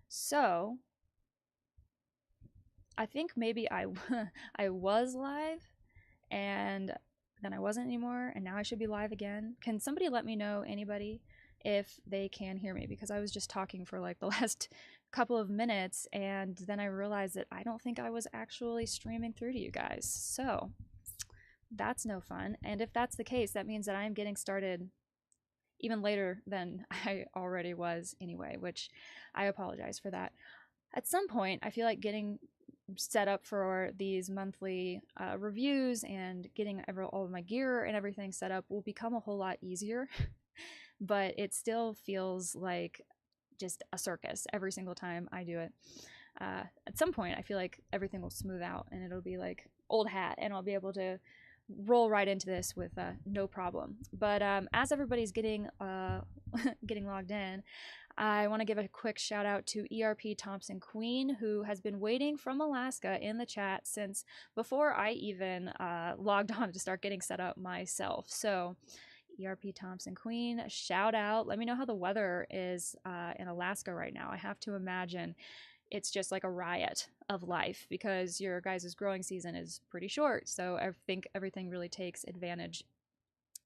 So I think maybe I was live and then I wasn't anymore, and now I should be live again. Can somebody let me know, anybody, if they can hear me? Because I was just talking for like the last couple of minutes, and then I realized that I don't think I was actually streaming through to you guys. So that's no fun. And if that's the case, that means that I am getting started even later than I already was anyway, which I apologize for that. At some point, I feel like getting set up for these monthly reviews and getting all of my gear and everything set up will become a whole lot easier. But it still feels like just a circus every single time I do it. At some point, I feel like everything will smooth out and it'll be like old hat, and I'll be able to roll right into this with no problem. But as everybody's getting getting logged in, I want to give a quick shout out to ERP Thompson Queen, who has been waiting from Alaska in the chat since before I even logged on to start getting set up myself. So ERP Thompson Queen, shout out. Let me know how the weather is in Alaska right now. I have to imagine it's just like a riot of life because your guys' growing season is pretty short. So I think everything really takes advantage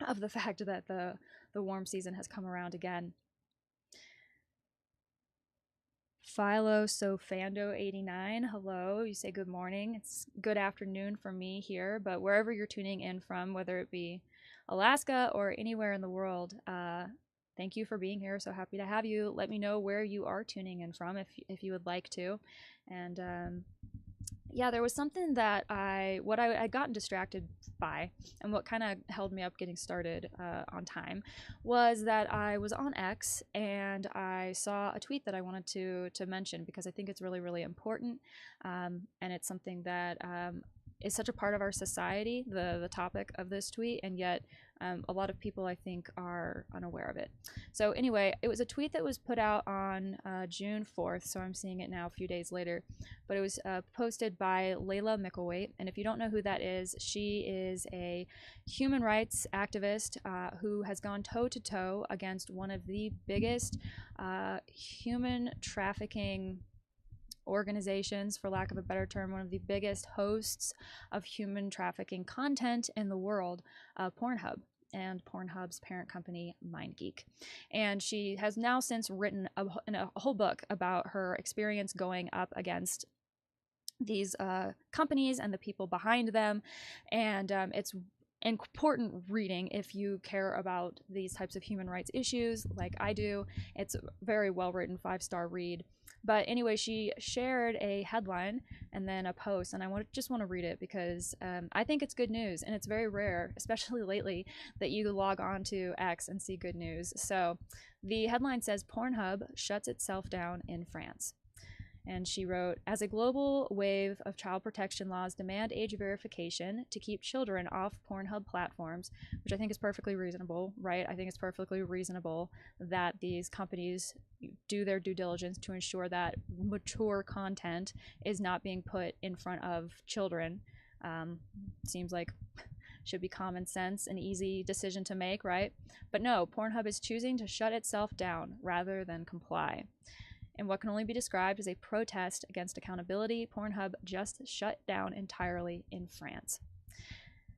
of the fact that the warm season has come around again. Philo Sofando 89, hello. You say good morning. It's good afternoon for me here, but wherever you're tuning in from, whether it be Alaska or anywhere in the world, thank you for being here. So happy to have you. Let me know where you are tuning in from if you would like to. And yeah, there was something that I'd gotten distracted by, and what kind of held me up getting started on time was that I was on X and I saw a tweet that I wanted to mention because I think it's really, really important, and it's something that is such a part of our society, the topic of this tweet, and yet a lot of people, I think, are unaware of it. So anyway, it was a tweet that was put out on June 4th, so I'm seeing it now a few days later, but it was posted by Layla Micklethwait, and if you don't know who that is, she is a human rights activist who has gone toe-to-toe against one of the biggest human trafficking organizations, for lack of a better term, one of the biggest hosts of human trafficking content in the world, Pornhub, and Pornhub's parent company, MindGeek. And she has now since written a whole book about her experience going up against these companies and the people behind them. And it's important reading if you care about these types of human rights issues like I do. It's a very well written 5-star read. But anyway, she shared a headline and then a post, and I just want to read it because I think it's good news, and it's very rare, especially lately, that you log on to X and see good news. So the headline says, Pornhub shuts itself down in France. And she wrote, as a global wave of child protection laws demand age verification to keep children off Pornhub platforms, which I think is perfectly reasonable, right? I think it's perfectly reasonable that these companies do their due diligence to ensure that mature content is not being put in front of children. Seems like should be common sense, an easy decision to make, right? But no, Pornhub is choosing to shut itself down rather than comply. In what can only be described as a protest against accountability, Pornhub just shut down entirely in France,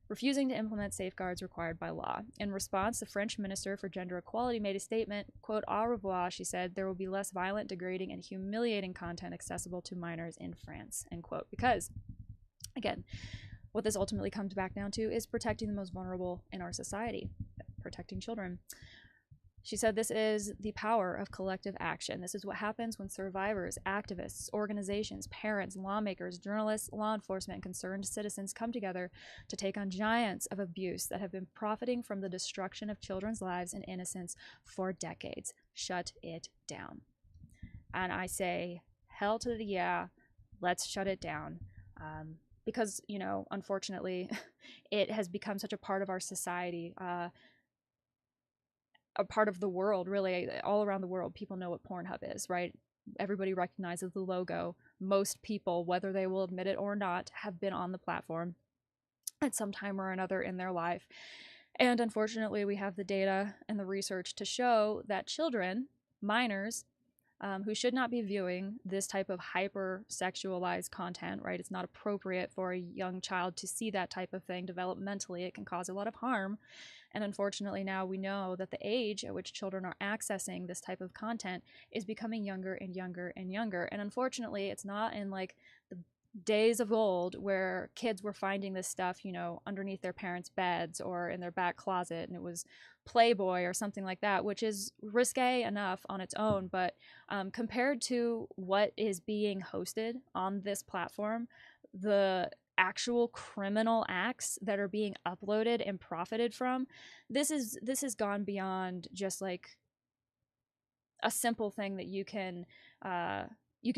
refusing to implement safeguards required by law. In response, the French Minister for Gender Equality made a statement, quote, au revoir, she said, there will be less violent, degrading, and humiliating content accessible to minors in France, end quote. Because, again, what this ultimately comes back down to is protecting the most vulnerable in our society, protecting children. She said this is the power of collective action. This is what happens when survivors, activists, organizations, parents, lawmakers, journalists, law enforcement, and concerned citizens come together to take on giants of abuse that have been profiting from the destruction of children's lives and innocence for decades. Shut it down. And I say, hell to the yeah, let's shut it down. Because, you know, unfortunately, it has become such a part of our society, a part of the world, really, all around the world. People know what Pornhub is, right? Everybody recognizes the logo. Most people, whether they will admit it or not, have been on the platform at some time or another in their life. And unfortunately, we have the data and the research to show that children, minors, who should not be viewing this type of hyper-sexualized content, right? It's not appropriate for a young child to see that type of thing developmentally. It can cause a lot of harm. And unfortunately, now we know that the age at which children are accessing this type of content is becoming younger and younger and younger. And unfortunately, it's not in like the days of old where kids were finding this stuff, you know, underneath their parents' beds or in their back closet, and it was Playboy or something like that, which is risque enough on its own. But compared to what is being hosted on this platform, the actual criminal acts that are being uploaded and profited from, this has gone beyond just like a simple thing that you can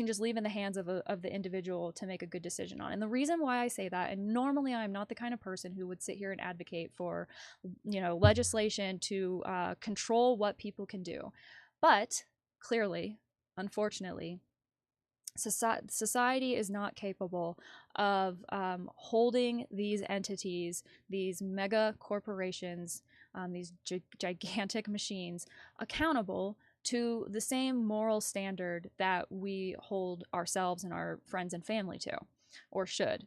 just leave in the hands of the individual to make a good decision on. And the reason why I say that, and normally I'm not the kind of person who would sit here and advocate for, you know, legislation to control what people can do, but clearly, unfortunately, society is not capable of holding these entities, these mega corporations, these gigantic machines accountable to the same moral standard that we hold ourselves and our friends and family to, or should.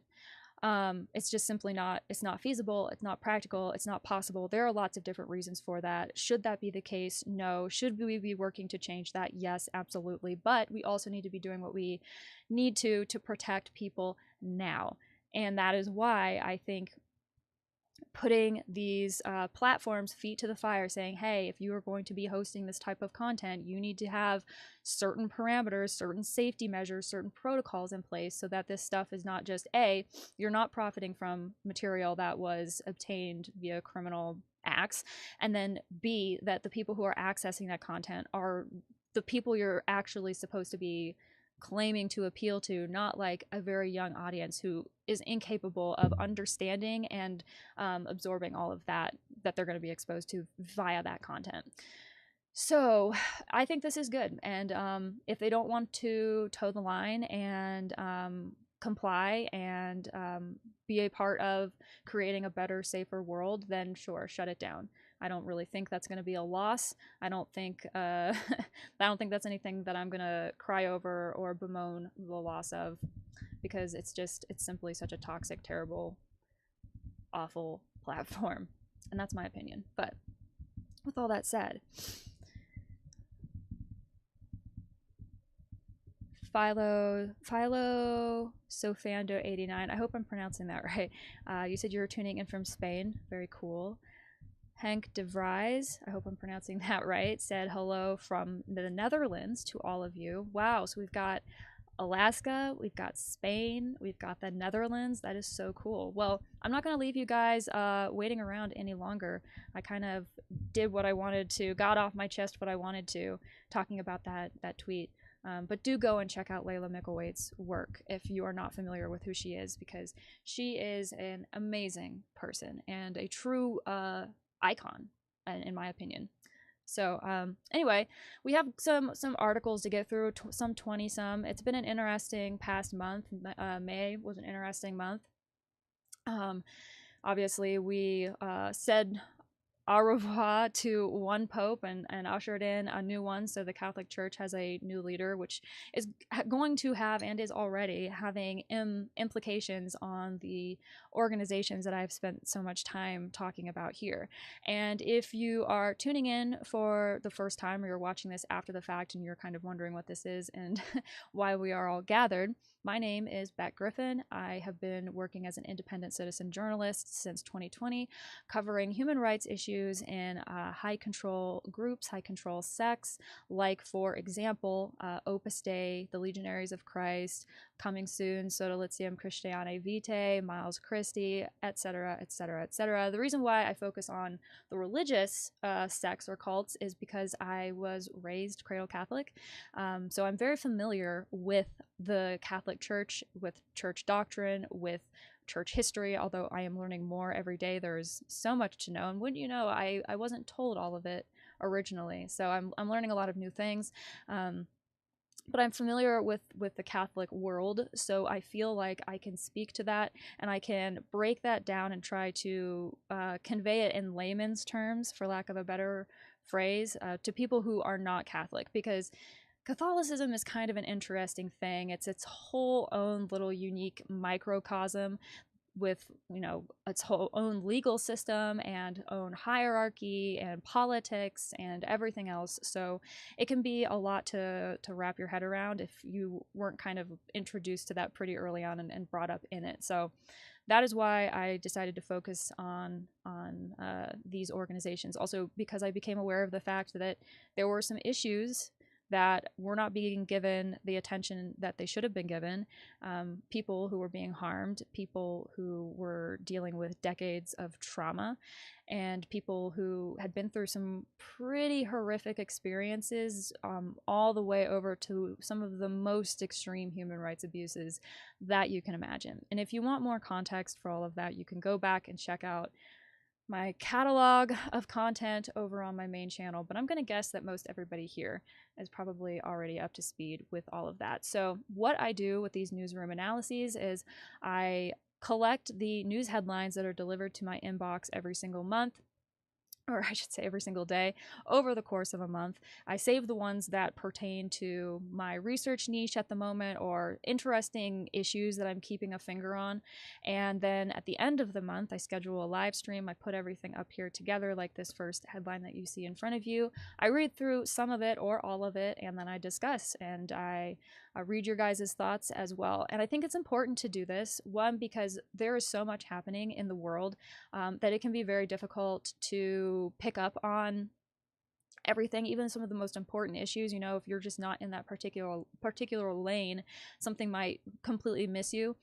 It's just simply not, it's not feasible, it's not practical, it's not possible. There are lots of different reasons for that. Should that be the case? No. Should we be working to change that? Yes, absolutely. But we also need to be doing what we need to protect people now. And that is why I think putting these platforms feet to the fire, saying, hey, if you are going to be hosting this type of content, you need to have certain parameters, certain safety measures, certain protocols in place so that this stuff is not just A, you're not profiting from material that was obtained via criminal acts, and then B, that the people who are accessing that content are the people you're actually supposed to be claiming to appeal to, not like a very young audience who is incapable of understanding and absorbing all of that they're going to be exposed to via that content. So I think this is good. And if they don't want to toe the line and comply and be a part of creating a better, safer world, then sure, shut it down. I don't really think that's going to be a loss. I don't think that's anything that I'm going to cry over or bemoan the loss of, because it's simply such a toxic, terrible, awful platform. And that's my opinion. But with all that said, Philo Sofando 89. I hope I'm pronouncing that right. You said you were tuning in from Spain. Very cool. Henk de Vries, I hope I'm pronouncing that right, said hello from the Netherlands to all of you. Wow, so we've got Alaska, we've got Spain, we've got the Netherlands. That is so cool. Well, I'm not going to leave you guys waiting around any longer. I kind of did what I wanted to, got off my chest what I wanted to, talking about that tweet. But do go and check out Layla Mickelwait's work if you are not familiar with who she is, because she is an amazing person and a true icon, in my opinion. So anyway, we have some articles to get through, some 20-some. It's been an interesting past month. May was an interesting month. Obviously, we said au revoir to one pope and ushered in a new one. So the Catholic Church has a new leader, which is going to have and is already having implications on the organizations that I've spent so much time talking about here. And if you are tuning in for the first time, or you're watching this after the fact and you're kind of wondering what this is and why we are all gathered, my name is Beck Griffin. I have been working as an independent citizen journalist since 2020, covering human rights issues in high control groups, high control sects, like, for example, Opus Dei, the Legionaries of Christ, coming soon, Sodalitzio Christiane Vitae, Miles Christi, etc., etc., etc. The reason why I focus on the religious sects or cults is because I was raised cradle Catholic, so I'm very familiar with the Catholic Church, with church doctrine, with church history, although I am learning more every day. There's so much to know, and wouldn't you know, I wasn't told all of it originally, so I'm learning a lot of new things. But I'm familiar with the Catholic world, so I feel like I can speak to that, and I can break that down and try to convey it in layman's terms, for lack of a better phrase, to people who are not Catholic, because Catholicism is kind of an interesting thing. It's its whole own little unique microcosm with, you know, its whole own legal system and own hierarchy and politics and everything else. So it can be a lot to wrap your head around if you weren't kind of introduced to that pretty early on and brought up in it. So that is why I decided to focus on these organizations. Also, because I became aware of the fact that there were some issues that were not being given the attention that they should have been given. People who were being harmed, people who were dealing with decades of trauma, and people who had been through some pretty horrific experiences, all the way over to some of the most extreme human rights abuses that you can imagine. And if you want more context for all of that, you can go back and check out my catalog of content over on my main channel, but I'm going to guess that most everybody here is probably already up to speed with all of that. So what I do with these newsroom analyses is I collect the news headlines that are delivered to my inbox every single month, or I should say every single day, over the course of a month. I save the ones that pertain to my research niche at the moment or interesting issues that I'm keeping a finger on. And then at the end of the month, I schedule a live stream. I put everything up here together, like this first headline that you see in front of you. I read through some of it or all of it, and then I discuss, and I read your guys' thoughts as well. And I think it's important to do this, one, because there is so much happening in the world that it can be very difficult to pick up on everything, even some of the most important issues. You know, if you're just not in that particular lane, something might completely miss you.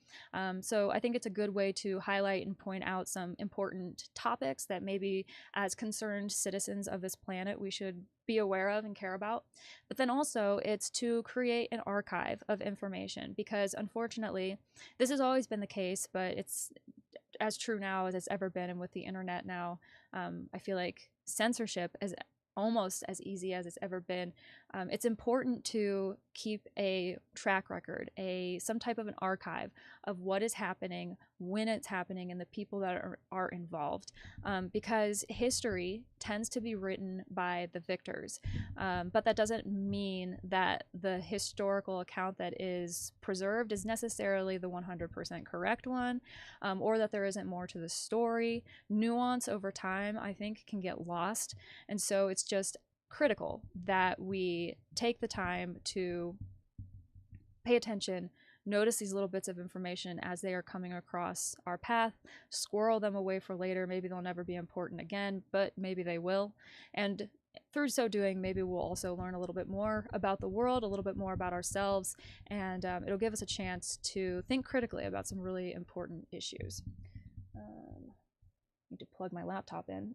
So I think it's a good way to highlight and point out some important topics that maybe as concerned citizens of this planet we should be aware of and care about. But then also it's to create an archive of information, because unfortunately this has always been the case, but it's as true now as it's ever been. And with the internet now, I feel like censorship is almost as easy as it's ever been. It's important to keep a track record, some type of an archive of what is happening, when it's happening, and the people that are involved, because history tends to be written by the victors, but that doesn't mean that the historical account that is preserved is necessarily the 100% correct one, or that there isn't more to the story. Nuance over time, I think, can get lost, and so it's just critical that we take the time to pay attention, notice these little bits of information as they are coming across our path, squirrel them away for later. Maybe they'll never be important again, but maybe they will. And through so doing, maybe we'll also learn a little bit more about the world, a little bit more about ourselves, and it'll give us a chance to think critically about some really important issues. Need to plug my laptop in.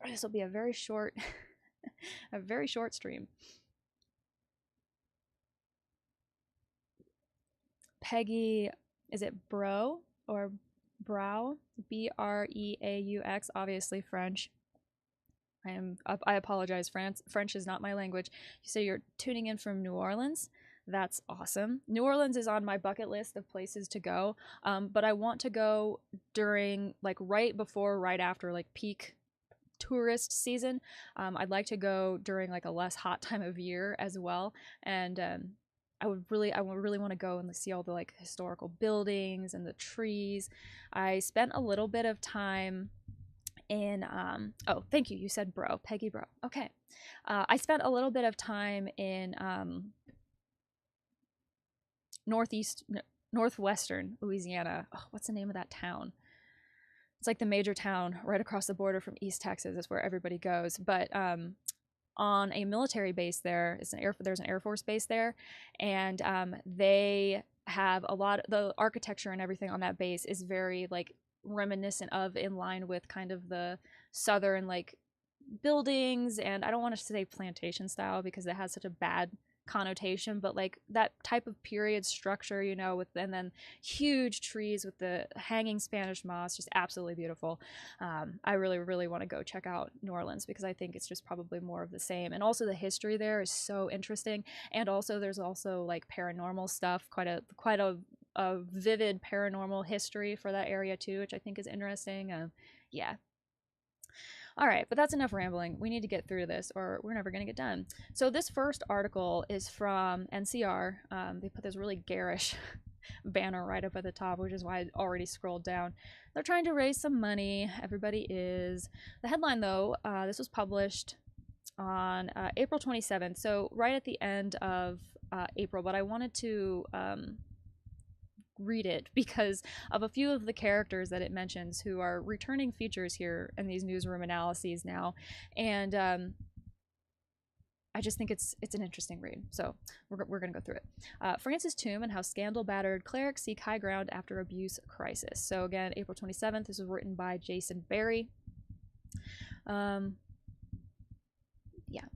This will be a very short a very short stream. Peggy, is it Bro or Brow? Breaux, obviously French. I apologize, French is not my language. You say you're tuning in from New Orleans. That's awesome. New Orleans is on my bucket list of places to go, but I want to go during, like, right before, right after, like, peak tourist season. I'd like to go during like a less hot time of year as well, and I really want to go and see all the like historical buildings and the trees. I spent a little bit of time in oh, thank you, you said Bro, Peggy Bro. Okay. I spent a little bit of time in northwestern Louisiana. Oh, what's the name of that town? It's like the major town right across the border from East Texas. Is where everybody goes. But on a military base there, there's an Air Force base there, and they have a lot of the architecture and everything on that base is very like reminiscent of, in line with kind of the southern like buildings, and I don't want to say plantation style because it has such a bad connotation, but like that type of period structure, you know, with, and then huge trees with the hanging Spanish moss, just absolutely beautiful. I really want to go check out New Orleans because I think it's just probably more of the same, and also the history there is so interesting, and also there's also like paranormal stuff, quite a vivid paranormal history for that area too, which I think is interesting. Yeah. All right, but that's enough rambling. We need to get through this or we're never going to get done. So this first article is from NCR. They put this really garish banner right up at the top, which is why I already scrolled down. They're trying to raise some money. Everybody is. The headline, though, this was published on April 27th, so right at the end of April, but I wanted to read it because of a few of the characters that it mentions who are returning features here in these newsroom analyses now, and I just think it's an interesting read, so we're going to go through it. Francis' tomb and how scandal-battered clerics seek high ground after abuse crisis. So again, April 27th, this was written by Jason Berry.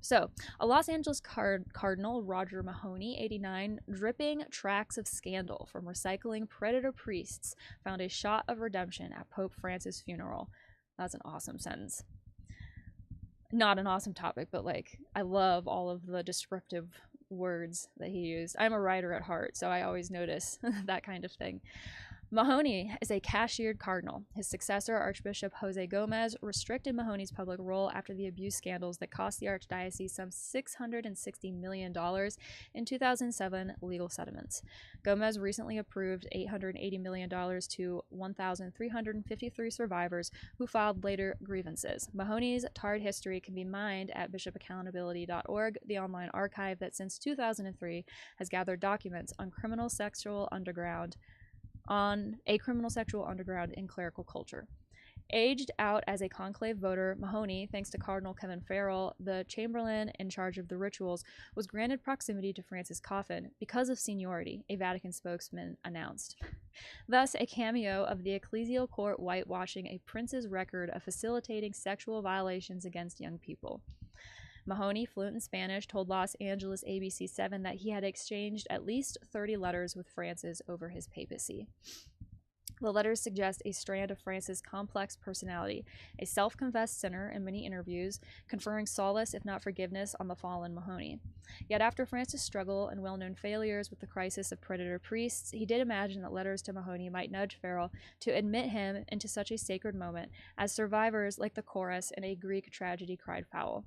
So a Los Angeles Cardinal, Roger Mahoney, 89, dripping tracks of scandal from recycling predator priests, found a shot of redemption at Pope Francis' funeral. That's an awesome sentence. Not an awesome topic, but like, I love all of the descriptive words that he used. I'm a writer at heart, so I always notice that kind of thing. Mahoney is a cashiered cardinal. His successor, Archbishop Jose Gomez, restricted Mahoney's public role after the abuse scandals that cost the archdiocese some $660 million in 2007 legal settlements. Gomez recently approved $880 million to 1,353 survivors who filed later grievances. Mahoney's tarred history can be mined at bishopaccountability.org, the online archive that since 2003 has gathered documents on a criminal sexual underground in clerical culture. Aged out as a conclave voter, Mahoney, thanks to Cardinal Kevin Farrell, the Chamberlain in charge of the rituals, was granted proximity to Francis' coffin because of seniority, a Vatican spokesman announced. Thus, a cameo of the ecclesial court whitewashing a prince's record of facilitating sexual violations against young people. Mahoney, fluent in Spanish, told Los Angeles ABC7 that he had exchanged at least 30 letters with Francis over his papacy. The letters suggest a strand of Francis' complex personality, a self-confessed sinner in many interviews, conferring solace, if not forgiveness, on the fallen Mahoney. Yet after Francis' struggle and well-known failures with the crisis of predator priests, he did imagine that letters to Mahoney might nudge Farrell to admit him into such a sacred moment, as survivors like the chorus in a Greek tragedy cried foul.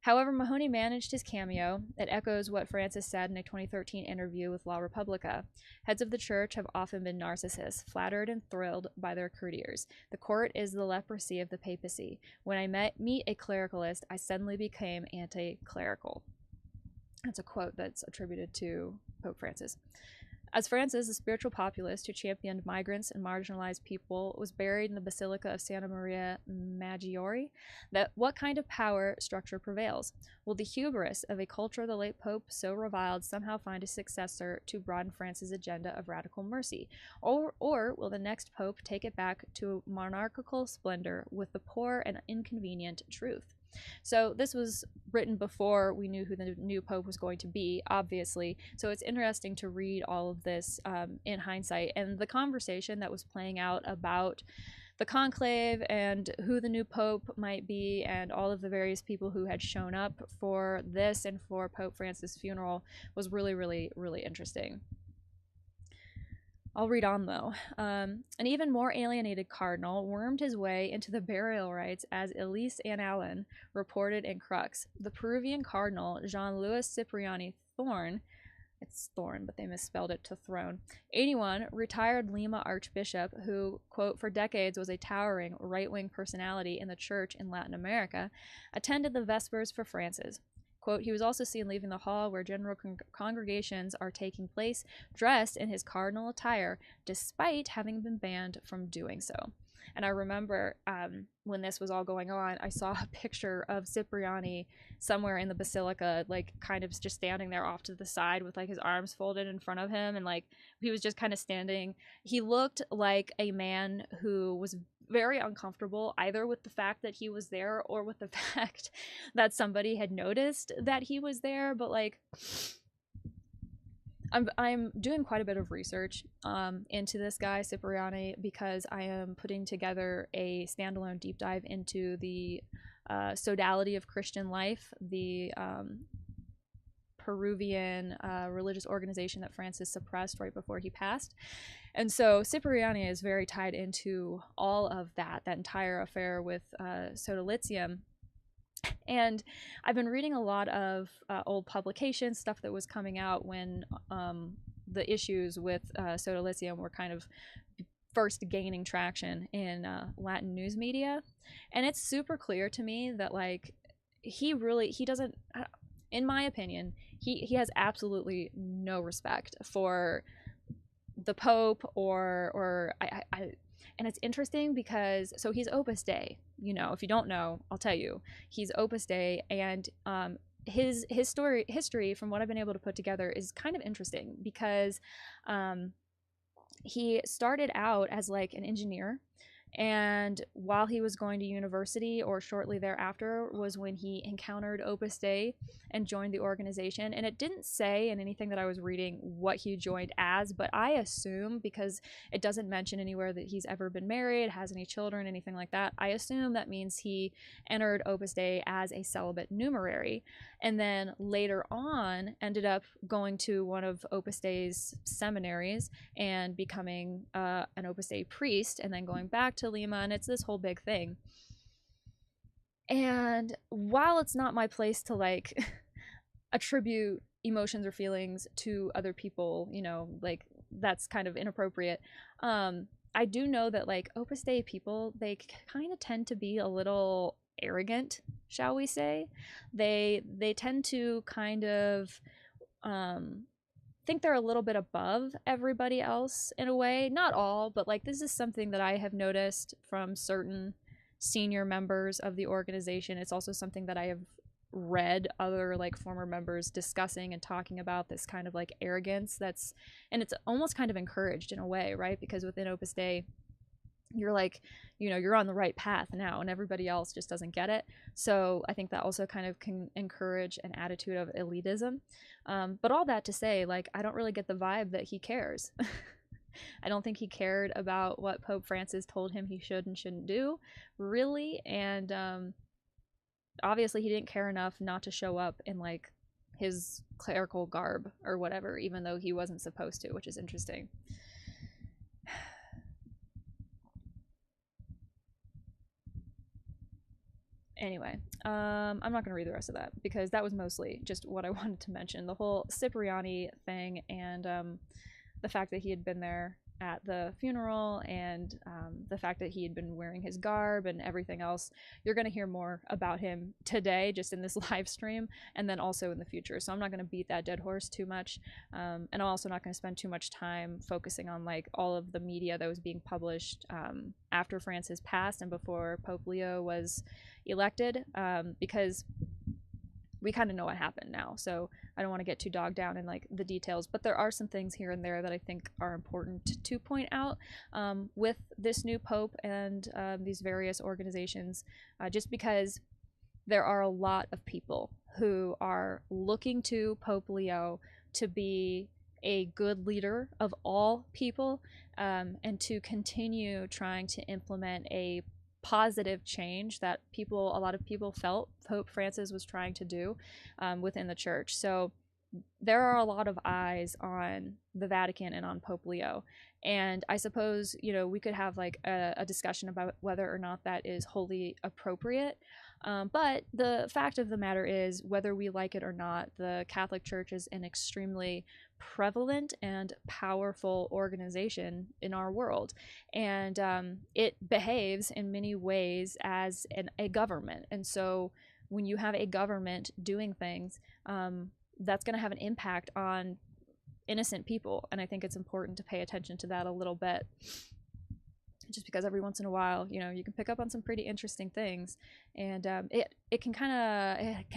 However, Mahoney managed his cameo. It echoes what Francis said in a 2013 interview with La Repubblica. Heads of the church have often been narcissists, flattered and thrilled by their courtiers. The court is the leprosy of the papacy. When I meet a clericalist, I suddenly became anti-clerical. That's a quote that's attributed to Pope Francis. As Francis, a spiritual populist who championed migrants and marginalized people, was buried in the Basilica of Santa Maria Maggiore, what kind of power structure prevails? Will the hubris of a culture the late Pope so reviled somehow find a successor to broaden France's agenda of radical mercy? Or will the next Pope take it back to monarchical splendor with the poor and inconvenient truth? So this was written before we knew who the new Pope was going to be, obviously. So it's interesting to read all of this in hindsight. And the conversation that was playing out about the conclave and who the new Pope might be and all of the various people who had shown up for this and for Pope Francis' funeral was really, really, really interesting. I'll read on, though. An even more alienated cardinal wormed his way into the burial rites as Elise Ann Allen reported in Crux. The Peruvian cardinal, Jean-Louis Cypriani Thorne, it's Thorne, but they misspelled it to throne, 81, retired Lima archbishop who, quote, for decades was a towering right-wing personality in the church in Latin America, attended the Vespers for Francis. Quote, he was also seen leaving the hall where general congregations are taking place, dressed in his cardinal attire, despite having been banned from doing so. And I remember when this was all going on, I saw a picture of Cypriani somewhere in the basilica, like kind of just standing there off to the side with like his arms folded in front of him, and like he was just kind of standing. He looked like a man who was very uncomfortable either with the fact that he was there or with the fact that somebody had noticed that he was there. But like I'm doing quite a bit of research into this guy Cypriani because I am putting together a standalone deep dive into the sodality of Christian life, the Peruvian religious organization that Francis suppressed right before he passed. And so Cypriani is very tied into all of that entire affair with Sodalitzio. And I've been reading a lot of old publications, stuff that was coming out when the issues with Sodalitzio were kind of first gaining traction in Latin news media. And it's super clear to me that, like, he doesn't, in my opinion, he has absolutely no respect for the Pope or and it's interesting because, so he's Opus Dei, you know, if you don't know, I'll tell you, he's Opus Dei, and his history, from what I've been able to put together, is kind of interesting because he started out as like an engineer, and while he was going to university, or shortly thereafter, was when he encountered Opus Dei and joined the organization. And it didn't say in anything that I was reading what he joined as, but I assume, because it doesn't mention anywhere that he's ever been married, has any children, anything like that, I assume that means he entered Opus Dei as a celibate numerary, and then later on ended up going to one of Opus Dei's seminaries and becoming an Opus Dei priest, and then going back to Lima, and it's this whole big thing. And while it's not my place to like attribute emotions or feelings to other people, you know, like that's kind of inappropriate, I do know that like Opus Dei people, they kind of tend to be a little arrogant, shall we say. They tend to kind of think they're a little bit above everybody else in a way. Not all, but like this is something that I have noticed from certain senior members of the organization. It's also something that I have read other like former members discussing and talking about, this kind of like arrogance that's, and it's almost kind of encouraged in a way, right? Because within Opus Dei, you're like, you know, you're on the right path now, and everybody else just doesn't get it. So I think that also kind of can encourage an attitude of elitism. But all that to say, like, I don't really get the vibe that he cares. I don't think he cared about what Pope Francis told him he should and shouldn't do, really. And obviously he didn't care enough not to show up in like his clerical garb or whatever, even though he wasn't supposed to, which is interesting. Anyway, I'm not going to read the rest of that because that was mostly just what I wanted to mention. The whole Cypriani thing, and the fact that he had been there at the funeral, and the fact that he had been wearing his garb and everything else. You're going to hear more about him today just in this live stream, and then also in the future. So I'm not going to beat that dead horse too much, and I'm also not going to spend too much time focusing on like all of the media that was being published after Francis passed and before Pope Leo was elected, because we kind of know what happened now, so I don't want to get too bogged down in like the details, but there are some things here and there that I think are important to point out with this new pope and these various organizations, just because there are a lot of people who are looking to Pope Leo to be a good leader of all people, and to continue trying to implement a positive change that a lot of people felt Pope Francis was trying to do within the church. So there are a lot of eyes on the Vatican and on Pope Leo, and I suppose, you know, we could have like a discussion about whether or not that is wholly appropriate, but the fact of the matter is, whether we like it or not, the Catholic Church is an extremely prevalent and powerful organization in our world, and it behaves in many ways as a government. And so when you have a government doing things, that's going to have an impact on innocent people, and I think it's important to pay attention to that a little bit, just because every once in a while, you know, you can pick up on some pretty interesting things, and it can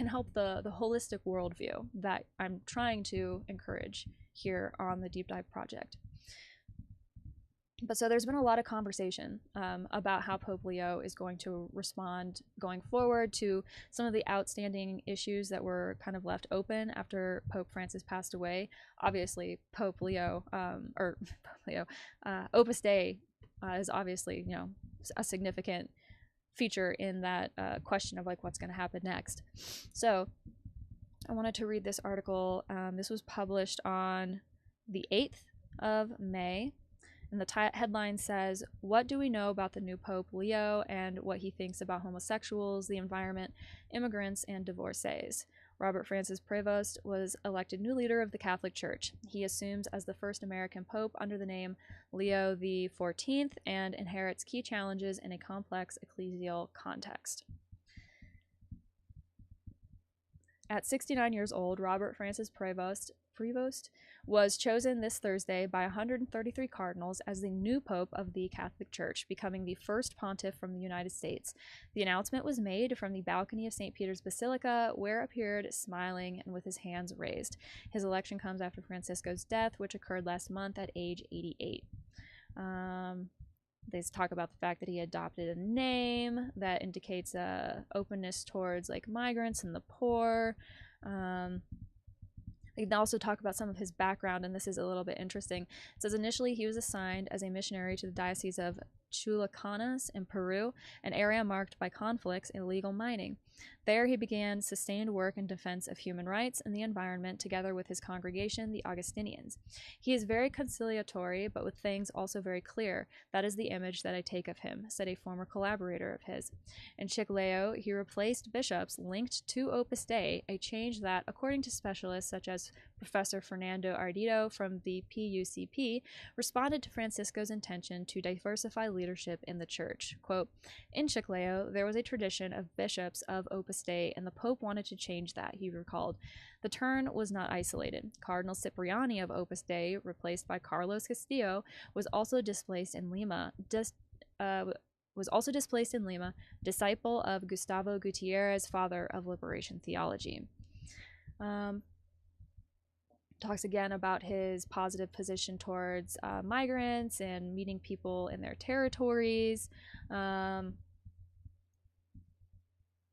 help the holistic worldview that I'm trying to encourage here on the Deep Dive Project. But so there's been a lot of conversation about how Pope Leo is going to respond going forward to some of the outstanding issues that were kind of left open after Pope Francis passed away. Obviously, Opus Dei is obviously, you know, a significant feature in that question of like what's going to happen next. So I wanted to read this article. This was published on the 8th of May. And the headline says, "What do we know about the new Pope Leo and what he thinks about homosexuals, the environment, immigrants, and divorcees?" Robert Francis Prevost was elected new leader of the Catholic Church. He assumes as the first American pope under the name Leo XIV and inherits key challenges in a complex ecclesial context. At 69 years old, Robert Francis Prevost was chosen this Thursday by 133 cardinals as the new pope of the Catholic Church, becoming the first pontiff from the United States. The announcement was made from the balcony of St. Peter's Basilica, where appeared smiling and with his hands raised. His election comes after Francisco's death, which occurred last month at age 88. They talk about the fact that he adopted a name that indicates openness towards like migrants and the poor. They also talk about some of his background, and this is a little bit interesting. It says initially he was assigned as a missionary to the Diocese of Chulacanas in Peru, an area marked by conflicts and illegal mining. There he began sustained work in defense of human rights and the environment together with his congregation, the Augustinians. He is very conciliatory, but with things also very clear. That is the image that I take of him, said a former collaborator of his. In Chiclayo, he replaced bishops linked to Opus Dei, a change that, according to specialists such as Professor Fernando Ardito from the PUCP, responded to Francisco's intention to diversify leadership in the church. Quote, "In Chiclayo, there was a tradition of bishops of Opus Dei, and the Pope wanted to change that," he recalled. The turn was not isolated. Cardinal Cypriani of Opus Dei, replaced by Carlos Castillo, was also displaced in Lima. Disciple of Gustavo Gutierrez, father of liberation theology. Talks again about his positive position towards migrants and meeting people in their territories.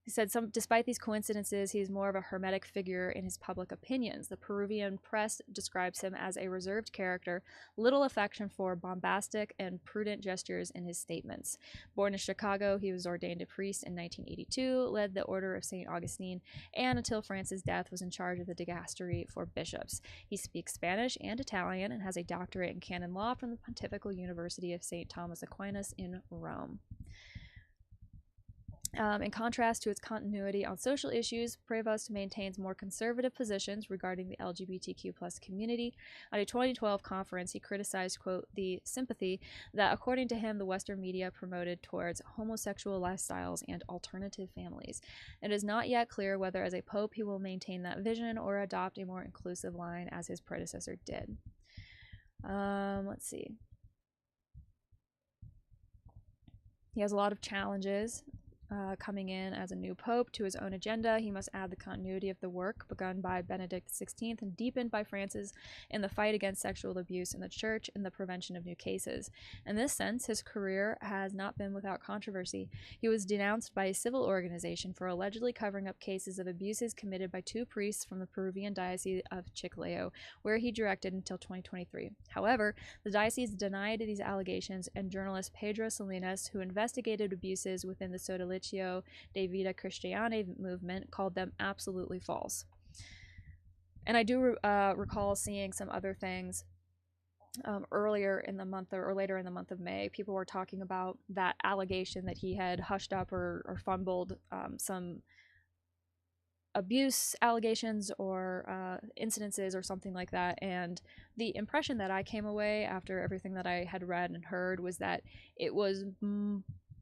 He said, despite these coincidences, he is more of a hermetic figure in his public opinions. The Peruvian press describes him as a reserved character, little affection for bombastic and prudent gestures in his statements. Born in Chicago, he was ordained a priest in 1982, led the Order of St. Augustine, and until Francis' death was in charge of the dicastery for bishops. He speaks Spanish and Italian and has a doctorate in canon law from the Pontifical University of St. Thomas Aquinas in Rome. In contrast to its continuity on social issues, Prevost maintains more conservative positions regarding the LGBTQ+ community. At a 2012 conference, he criticized, quote, "the sympathy that, according to him, the Western media promoted towards homosexual lifestyles and alternative families. It is not yet clear whether as a pope he will maintain that vision or adopt a more inclusive line as his predecessor did." Let's see. He has a lot of challenges. Coming in as a new pope to his own agenda, he must add the continuity of the work begun by Benedict XVI and deepened by Francis in the fight against sexual abuse in the church and the prevention of new cases. In this sense, his career has not been without controversy. He was denounced by a civil organization for allegedly covering up cases of abuses committed by two priests from the Peruvian Diocese of Chiclayo, where he directed until 2023. However, the diocese denied these allegations, and journalist Pedro Salinas, who investigated abuses within the Sodalitzio de Vida Christiane movement, called them absolutely false. And I do recall seeing some other things earlier in the month or later in the month of May. People were talking about that allegation that he had hushed up or fumbled some abuse allegations or incidences or something like that. And the impression that I came away after everything that I had read and heard was that it was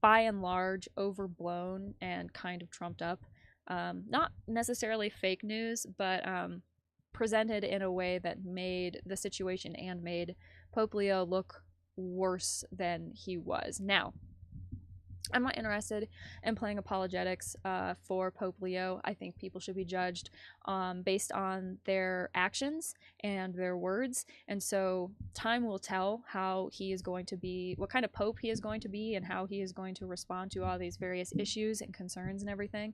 by and large overblown and kind of trumped up. Not necessarily fake news, but presented in a way that made the situation and made Pope Leo look worse than he was. Now, I'm not interested in playing apologetics for Pope Leo. I think people should be judged based on their actions and their words. And so time will tell how he is going to be, what kind of pope he is going to be, and how he is going to respond to all these various issues and concerns and everything.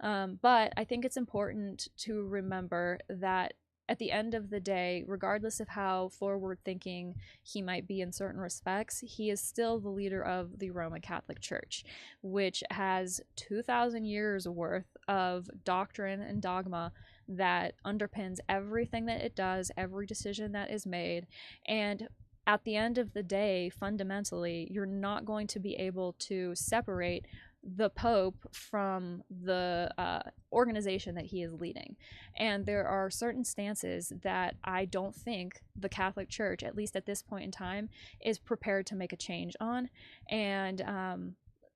But I think it's important to remember that at the end of the day, regardless of how forward-thinking he might be in certain respects, he is still the leader of the Roman Catholic Church, which has 2,000 years worth of doctrine and dogma that underpins everything that it does, every decision that is made. And at the end of the day, fundamentally, you're not going to be able to separate the Pope from the organization that he is leading. And there are certain stances that I don't think the Catholic Church, at least at this point in time, is prepared to make a change on. And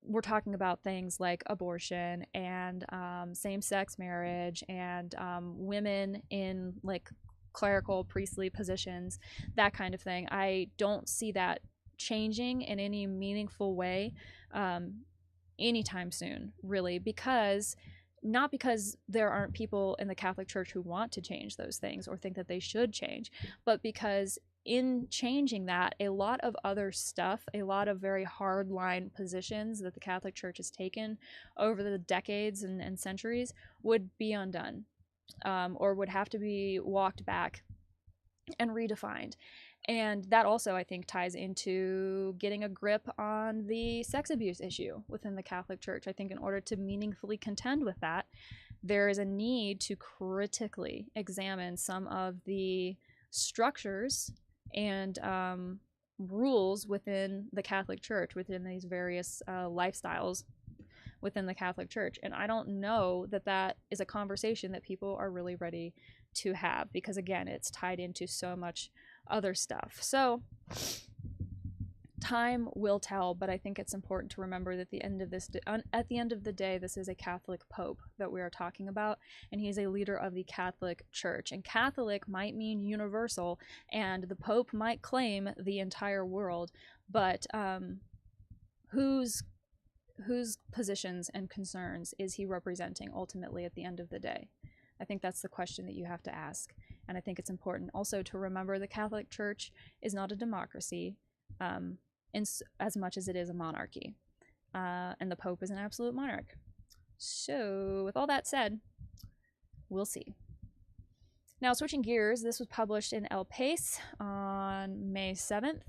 we're talking about things like abortion and same-sex marriage and women in like clerical priestly positions, that kind of thing. I don't see that changing in any meaningful way anytime soon, really, because not because there aren't people in the Catholic Church who want to change those things or think that they should change, but because in changing that, a lot of other stuff, a lot of very hardline positions that the Catholic Church has taken over the decades and centuries would be undone, or would have to be walked back and redefined. And that also, I think, ties into getting a grip on the sex abuse issue within the Catholic Church. I think in order to meaningfully contend with that, there is a need to critically examine some of the structures and rules within the Catholic Church, within these various lifestyles within the Catholic Church. And I don't know that that is a conversation that people are really ready to have, because again, it's tied into so much other stuff. So time will tell, but I think it's important to remember that at the end of the day, this is a Catholic Pope that we are talking about, and he's a leader of the Catholic Church. And Catholic might mean universal, and the Pope might claim the entire world, but whose positions and concerns is he representing ultimately at the end of the day? I think that's the question that you have to ask. And I think it's important also to remember the Catholic Church is not a democracy as much as it is a monarchy. And the Pope is an absolute monarch. So with all that said, we'll see. Now, switching gears, this was published in El País on May 7th.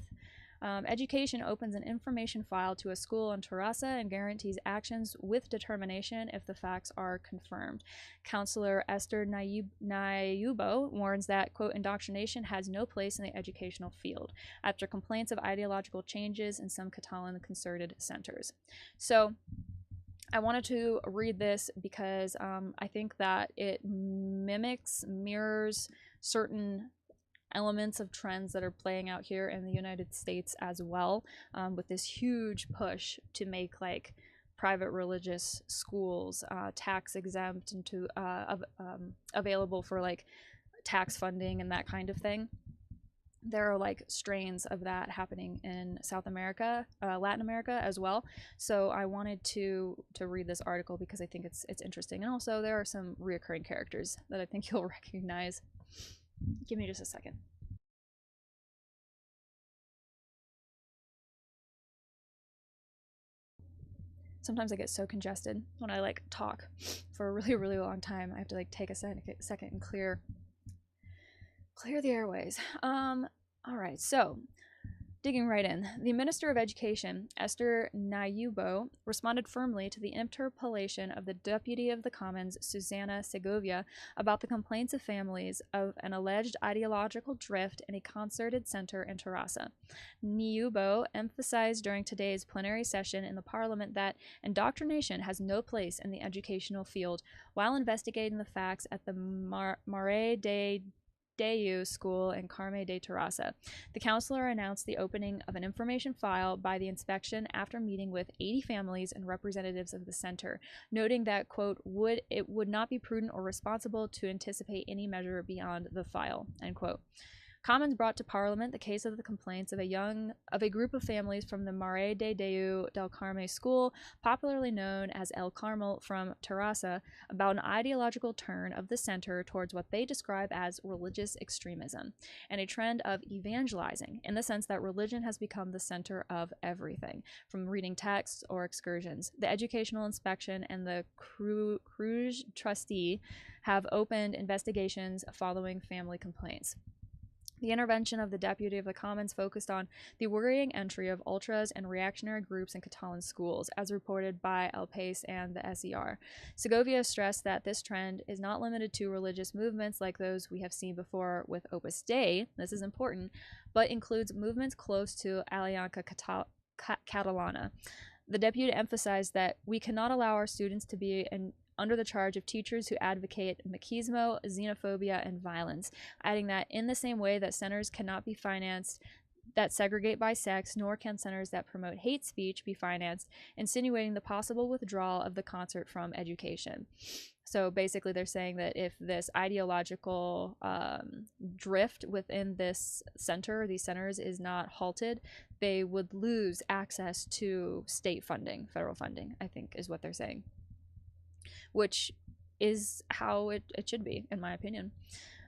Education opens an information file to a school in Terrassa and guarantees actions with determination if the facts are confirmed. Counselor Esther Nayubo warns that, quote, indoctrination has no place in the educational field after complaints of ideological changes in some Catalan concerted centers. So I wanted to read this because I think that it mirrors certain elements of trends that are playing out here in the United States as well, with this huge push to make like private religious schools tax exempt and to available for like tax funding and that kind of thing. There are like strains of that happening in South America, Latin America as well. So I wanted to read this article because I think it's interesting, and also there are some reoccurring characters that I think you'll recognize. Give me just a second. Sometimes I get so congested when I like talk for a really, really long time. I have to like take a second and clear the airways. All right, so digging right in, the Minister of Education, Esther Nayubo, responded firmly to the interpellation of the Deputy of the Commons, Susanna Segovia, about the complaints of families of an alleged ideological drift in a concerted center in Terrassa. Nayubo emphasized during today's plenary session in the Parliament that indoctrination has no place in the educational field, while investigating the facts at the Mare de Deu School in Carme de Terrassa. The counselor announced the opening of an information file by the inspection after meeting with 80 families and representatives of the center, noting that, quote, it would not be prudent or responsible to anticipate any measure beyond the file, end quote. Commons brought to Parliament the case of the complaints of a group of families from the Mare de Deu del Carme school, popularly known as El Carmel, from Terrassa, about an ideological turn of the center towards what they describe as religious extremism, and a trend of evangelizing, in the sense that religion has become the center of everything, from reading texts or excursions. The educational inspection and the Cruz trustee have opened investigations following family complaints. The intervention of the Deputy of the Commons focused on the worrying entry of ultras and reactionary groups in Catalan schools, as reported by El País and the SER. Segovia stressed that this trend is not limited to religious movements like those we have seen before with Opus Dei, this is important, but includes movements close to Aliança Catalana. The deputy emphasized that we cannot allow our students to be under the charge of teachers who advocate machismo, xenophobia, and violence, adding that in the same way that centers cannot be financed that segregate by sex, nor can centers that promote hate speech be financed, insinuating the possible withdrawal of the concert from education. So basically they're saying that if this ideological drift within this center, these centers, is not halted, they would lose access to state funding, federal funding, I think is what they're saying. Which is how it should be, in my opinion.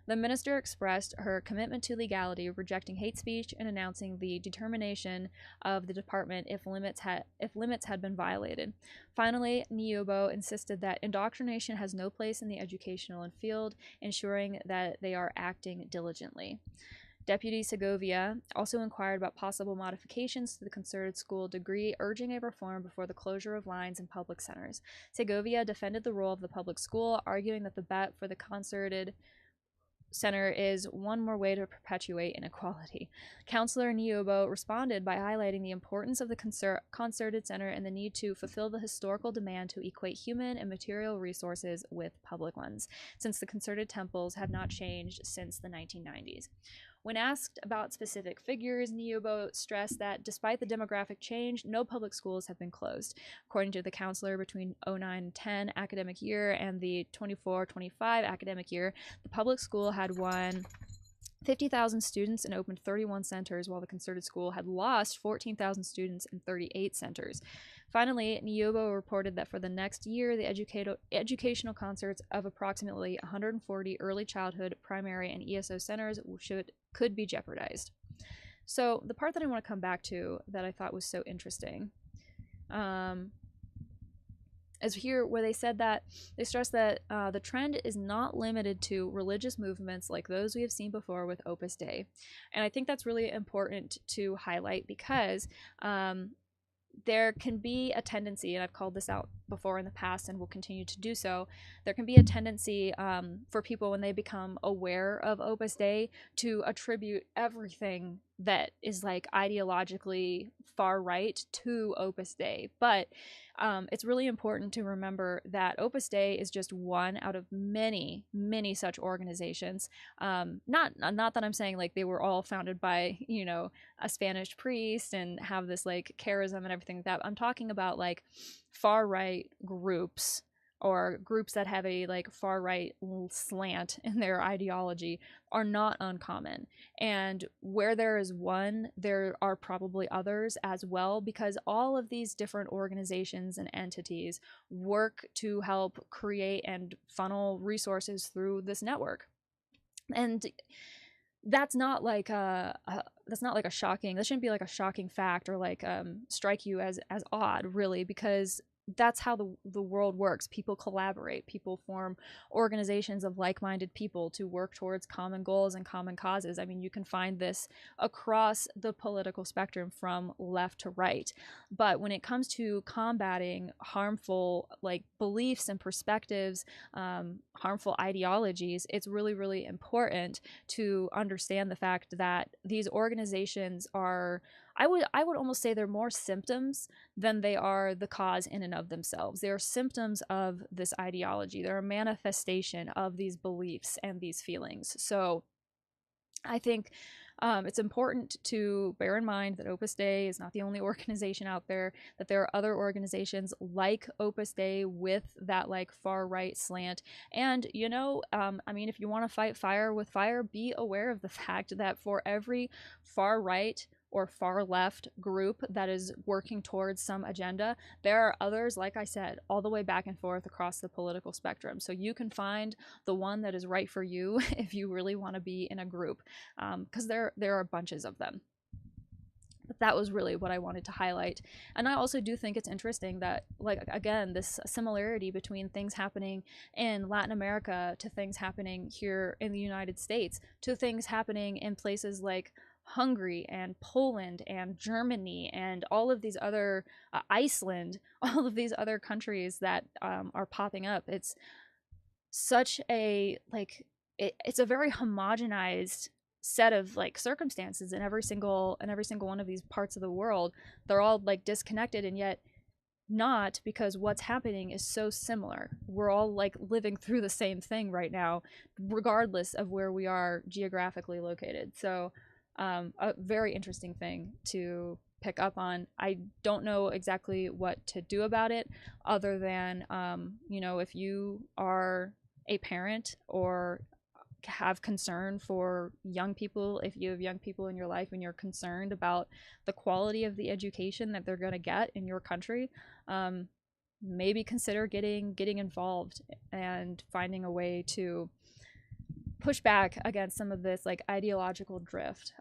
The minister expressed her commitment to legality, rejecting hate speech and announcing the determination of the department if limits had been violated. Finally, Niobo insisted that indoctrination has no place in the educational field, ensuring that they are acting diligently. Deputy Segovia also inquired about possible modifications to the concerted school degree, urging a reform before the closure of lines in public centers. Segovia defended the role of the public school, arguing that the bet for the concerted center is one more way to perpetuate inequality. Councillor Niobo responded by highlighting the importance of the concerted center and the need to fulfill the historical demand to equate human and material resources with public ones, since the concerted temples have not changed since the 1990s. When asked about specific figures, Niobo stressed that despite the demographic change, no public schools have been closed. According to the counselor, between 09-10 academic year and the 24-25 academic year, the public school had won 50,000 students and opened 31 centers, while the concerted school had lost 14,000 students and 38 centers. Finally, Niobo reported that for the next year, the educational concerts of approximately 140 early childhood, primary, and ESO centers could be jeopardized. So the part that I want to come back to that I thought was so interesting is here where they said that they stressed that the trend is not limited to religious movements like those we have seen before with Opus Dei. And I think that's really important to highlight because there can be a tendency, and I've called this out before in the past and will continue to do so, there can be a tendency for people when they become aware of Opus Dei to attribute everything that is like ideologically far right to Opus Dei. But it's really important to remember that Opus Dei is just one out of many, many such organizations. Not that I'm saying like they were all founded by, you know, a Spanish priest and have this like charism and everything like that. I'm talking about like far right groups or groups that have a like far right slant in their ideology are not uncommon. And where there is one, there are probably others as well, because all of these different organizations and entities work to help create and funnel resources through this network. And that's not like a shocking, that shouldn't be like a shocking fact or like strike you as odd, really, because that's how the world works. People collaborate. People form organizations of like-minded people to work towards common goals and common causes. I mean, you can find this across the political spectrum from left to right. But when it comes to combating harmful like beliefs and perspectives, harmful ideologies, it's really, really important to understand the fact that these organizations are, I would almost say they're more symptoms than they are the cause in and of themselves. They are symptoms of this ideology. They're a manifestation of these beliefs and these feelings. So I think it's important to bear in mind that Opus Dei is not the only organization out there, that there are other organizations like Opus Dei with that like far right slant. And, you know, I mean, if you want to fight fire with fire, be aware of the fact that for every far right or far left group that is working towards some agenda, there are others, like I said, all the way back and forth across the political spectrum. So you can find the one that is right for you if you really want to be in a group, because there are bunches of them. But that was really what I wanted to highlight. And I also do think it's interesting that, like, again, this similarity between things happening in Latin America to things happening here in the United States to things happening in places like Hungary and Poland and Germany and all of these other, Iceland, all of these other countries that are popping up. It's such a, like, it's a very homogenized set of, like, circumstances in every single one of these parts of the world. They're all, like, disconnected, and yet not, because what's happening is so similar. We're all, like, living through the same thing right now, regardless of where we are geographically located. So a very interesting thing to pick up on. I don't know exactly what to do about it, other than you know, if you are a parent or have concern for young people, if you have young people in your life and you're concerned about the quality of the education that they're going to get in your country, maybe consider getting involved and finding a way to push back against some of this, like, ideological drift.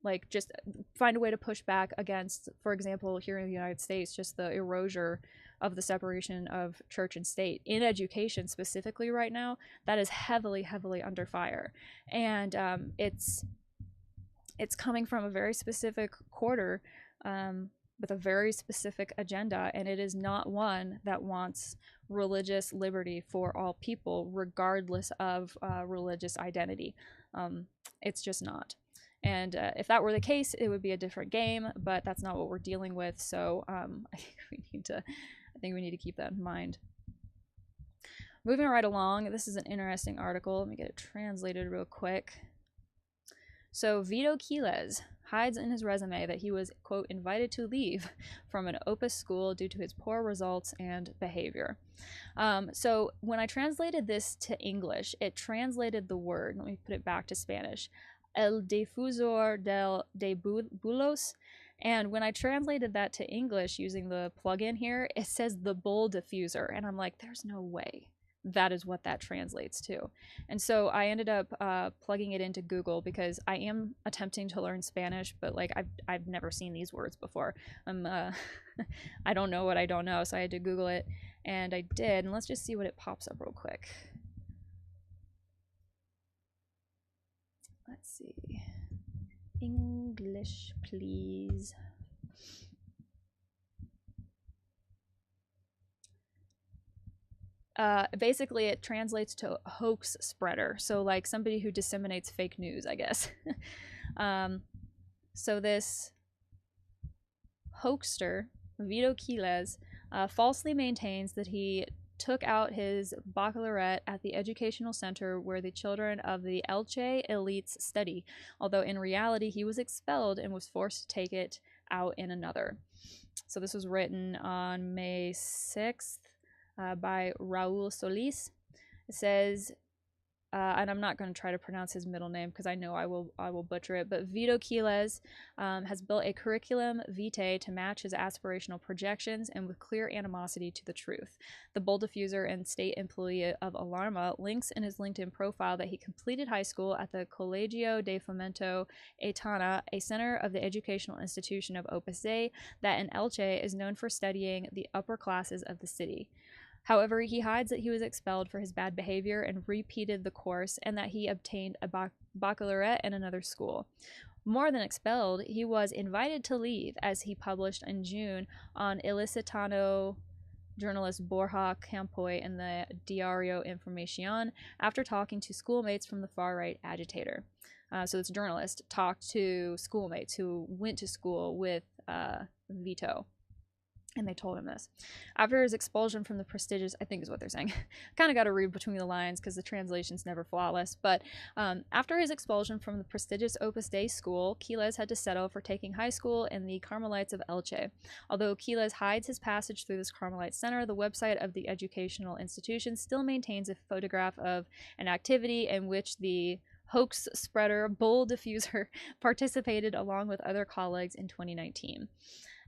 Like, just find a way to push back against, for example, here in the United States, just the erasure of the separation of church and state in education specifically right now. That is heavily under fire, and it's coming from a very specific quarter, with a very specific agenda, and it is not one that wants religious liberty for all people, regardless of religious identity. It's just not. And if that were the case, it would be a different game, but that's not what we're dealing with. So I think we need to keep that in mind. Moving right along, this is an interesting article. Let me get it translated real quick. So Vito Quiles hides in his resume that he was, quote, invited to leave from an Opus school due to his poor results and behavior. So when I translated this to English, it translated the word, let me put it back to Spanish, el difusor de bulos. And when I translated that to English using the plugin here, it says the bull diffuser. And I'm like, there's no way that is what that translates to. And so I ended up plugging it into Google, because I am attempting to learn Spanish, but, like, I've never seen these words before. I don't know what I don't know, so I had to Google it, and I did. And let's just see what it pops up real quick. Let's see. English, please. Basically, it translates to hoax spreader. So, like, somebody who disseminates fake news, I guess. So this hoaxster, Vito Quiles, falsely maintains that he took out his baccalaureate at the educational center where the children of the Elche elites study, although in reality he was expelled and was forced to take it out in another. So this was written on May 6th by Raul Solis. It says, and I'm not going to try to pronounce his middle name because I know I will butcher it, but Vito Quiles has built a curriculum vitae to match his aspirational projections and with clear animosity to the truth. The bull diffuser and state employee of Alarma links in his LinkedIn profile that he completed high school at the Colegio de Fomento Etana, a center of the educational institution of Opus Dei that in Elche is known for studying the upper classes of the city. However, he hides that he was expelled for his bad behavior and repeated the course, and that he obtained a baccalaureate in another school. More than expelled, he was invited to leave, as he published in June on Ilicitano journalist Borja Campoy in the Diario Información after talking to schoolmates from the far-right agitator. So this journalist talked to schoolmates who went to school with Vito. And they told him this. After his expulsion from the prestigious, I think is what they're saying. Kind of got to read between the lines because the translation's never flawless. But after his expulsion from the prestigious Opus Dei school, Quiles had to settle for taking high school in the Carmelites of Elche. Although Quiles hides his passage through this Carmelite center, the website of the educational institution still maintains a photograph of an activity in which the hoax spreader, bull diffuser, participated along with other colleagues in 2019.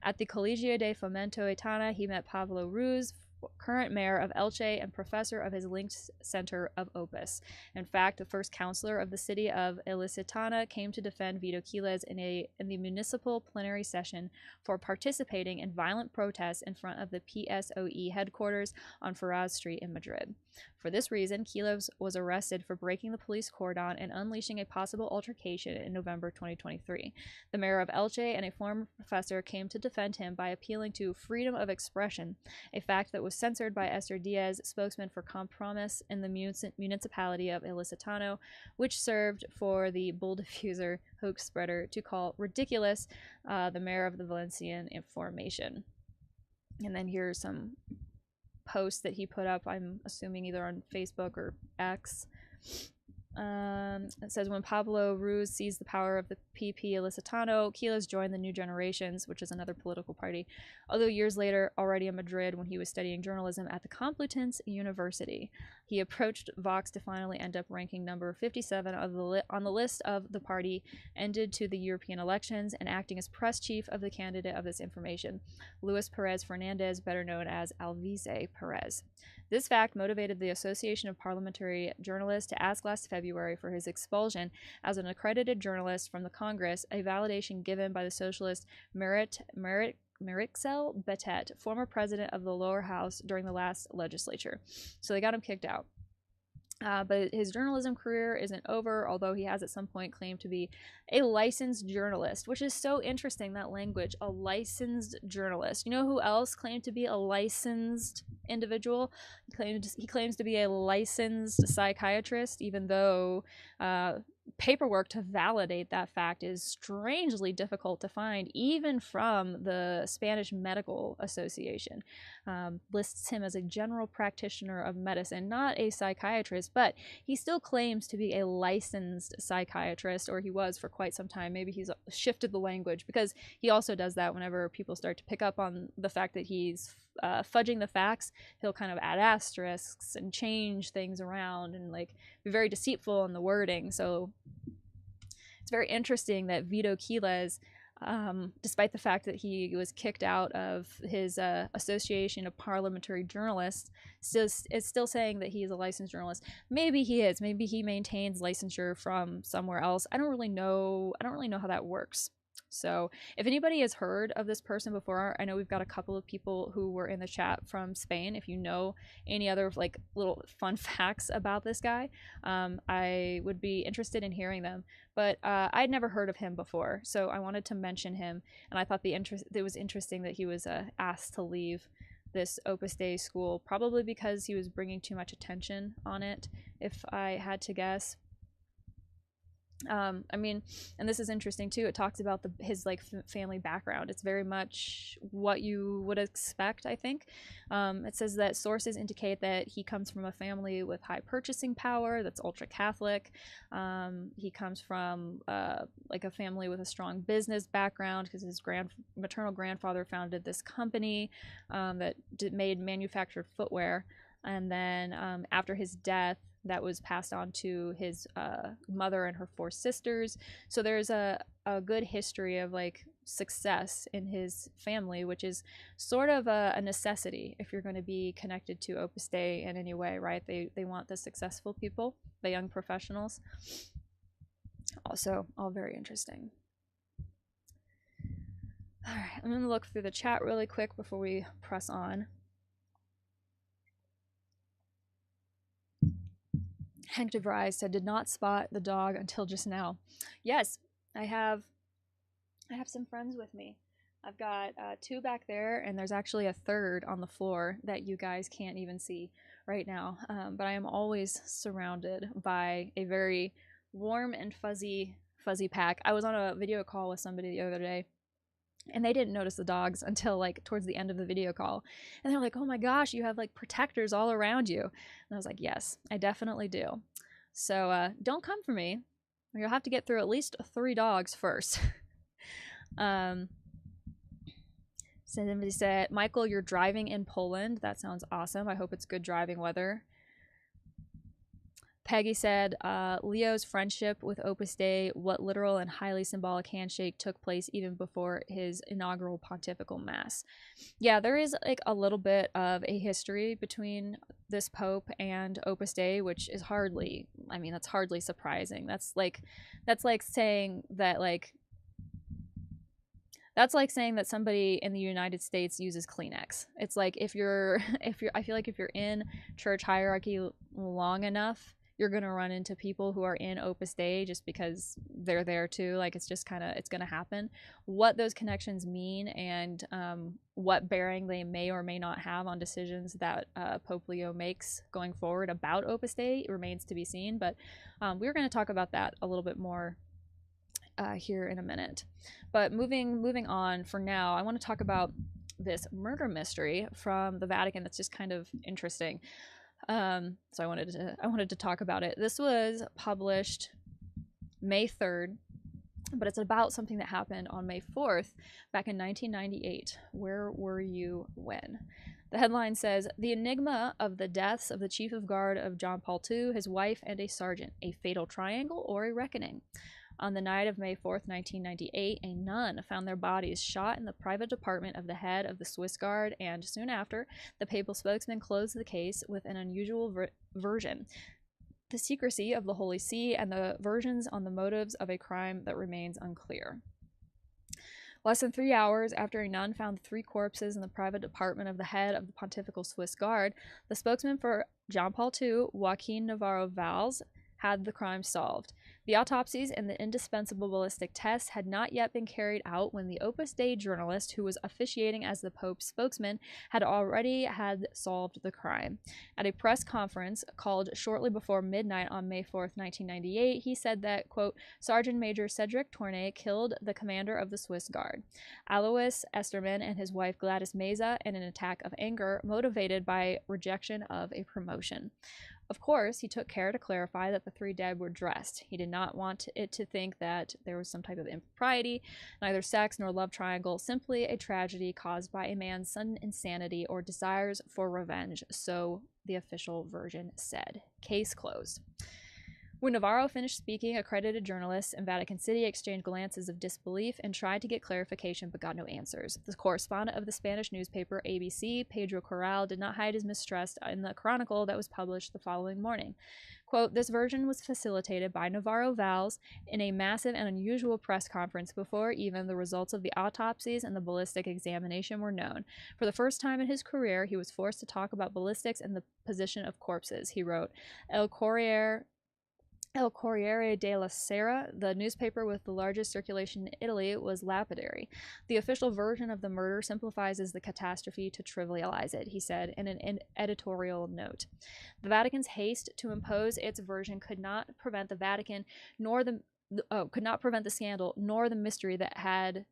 At the Colegio de Fomento Etana, he met Pablo Ruz, current mayor of Elche and professor of his linked center of Opus. In fact, the first councillor of the city of Ilicitana came to defend Vito Quiles in the municipal plenary session for participating in violent protests in front of the PSOE headquarters on Ferraz Street in Madrid. For this reason, Quiles was arrested for breaking the police cordon and unleashing a possible altercation in November 2023. The mayor of Elche and a former professor came to defend him by appealing to freedom of expression, a fact that was censored by Esther Diaz, spokesman for Compromís in the municipality of Ilicitano, which served for the bull diffuser hoax spreader to call ridiculous the mayor of the Valencian information. And then here's some posts that he put up, I'm assuming either on Facebook or X. It says, when Pablo Ruz seized the power of the PP Ilicitano, Quiles joined the New Generations, which is another political party, although years later, already in Madrid when he was studying journalism at the Complutense University. He approached Vox to finally end up ranking number 57 on the list of the party, ended to the European elections, and acting as press chief of the candidate of this information, Luis Perez Fernandez, better known as Alvise Perez. This fact motivated the Association of Parliamentary Journalists to ask last February for his expulsion as an accredited journalist from the Congress, a validation given by the socialist Marixel Betet, former president of the lower house during the last legislature. So they got him kicked out. But his journalism career isn't over, although he has at some point claimed to be a licensed journalist, which is so interesting, that language, a licensed journalist. You know who else claimed to be a licensed individual? He claims to be a licensed psychiatrist, even though paperwork to validate that fact is strangely difficult to find, even from the Spanish Medical Association. Lists him as a general practitioner of medicine, not a psychiatrist, but he still claims to be a licensed psychiatrist, or he was for quite some time. Maybe he's shifted the language, because he also does that whenever people start to pick up on the fact that he's fudging the facts. He'll kind of add asterisks and change things around and like be very deceitful in the wording. So it's very interesting that Vito Quiles, despite the fact that he was kicked out of his Association of Parliamentary Journalists, is still saying that he is a licensed journalist. Maybe he is. Maybe he maintains licensure from somewhere else. I don't really know how that works. So if anybody has heard of this person before, I know we've got a couple of people who were in the chat from Spain. If you know any other like little fun facts about this guy, I would be interested in hearing them. But I'd never heard of him before, so I wanted to mention him, and I thought it was interesting that he was asked to leave this Opus Dei school, probably because he was bringing too much attention on it, if I had to guess. I mean, and this is interesting too, it talks about his like family background. It's very much what you would expect, I think. It says that sources indicate that he comes from a family with high purchasing power, that's ultra Catholic. He comes from like a family with a strong business background, because his maternal grandfather founded this company that made manufactured footwear, and then after his death, that was passed on to his mother and her 4 sisters. So there's a good history of like success in his family, which is sort of a necessity if you're going to be connected to Opus Dei in any way, right? They want the successful people, the young professionals. Also, all very interesting. All right, I'm going to look through the chat really quick before we press on. Hank DeVry said, did not spot the dog until just now. Yes, I have some friends with me. I've got 2 back there, and there's actually a 3rd on the floor that you guys can't even see right now. But I am always surrounded by a very warm and fuzzy pack. I was on a video call with somebody the other day, and they didn't notice the dogs until like towards the end of the video call. And they're like, oh my gosh, you have like protectors all around you. And I was like, yes, I definitely do. So don't come for me. You'll have to get through at least 3 dogs first. Somebody said, Michael, you're driving in Poland. That sounds awesome. I hope it's good driving weather. Peggy said, Leo's friendship with Opus Dei, what literal and highly symbolic handshake took place even before his inaugural pontifical mass. Yeah, there is like a little bit of a history between this pope and Opus Dei, which is hardly, I mean, that's hardly surprising. That's like saying that that's like saying that somebody in the United States uses Kleenex. It's like if you're I feel like if you're in church hierarchy long enough, you're going to run into people who are in Opus Dei just because they're there too. Like it's just kind of, it's going to happen. What those connections mean and what bearing they may or may not have on decisions that Pope Leo makes going forward about Opus Dei remains to be seen. But we're going to talk about that a little bit more here in a minute. But moving on for now, I want to talk about this murder mystery from the Vatican that's just kind of interesting. So I wanted to talk about it. This was published May 3rd, but it's about something that happened on May 4th back in 1998. Where were you when? The headline says, "The enigma of the deaths of the Chief of Guard of John Paul II, his wife, and a sergeant. A fatal triangle or a reckoning?" On the night of May 4th, 1998, a nun found their bodies shot in the private apartment of the head of the Swiss Guard, and soon after, the papal spokesman closed the case with an unusual version: the secrecy of the Holy See and the versions on the motives of a crime that remains unclear. Less than 3 hours after a nun found 3 corpses in the private apartment of the head of the Pontifical Swiss Guard, the spokesman for John Paul II, Joaquin Navarro Valls, had the crime solved. The autopsies and the indispensable ballistic tests had not yet been carried out when the Opus Dei journalist, who was officiating as the Pope's spokesman, had already solved the crime. At a press conference called shortly before midnight on May 4th, 1998, he said that, quote, Sergeant Major Cedric Tournay killed the commander of the Swiss Guard, Alois Esterman, and his wife Gladys Meza in an attack of anger motivated by rejection of a promotion. Of course, he took care to clarify that the 3 dead were dressed. He did not want it to think that there was some type of impropriety, neither sex nor love triangle, simply a tragedy caused by a man's sudden insanity or desires for revenge, so the official version said. Case closed. When Navarro finished speaking, accredited journalists in Vatican City exchanged glances of disbelief and tried to get clarification but got no answers. The correspondent of the Spanish newspaper ABC, Pedro Corral, did not hide his mistrust in the chronicle that was published the following morning. Quote, this version was facilitated by Navarro Valls in a massive and unusual press conference before even the results of the autopsies and the ballistic examination were known. For the first time in his career, he was forced to talk about ballistics and the position of corpses, he wrote. El Corriere della Sera, the newspaper with the largest circulation in Italy, was lapidary. The official version of the murder simplifies the catastrophe to trivialize it, he said in an editorial note. The Vatican's haste to impose its version could not prevent the Vatican could not prevent the scandal nor the mystery that had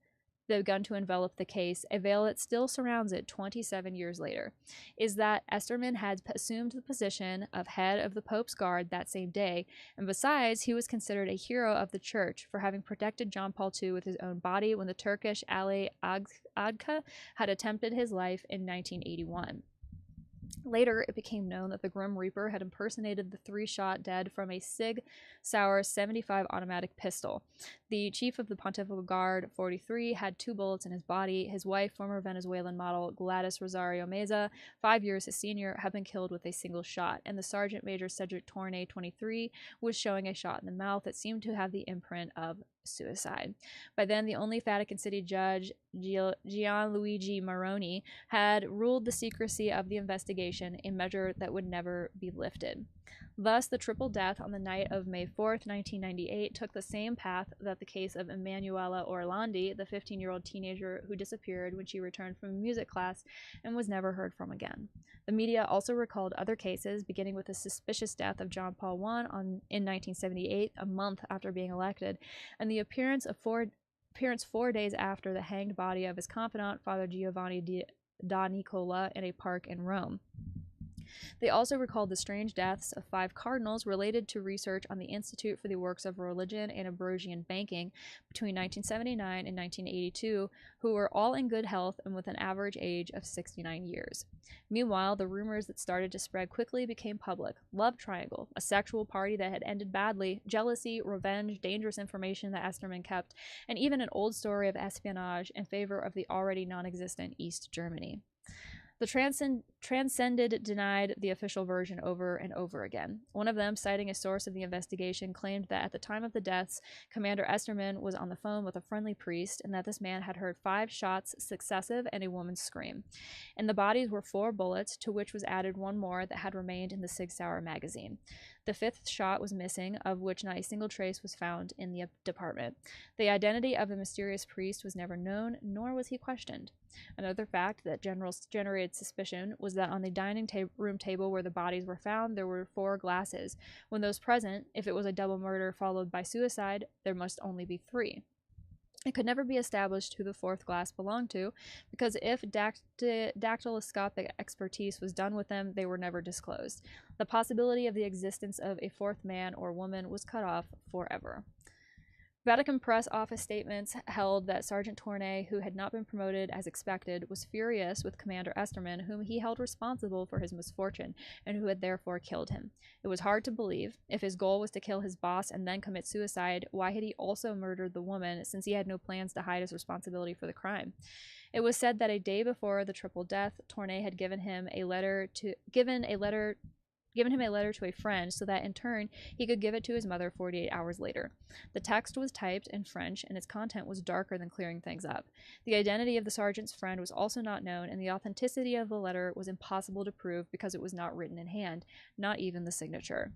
begun to envelop the case, a veil that still surrounds it 27 years later, is that Esterman had assumed the position of head of the Pope's Guard that same day, and besides, he was considered a hero of the Church for having protected John Paul II with his own body when the Turkish Ali Agca had attempted his life in 1981. Later, it became known that the Grim Reaper had impersonated the 3-shot dead from a Sig Sauer 75 automatic pistol. The chief of the Pontifical Guard, 43, had 2 bullets in his body. His wife, former Venezuelan model Gladys Rosario Meza, 5 years his senior, had been killed with a single shot, and the Sergeant Major Cedric Tournay, 23, was showing a shot in the mouth that seemed to have the imprint of suicide. By then, the only Vatican City judge, Gianluigi Maroni, had ruled the secrecy of the investigation, a measure that would never be lifted. Thus, the triple death on the night of May 4th, 1998, took the same path that the case of Emanuela Orlandi, the 15-year-old teenager who disappeared when she returned from a music class and was never heard from again. The media also recalled other cases, beginning with the suspicious death of John Paul I in 1978, a month after being elected, and the appearance 4 days after the hanged body of his confidant, Father Giovanni da Nicola, in a park in Rome. They also recalled the strange deaths of 5 cardinals related to research on the Institute for the Works of Religion and Ambrosian Banking between 1979 and 1982, who were all in good health and with an average age of 69 years. Meanwhile, the rumors that started to spread quickly became public. Love triangle, a sexual party that had ended badly, jealousy, revenge, dangerous information that Esterman kept, and even an old story of espionage in favor of the already non-existent East Germany. The Transcended denied the official version over and over again. One of them, citing a source of the investigation, claimed that at the time of the deaths, Commander Esterman was on the phone with a friendly priest and that this man had heard 5 shots successive and a woman's scream. In the bodies were 4 bullets, to which was added 1 more that had remained in the Sig Sauer magazine. The 5th shot was missing, of which not a single trace was found in the department. The identity of the mysterious priest was never known, nor was he questioned. Another fact that generated suspicion was that on the dining room table where the bodies were found, there were 4 glasses. When those present, if it was a double murder followed by suicide, there must only be 3. It could never be established who the 4th glass belonged to, because if dactyloscopic expertise was done with them, they were never disclosed. The possibility of the existence of a 4th man or woman was cut off forever. Vatican press office statements held that Sergeant Tournay, who had not been promoted as expected, was furious with Commander Esterman, whom he held responsible for his misfortune, and who had therefore killed him. It was hard to believe. If his goal was to kill his boss and then commit suicide, why had he also murdered the woman, since he had no plans to hide his responsibility for the crime? It was said that a day before the triple death, Tournay had given him a letter to a friend so that in turn he could give it to his mother 48 hours later. The text was typed in French and its content was darker than clearing things up. The identity of the sergeant's friend was also not known, and the authenticity of the letter was impossible to prove because it was not written in hand, not even the signature.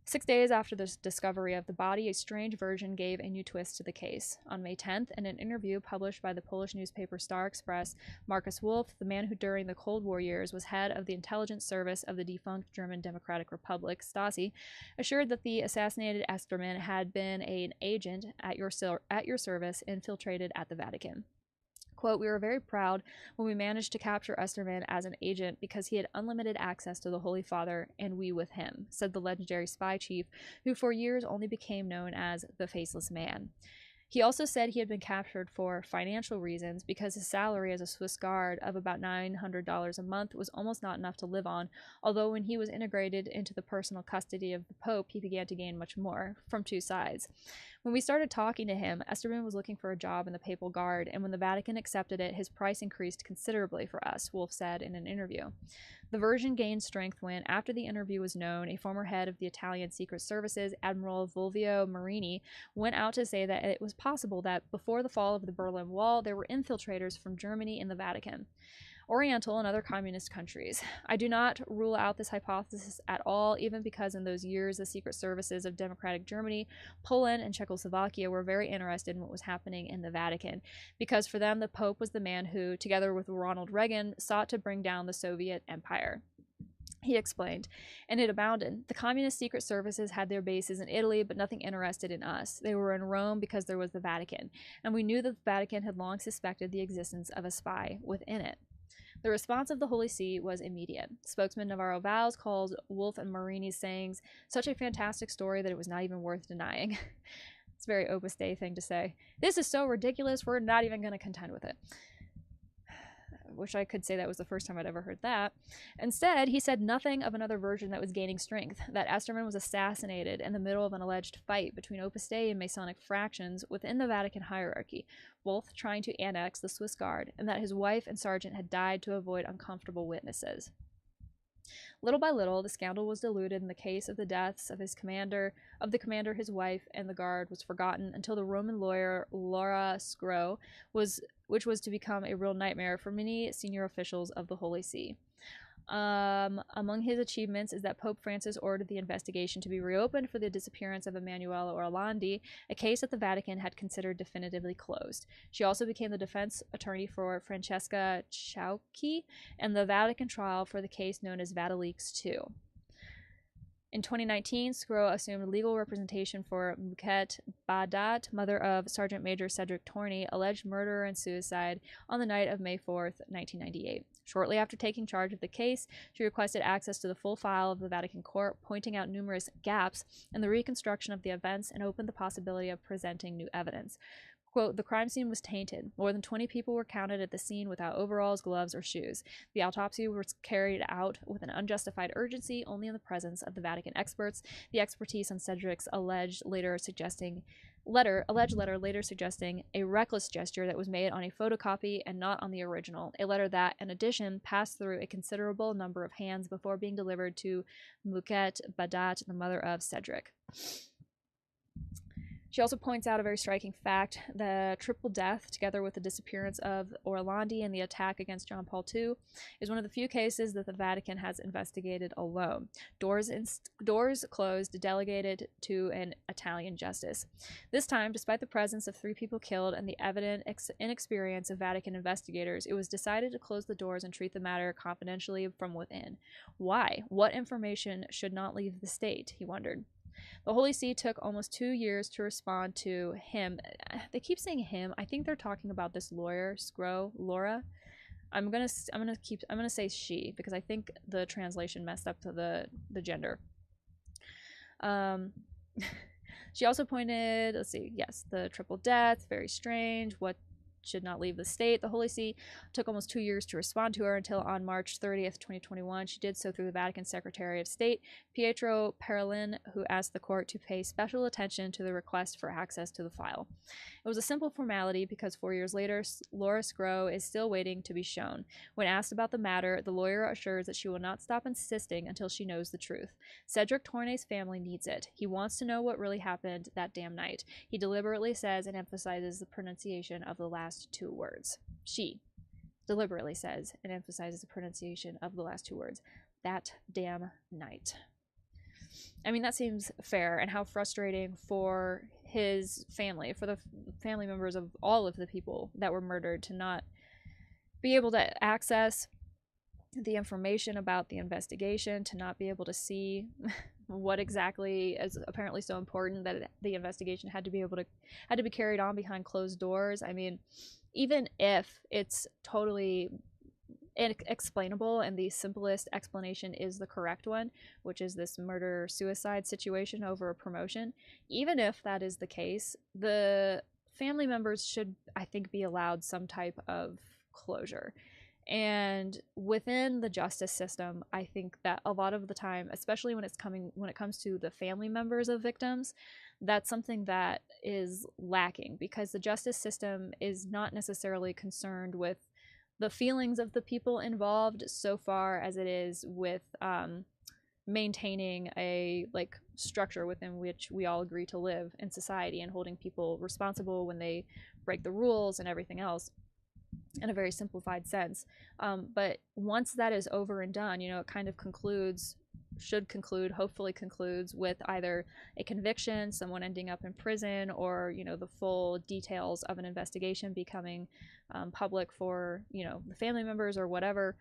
6 days after the discovery of the body, a strange version gave a new twist to the case. On May 10th, in an interview published by the Polish newspaper Star Express, Marcus Wolf, the man who during the Cold War years was head of the intelligence service of the defunct German Democratic Republic, Stasi, assured that the assassinated Esterman had been an agent at your service infiltrated at the Vatican. Quote, "We were very proud when we managed to capture Esterman as an agent because he had unlimited access to the Holy Father, and we with him," said the legendary spy chief, who for years only became known as the Faceless Man. He also said he had been captured for financial reasons because his salary as a Swiss guard of about $900 a month was almost not enough to live on, although when he was integrated into the personal custody of the Pope, he began to gain much more, from 2 sides. When we started talking to him, Esterman was looking for a job in the Papal Guard, and when the Vatican accepted it, his price increased considerably for us, Wolf said in an interview. The version gained strength when, after the interview was known, a former head of the Italian Secret Services, Admiral Fulvio Marini, went out to say that it was possible that before the fall of the Berlin Wall, there were infiltrators from Germany in the Vatican, Oriental, and other communist countries. I do not rule out this hypothesis at all, even because in those years the secret services of democratic Germany, Poland, and Czechoslovakia were very interested in what was happening in the Vatican, because for them the Pope was the man who, together with Ronald Reagan, sought to bring down the Soviet Empire. He explained, and it abounded. The communist secret services had their bases in Italy, but nothing interested in us. They were in Rome because there was the Vatican, and we knew that the Vatican had long suspected the existence of a spy within it. The response of the Holy See was immediate. Spokesman Navarro Valls calls Wolf and Marini's sayings such a fantastic story that it was not even worth denying. It's a very Opus Dei thing to say. This is so ridiculous, we're not even going to contend with it. Wish I could say that was the first time I'd ever heard that. Instead, he said nothing of another version that was gaining strength, that Esterman was assassinated in the middle of an alleged fight between Opus Dei and Masonic fractions within the Vatican hierarchy, both trying to annex the Swiss Guard, and that his wife and sergeant had died to avoid uncomfortable witnesses. Little by little, the scandal was diluted, and the case of the deaths of the commander, his wife, and the guard was forgotten until the Roman lawyer Laura Scro which was to become a real nightmare for many senior officials of the Holy See. Among his achievements is that Pope Francis ordered the investigation to be reopened for the disappearance of Emanuela Orlandi, a case that the Vatican had considered definitively closed. She also became the defense attorney for Francesca Ciauchi, in the Vatican trial for the case known as Vatileaks II. In 2019, Scro assumed legal representation for Muket Badat, mother of Sergeant Major Cedric Torney, alleged murder and suicide on the night of May 4th, 1998. Shortly after taking charge of the case, she requested access to the full file of the Vatican court, pointing out numerous gaps in the reconstruction of the events and opened the possibility of presenting new evidence. Quote, the crime scene was tainted. More than 20 people were counted at the scene without overalls, gloves, or shoes. The autopsy was carried out with an unjustified urgency only in the presence of the Vatican experts. The expertise on Cedric's alleged letter later suggesting a reckless gesture that was made on a photocopy and not on the original. A letter that, in addition, passed through a considerable number of hands before being delivered to Muket Badat, the mother of Cedric. She also points out a very striking fact: the triple death, together with the disappearance of Orlandi and the attack against John Paul II, is one of the few cases that the Vatican has investigated alone. Doors closed, delegated to an Italian justice. This time, despite the presence of 3 people killed and the evident inexperience of Vatican investigators, it was decided to close the doors and treat the matter confidentially from within. Why? What information should not leave the state? He wondered. The Holy See took almost 2 years to respond to him. They keep saying him. I think they're talking about this lawyer, Scro, Laura. I'm gonna say she, because I think the translation messed up to the gender. She also pointed, let's see, yes, the triple death, very strange. What should not leave the state? The Holy See took almost 2 years to respond to her until on March 30th, 2021. She did so through the Vatican Secretary of State, Pietro Parolin, who asked the court to pay special attention to the request for access to the file. It was a simple formality because 4 years later, Laura Scro is still waiting to be shown. When asked about the matter, the lawyer assures that she will not stop insisting until she knows the truth. Cedric Torney's family needs it. He wants to know what really happened that damn night. He deliberately says and emphasizes the pronunciation of the last 2 words. She deliberately says and emphasizes the pronunciation of the last 2 words. That damn night. I mean, that seems fair, and how frustrating for his family, for the family members of all of the people that were murdered, to not be able to access the information about the investigation, to not be able to see what exactly is apparently so important that the investigation had to be carried on behind closed doors. I mean, even if it's totally inexplainable and the simplest explanation is the correct one, which is this murder-suicide situation over a promotion, even if that is the case, the family members should, I think, be allowed some type of closure. And within the justice system, I think that a lot of the time, especially when it comes to the family members of victims, that's something that is lacking, because the justice system is not necessarily concerned with the feelings of the people involved so far as it is with maintaining a structure within which we all agree to live in society and holding people responsible when they break the rules and everything else, in a very simplified sense. But once that is over and done, it kind of hopefully concludes with either a conviction, someone ending up in prison, or the full details of an investigation becoming public for the family members or whatever.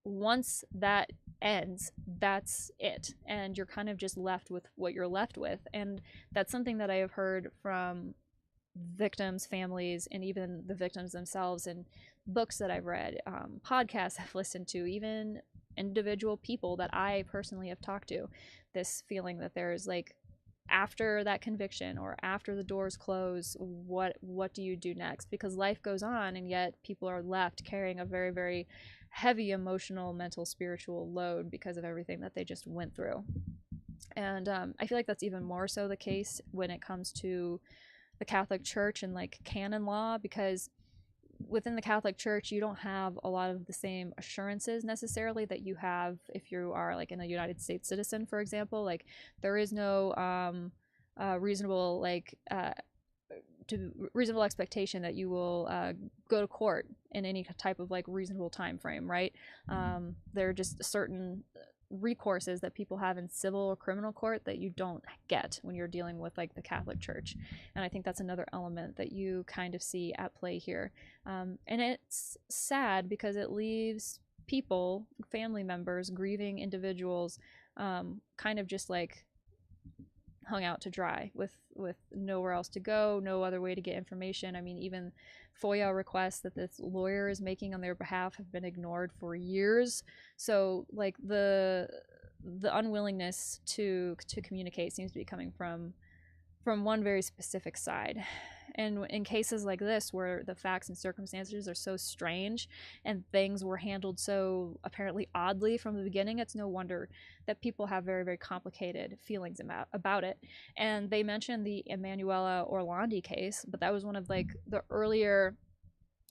Once that ends, that's it, and you're kind of just left with what you're left with. And that's something that I have heard from victims, families, and even the victims themselves, and books that I've read, podcasts I've listened to, even individual people that I personally have talked to. This feeling that there's after that conviction or after the doors close, what do you do next? Because life goes on, and yet people are left carrying a very, very heavy emotional, mental, spiritual load because of everything that they just went through. And I feel like that's even more so the case when it comes to the Catholic Church and canon law, because within the Catholic Church you don't have a lot of the same assurances necessarily that you have if you are in a United States citizen, for example. There is no reasonable reasonable expectation that you will go to court in any type of reasonable time frame, right? There are just certain recourses that people have in civil or criminal court that you don't get when you're dealing with the Catholic Church. And I think that's another element that you kind of see at play here. And it's sad because it leaves people, family members, grieving individuals, kind of just like hung out to dry with nowhere else to go, no other way to get information. I mean, even FOIA requests that this lawyer is making on their behalf have been ignored for years. So like the unwillingness to communicate seems to be coming from one very specific side. And in cases like this, where the facts and circumstances are so strange and things were handled so apparently oddly from the beginning, it's no wonder that people have very, very complicated feelings about it. And they mentioned the Emanuela Orlandi case, but that was one of like the earlier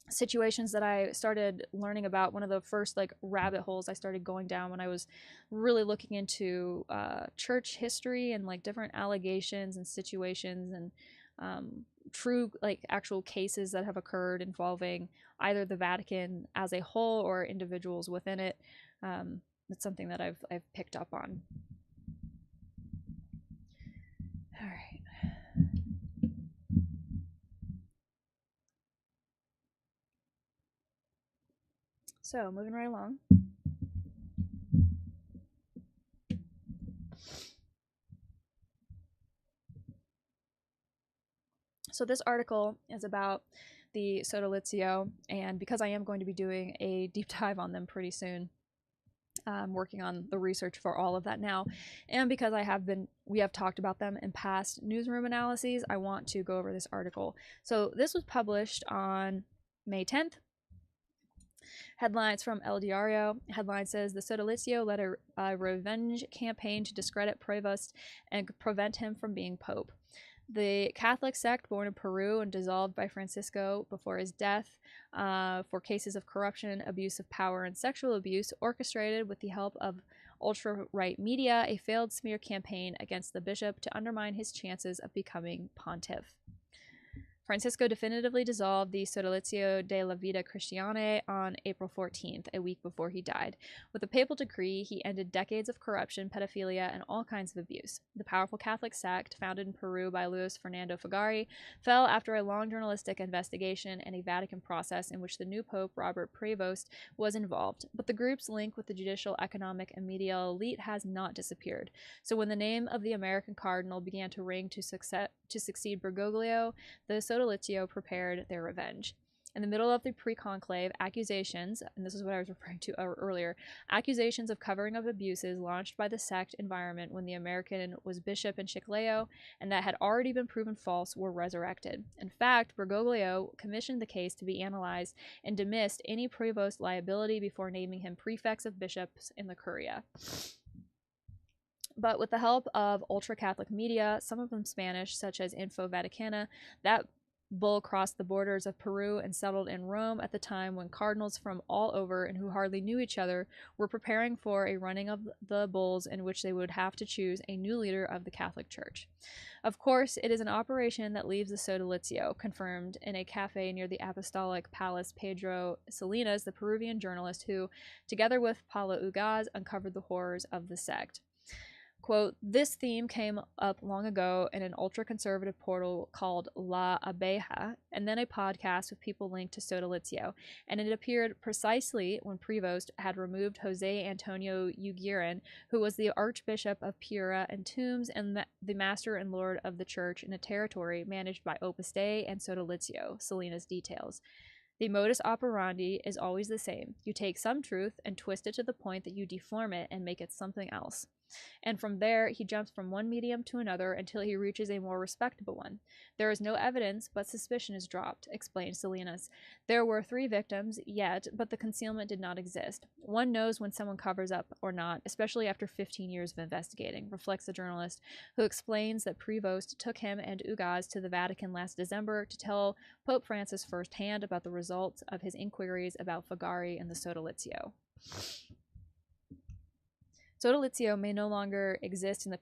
situations that I started learning about. One of the first like rabbit holes I started going down when I was really looking into church history and like different allegations and situations and true like actual cases that have occurred involving either the Vatican as a whole or individuals within it. It's something that I've picked up on. All right. So moving right along. So this article is about the Sodalitzio, and because I am going to be doing a deep dive on them pretty soon, I'm working on the research for all of that now, and because we have talked about them in past newsroom analyses, I want to go over this article. So this was published on May 10th. Headlines from El Diario. Headline says, the Sodalitzio led a revenge campaign to discredit Prevost and prevent him from being Pope. The Catholic sect, born in Peru and dissolved by Francisco before his death for cases of corruption, abuse of power, and sexual abuse, orchestrated with the help of ultra-right media a failed smear campaign against the bishop to undermine his chances of becoming pontiff. Francisco definitively dissolved the Sodalitzio de la Vida Cristiane on April 14th, a week before he died. With a papal decree, he ended decades of corruption, pedophilia, and all kinds of abuse. The powerful Catholic sect, founded in Peru by Luis Fernando Fagari, fell after a long journalistic investigation and a Vatican process in which the new Pope, Robert Prevost, was involved. But the group's link with the judicial, economic, and media elite has not disappeared. So when the name of the American cardinal began to ring to succeed Bergoglio, the Sodalitzio prepared their revenge. In the middle of the pre-conclave, accusations, and this is what I was referring to earlier, accusations of covering of abuses launched by the sect environment when the American was bishop in Chiclayo and that had already been proven false were resurrected. In fact, Bergoglio commissioned the case to be analyzed and dismissed any Prevost liability before naming him prefects of bishops in the Curia. But with the help of ultra-Catholic media, some of them Spanish, such as Info Vaticana, that bull crossed the borders of Peru and settled in Rome at the time when cardinals from all over and who hardly knew each other were preparing for a running of the bulls in which they would have to choose a new leader of the Catholic Church. Of course, it is an operation that leaves the Sodalitzio, confirmed in a cafe near the Apostolic Palace. Pedro Salinas, the Peruvian journalist who, together with Paulo Ugaz, uncovered the horrors of the sect. Quote, this theme came up long ago in an ultra-conservative portal called La Abeja, and then a podcast with people linked to Sodalitzio, and it appeared precisely when Prevost had removed Jose Antonio Uguerin, who was the Archbishop of Piura and Tombs and the Master and Lord of the Church in a territory managed by Opus Dei and Sodalitzio, Salinas details. The modus operandi is always the same. You take some truth and twist it to the point that you deform it and make it something else. And from there, he jumps from one medium to another until he reaches a more respectable one. There is no evidence, but suspicion is dropped, explained Salinas. There were 3 victims yet, but the concealment did not exist. One knows when someone covers up or not, especially after 15 years of investigating, reflects the journalist, who explains that Prevost took him and Ugaz to the Vatican last December to tell Pope Francis firsthand about the results of his inquiries about Fagari and the Sodalitzio. Sodalitzio may no longer exist in the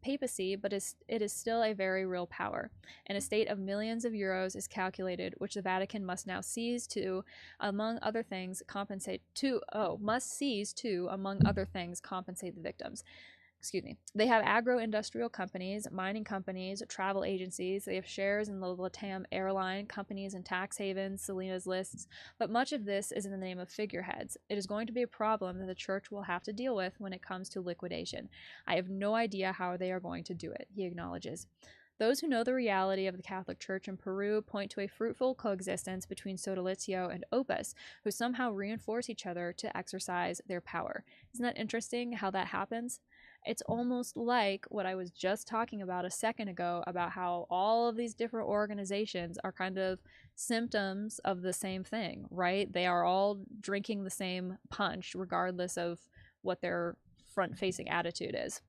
papacy, but it is still a very real power. An estate of millions of euros is calculated, which the Vatican must now seize to, among other things, compensate the victims. They have agro-industrial companies, mining companies, travel agencies. They have shares in the LATAM airline companies and tax havens, Selena's lists. But much of this is in the name of figureheads. It is going to be a problem that the church will have to deal with when it comes to liquidation. I have no idea how they are going to do it, he acknowledges. Those who know the reality of the Catholic Church in Peru point to a fruitful coexistence between Sodalitzio and Opus, who somehow reinforce each other to exercise their power. Isn't that interesting how that happens? It's almost like what I was just talking about a second ago about how all of these different organizations are kind of symptoms of the same thing, right? They are all drinking the same punch, regardless of what their front-facing attitude is.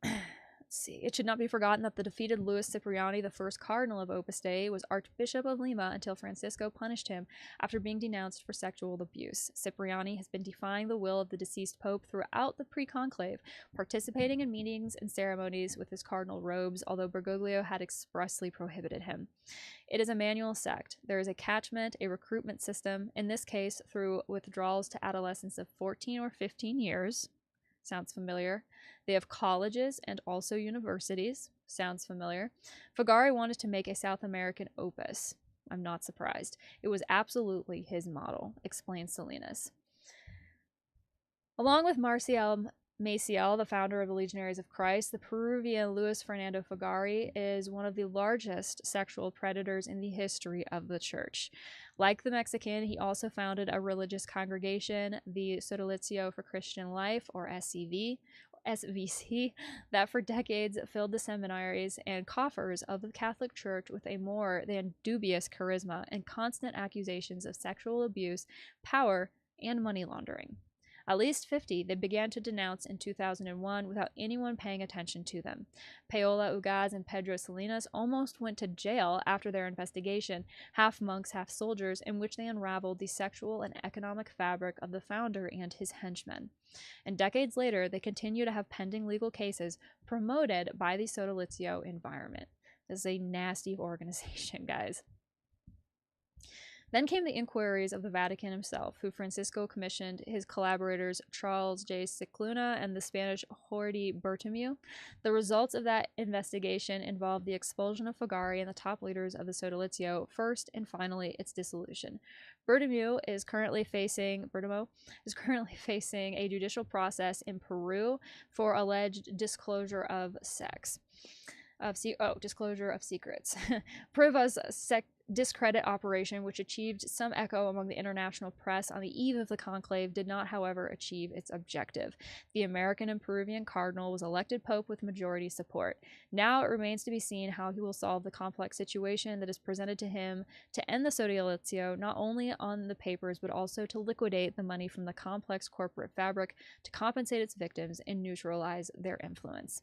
Let's see. It should not be forgotten that the defeated Louis Cypriani, the first cardinal of Opus Dei, was Archbishop of Lima until Francisco punished him after being denounced for sexual abuse. Cypriani has been defying the will of the deceased pope throughout the pre-conclave, participating in meetings and ceremonies with his cardinal robes, although Bergoglio had expressly prohibited him. It is a manual sect. There is a catchment, a recruitment system, in this case through withdrawals to adolescence of 14 or 15 years. Sounds familiar. They have colleges and also universities. Sounds familiar. Fugari wanted to make a South American opus. I'm not surprised. It was absolutely his model, explains Salinas. Along with Marcial Maciel, the founder of the Legionaries of Christ, the Peruvian Luis Fernando Fugari is one of the largest sexual predators in the history of the church. Like the Mexican, he also founded a religious congregation, the Sodalitzio for Christian Life, or SVC, that for decades filled the seminaries and coffers of the Catholic Church with a more than dubious charisma and constant accusations of sexual abuse, power, and money laundering. At least 50 they began to denounce in 2001 without anyone paying attention to them. Paola Ugaz and Pedro Salinas almost went to jail after their investigation, half monks, half soldiers, in which they unraveled the sexual and economic fabric of the founder and his henchmen. And decades later, they continue to have pending legal cases promoted by the Sodalitzio environment. This is a nasty organization, guys. Then came the inquiries of the Vatican himself, who Francisco commissioned his collaborators Charles J. Cicluna and the Spanish Jordi Bertomeu. The results of that investigation involved the expulsion of Fugari and the top leaders of the Sodalitzio, first and finally its dissolution. Bertomeu is currently facing a judicial process in Peru for alleged disclosure of disclosure of secrets. Priva's discredit operation, which achieved some echo among the international press on the eve of the conclave, did not, however, achieve its objective. The American and Peruvian cardinal was elected pope with majority support. Now it remains to be seen how he will solve the complex situation that is presented to him to end the Sodalitzio, not only on the papers, but also to liquidate the money from the complex corporate fabric, to compensate its victims and neutralize their influence.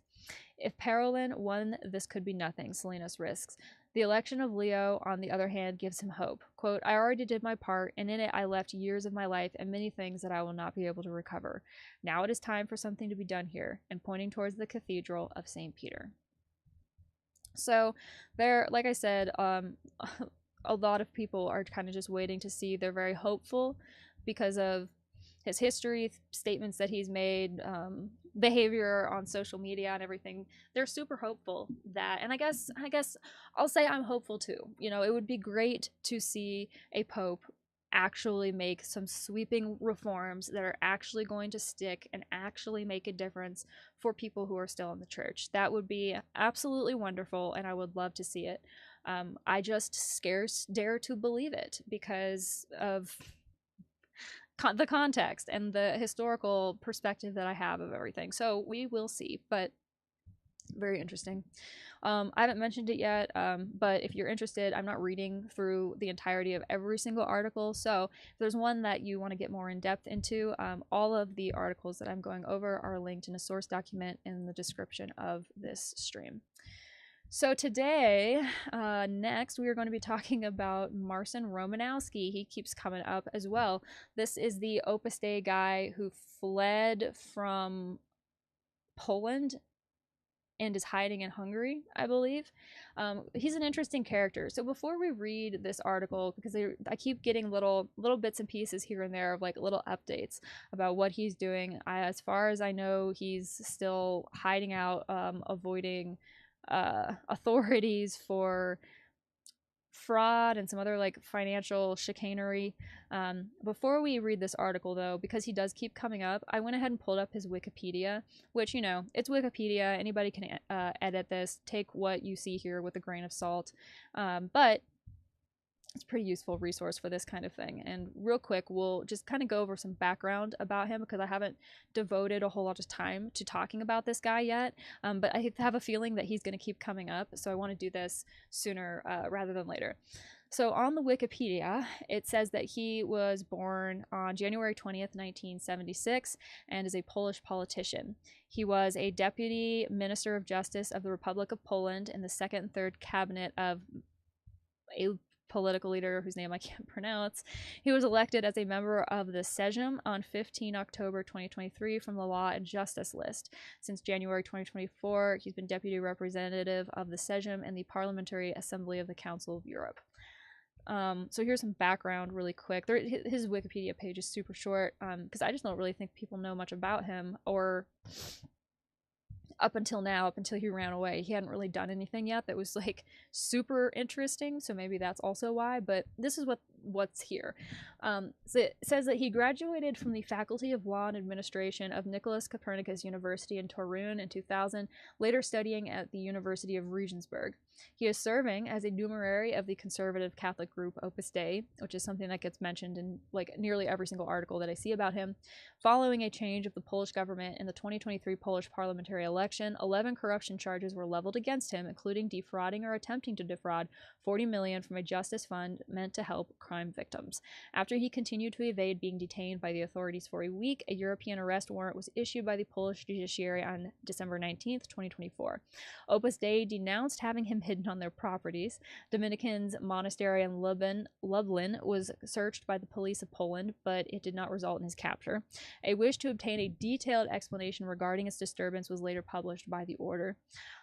If Parolin won, this could be nothing, Salinas risks. The election of Leo, on the other hand, gives him hope. Quote, I already did my part, and in it I left years of my life and many things that I will not be able to recover. Now it is time for something to be done here, and pointing towards the Cathedral of St. Peter. So there, like I said, a lot of people are kind of just waiting to see. They're very hopeful because of his history, statements that he's made, behavior on social media and everything. They're super hopeful that, and I guess I'll say I'm hopeful too. You know, it would be great to see a pope actually make some sweeping reforms that are actually going to stick and actually make a difference for people who are still in the church. That would be absolutely wonderful, and I would love to see it. I just scarce dare to believe it because of the context and the historical perspective that I have of everything. So we will see, but very interesting. I haven't mentioned it yet, but if you're interested, I'm not reading through the entirety of every single article. So if there's one that you want to get more in depth into, all of the articles that I'm going over are linked in a source document in the description of this stream. So today, next, we are going to be talking about Marcin Romanowski. He keeps coming up as well. This is the Opus Dei guy who fled from Poland and is hiding in Hungary, I believe. He's an interesting character. So before we read this article, because I keep getting little bits and pieces here and there of like little updates about what he's doing. As far as I know, he's still hiding out, avoiding authorities for fraud and some other like financial chicanery. Before we read this article, though, because he does keep coming up, I went ahead and pulled up his Wikipedia, which, you know, it's Wikipedia. Anybody can edit this. Take what you see here with a grain of salt. But it's a pretty useful resource for this kind of thing. And real quick, we'll just kind of go over some background about him, because I haven't devoted a whole lot of time to talking about this guy yet. But I have a feeling that he's going to keep coming up, so I want to do this sooner rather than later. So on the Wikipedia, it says that he was born on January 20th, 1976, and is a Polish politician. He was a deputy minister of justice of the Republic of Poland in the second and third cabinet of a political leader whose name I can't pronounce. He was elected as a member of the Sejm on 15 October 2023 from the Law and Justice list. Since January 2024, he's been deputy representative of the Sejm and the Parliamentary Assembly of the Council of Europe. So here's some background really quick. His Wikipedia page is super short, because I just don't really think people know much about him, or up until now, up until he ran away, he hadn't really done anything yet that was like super interesting, so maybe that's also why. But this is what's here. So it says that he graduated from the Faculty of Law and Administration of Nicholas Copernicus University in Torun in 2000, later studying at the University of Regensburg. He is serving as a numerary of the conservative Catholic group Opus Dei, which is something that gets mentioned in like nearly every single article that I see about him. Following a change of the Polish government in the 2023 Polish parliamentary election, 11 corruption charges were leveled against him, including defrauding or attempting to defraud 40 million from a justice fund meant to help crime victims. After he continued to evade being detained by the authorities for a week, a European arrest warrant was issued by the Polish judiciary on December 19th, 2024. Opus Dei denounced having him hidden on their properties. Dominicans' monastery in Lublin was searched by the police of Poland, but it did not result in his capture. A wish to obtain a detailed explanation regarding its disturbance was later published by the order.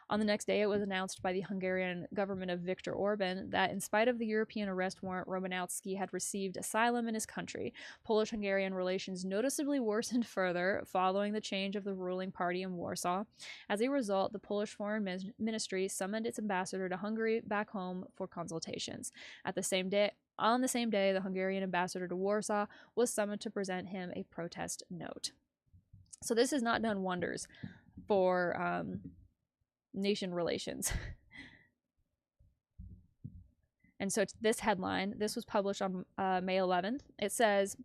On the next day, it was announced by the Hungarian government of Viktor Orban that in spite of the European arrest warrant, Romanowski had received asylum in his country. Polish-Hungarian relations noticeably worsened further following the change of the ruling party in Warsaw. As a result, the Polish Foreign Ministry summoned its ambassador to Hungary back home for consultations. On the same day, the Hungarian ambassador to Warsaw was summoned to present him a protest note. So this has not done wonders for nation relations. And so this headline, this was published on May 11th. It says,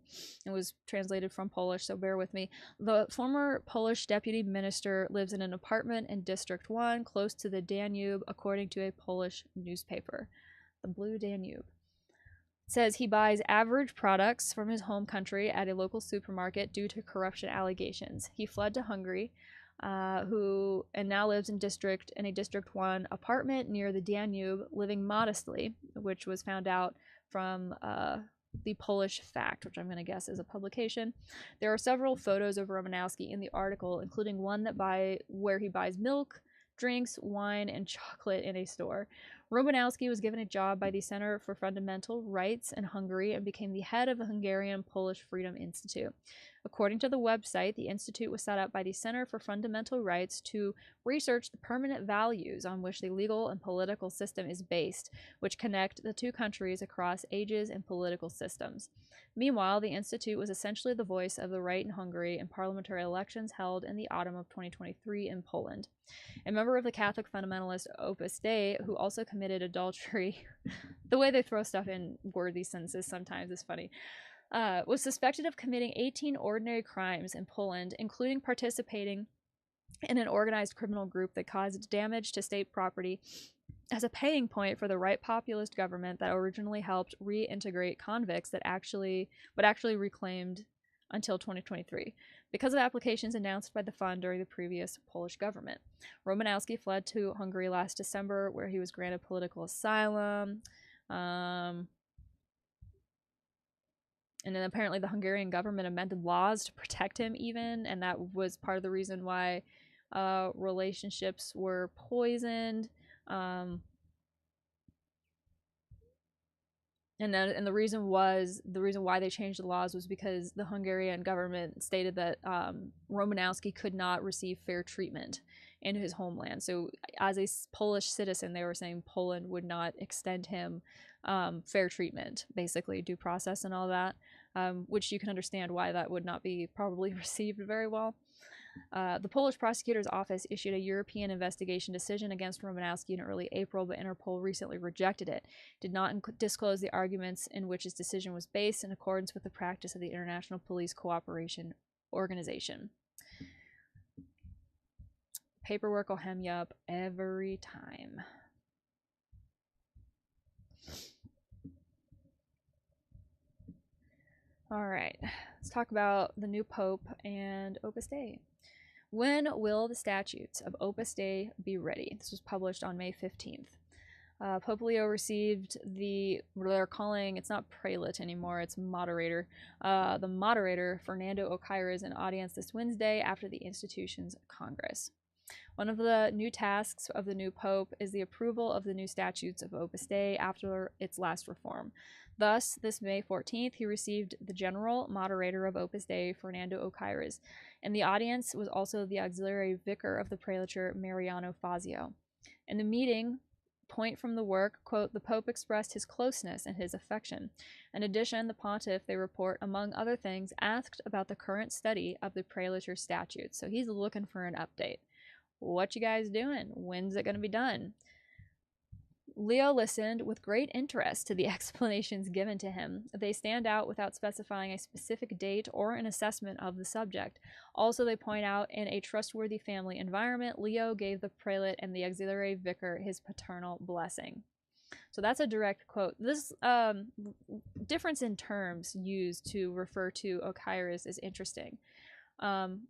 it was translated from Polish, so bear with me. The former Polish deputy minister lives in an apartment in District 1, close to the Danube, according to a Polish newspaper. The Blue Danube. It says he buys average products from his home country at a local supermarket due to corruption allegations. He fled to Hungary, and now lives in a District 1 apartment near the Danube, living modestly, which was found out from the Polish Fact, which I'm going to guess is a publication. There are several photos of Romanowski in the article, including one where he buys milk, drinks, wine, and chocolate in a store. Romanowski was given a job by the Center for Fundamental Rights in Hungary and became the head of the Hungarian Polish Freedom Institute. According to the website, the institute was set up by the Center for Fundamental Rights to research the permanent values on which the legal and political system is based, which connect the two countries across ages and political systems. Meanwhile, the institute was essentially the voice of the right in Hungary in parliamentary elections held in the autumn of 2023 in Poland. A member of the Catholic fundamentalist Opus Dei, who also committed adultery, the way they throw stuff in worthy sentences sometimes is funny, was suspected of committing 18 ordinary crimes in Poland, including participating in an organized criminal group that caused damage to state property as a paying point for the right populist government that originally helped reintegrate convicts that actually reclaimed until 2023, because of applications announced by the fund during the previous Polish government. Romanowski fled to Hungary last December, where he was granted political asylum. And then apparently the Hungarian government amended laws to protect him even, and that was part of the reason why relationships were poisoned. And the reason why they changed the laws was because the Hungarian government stated that Romanowski could not receive fair treatment in his homeland. So, as a Polish citizen, they were saying Poland would not extend him fair treatment, basically due process and all that, which you can understand why that would not be probably received very well. The Polish prosecutor's office issued a European investigation decision against Romanowski in early April, but Interpol recently rejected it. Did not disclose the arguments in which his decision was based in accordance with the practice of the International Police Cooperation Organization. Paperwork will hem you up every time. All right, let's talk about the new Pope and Opus Dei. When will the statutes of Opus Dei be ready? This was published on May 15th. Pope Leo received what they're calling, it's not prelate anymore, it's moderator. The moderator, Fernando Ocaires, an audience this Wednesday after the institution's Congress. One of the new tasks of the new Pope is the approval of the new statutes of Opus Dei after its last reform. Thus, this May 14th, he received the general moderator of Opus Dei, Fernando Ocaires, and the audience was also the auxiliary vicar of the prelature, Mariano Fazio. In the meeting, point from the work, quote, the Pope expressed his closeness and his affection. In addition, the pontiff, they report, among other things, asked about the current study of the prelature statutes. So he's looking for an update. What you guys doing? When's it going to be done? Leo listened with great interest to the explanations given to him. They stand out without specifying a specific date or an assessment of the subject. Also, they point out, in a trustworthy family environment, Leo gave the prelate and the auxiliary vicar his paternal blessing. So that's a direct quote. This difference in terms used to refer to Ocaires is interesting.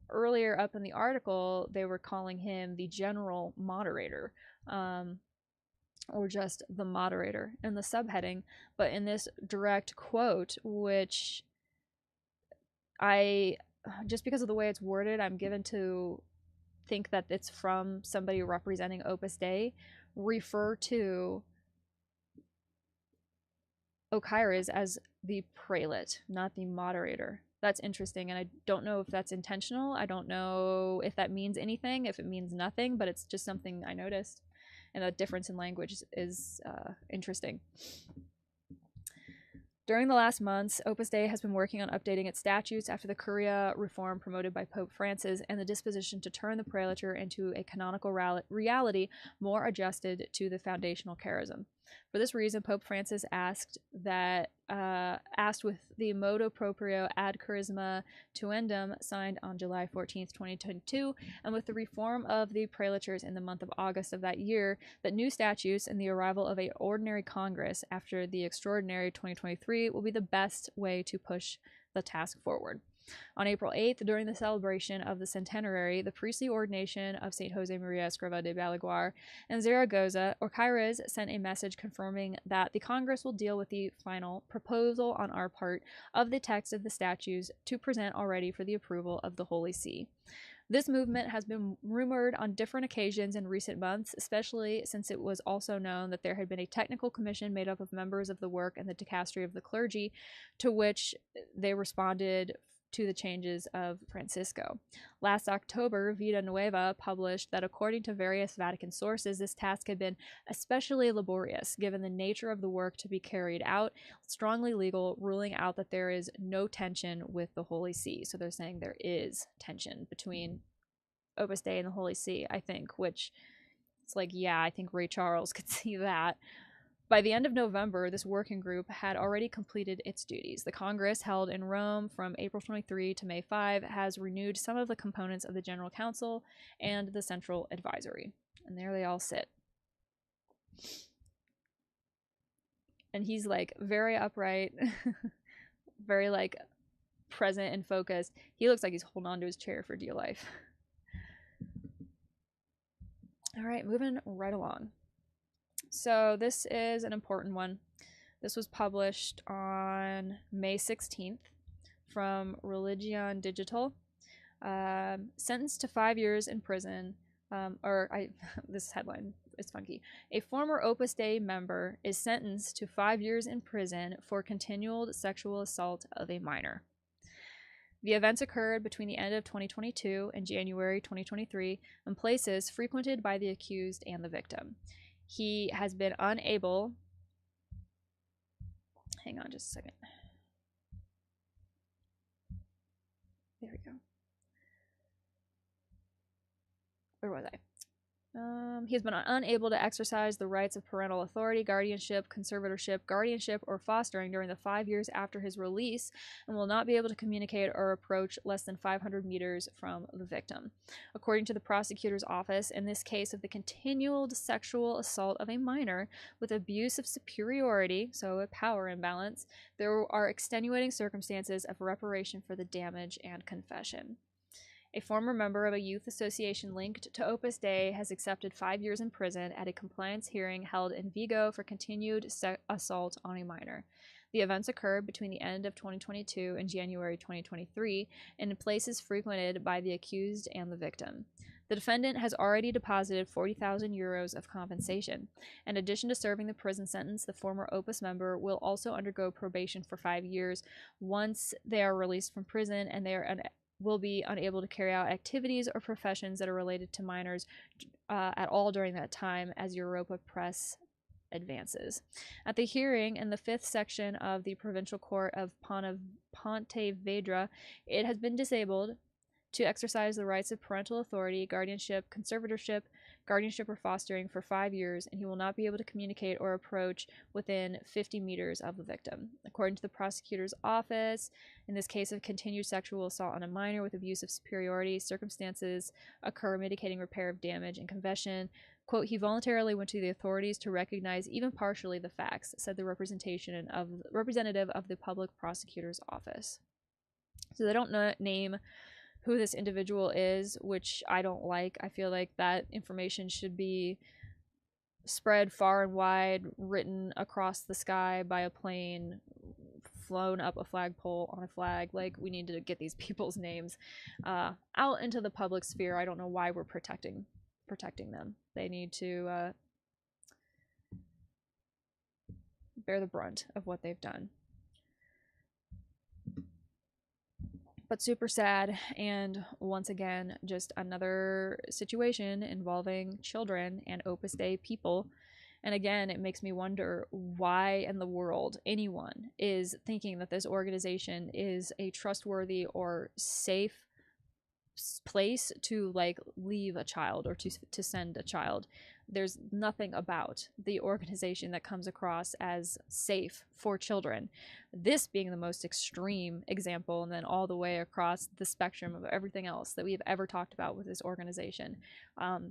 Earlier up in the article, they were calling him the general moderator. Or just the moderator in the subheading, but in this direct quote, which just because of the way it's worded, I'm given to think that it's from somebody representing Opus Dei, refer to Ocaires as the prelate, not the moderator. That's interesting, and I don't know if that's intentional. I don't know if that means anything, if it means nothing, but it's just something I noticed. And that difference in language is interesting. During the last months, Opus Dei has been working on updating its statutes after the Curia reform promoted by Pope Francis and the disposition to turn the prelature into a canonical reality more adjusted to the foundational charism. For this reason, Pope Francis asked with the motu proprio ad charisma tuendum signed on July 14th, 2022, and with the reform of the prelatures in the month of August of that year, that new statutes and the arrival of an ordinary Congress after the extraordinary 2023 will be the best way to push the task forward. On April 8th, during the celebration of the centenary, the priestly ordination of St. Jose Maria Escriva de Balaguer in Zaragoza, Ocaires sent a message confirming that the Congress will deal with the final proposal on our part of the text of the statutes to present already for the approval of the Holy See. This movement has been rumored on different occasions in recent months, especially since it was also known that there had been a technical commission made up of members of the work and the dicastery of the clergy, to which they responded to the changes of Francisco. Last October, Vida Nueva published that according to various Vatican sources, this task had been especially laborious, given the nature of the work to be carried out, strongly legal, ruling out that there is no tension with the Holy See. So they're saying there is tension between Opus Dei and the Holy See, I think, which it's like, yeah, I think Ray Charles could see that. By the end of November, this working group had already completed its duties. The Congress, held in Rome from April 23 to May 5, has renewed some of the components of the General Council and the Central Advisory. And there they all sit. And he's like very upright, very like present and focused. He looks like he's holding on to his chair for dear life. All right, moving right along. So this is an important one. This was published on May 16th from Religion Digital. Sentenced to 5 years in prison. This headline is funky. A former Opus Dei member is sentenced to 5 years in prison for continual sexual assault of a minor. The events occurred between the end of 2022 and January 2023 in places frequented by the accused and the victim. He has been unable... Hang on just a second. There we go. Where was I? He has been unable to exercise the rights of parental authority, guardianship, conservatorship, guardianship, or fostering during the 5 years after his release and will not be able to communicate or approach less than 500 meters from the victim. According to the prosecutor's office, in this case of the continual sexual assault of a minor with abuse of superiority, so a power imbalance, there are extenuating circumstances of reparation for the damage and confession. A former member of a youth association linked to Opus Dei has accepted 5 years in prison at a compliance hearing held in Vigo for continued assault on a minor. The events occurred between the end of 2022 and January 2023 in places frequented by the accused and the victim. The defendant has already deposited 40,000 euros of compensation. In addition to serving the prison sentence, the former Opus member will also undergo probation for 5 years once they are released from prison, and they will be unable to carry out activities or professions that are related to minors at all during that time, as Europa Press advances. At the hearing in the 5th section of the Provincial Court of Pontevedra, it has been disabled to exercise the rights of parental authority, guardianship, conservatorship, guardianship or fostering for 5 years, and he will not be able to communicate or approach within 50 meters of the victim. According to the prosecutor's office, in this case of continued sexual assault on a minor with abuse of superiority, circumstances occur mitigating repair of damage and confession. Quote, he voluntarily went to the authorities to recognize even partially the facts, said the representative of the public prosecutor's office. So they don't name who this individual is, which I don't like. I feel like that information should be spread far and wide, written across the sky by a plane, flown up a flagpole on a flag. Like, we need to get these people's names out into the public sphere. I don't know why we're protecting them. They need to bear the brunt of what they've done. But super sad, and once again, just another situation involving children and Opus Dei people. And again, it makes me wonder why in the world anyone is thinking that this organization is a trustworthy or safe place to, like, leave a child or to send a child. There's nothing about the organization that comes across as safe for children. This being the most extreme example, and then all the way across the spectrum of everything else that we've ever talked about with this organization.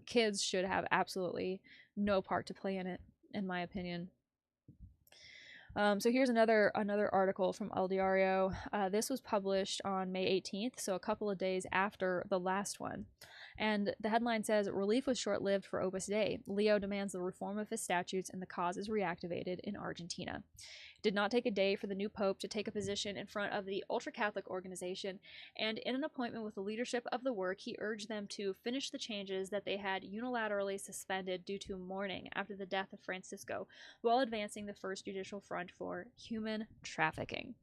Kids should have absolutely no part to play in it, in my opinion. So here's another article from El Diario. This was published on May 18th, so a couple of days after the last one. And the headline says, relief was short-lived for Opus Dei. Leo demands the reform of his statutes and the cause is reactivated in Argentina. It did not take a day for the new pope to take a position in front of the ultra-Catholic organization, and in an appointment with the leadership of the work, he urged them to finish the changes that they had unilaterally suspended due to mourning after the death of Francisco, while advancing the first judicial front for human trafficking.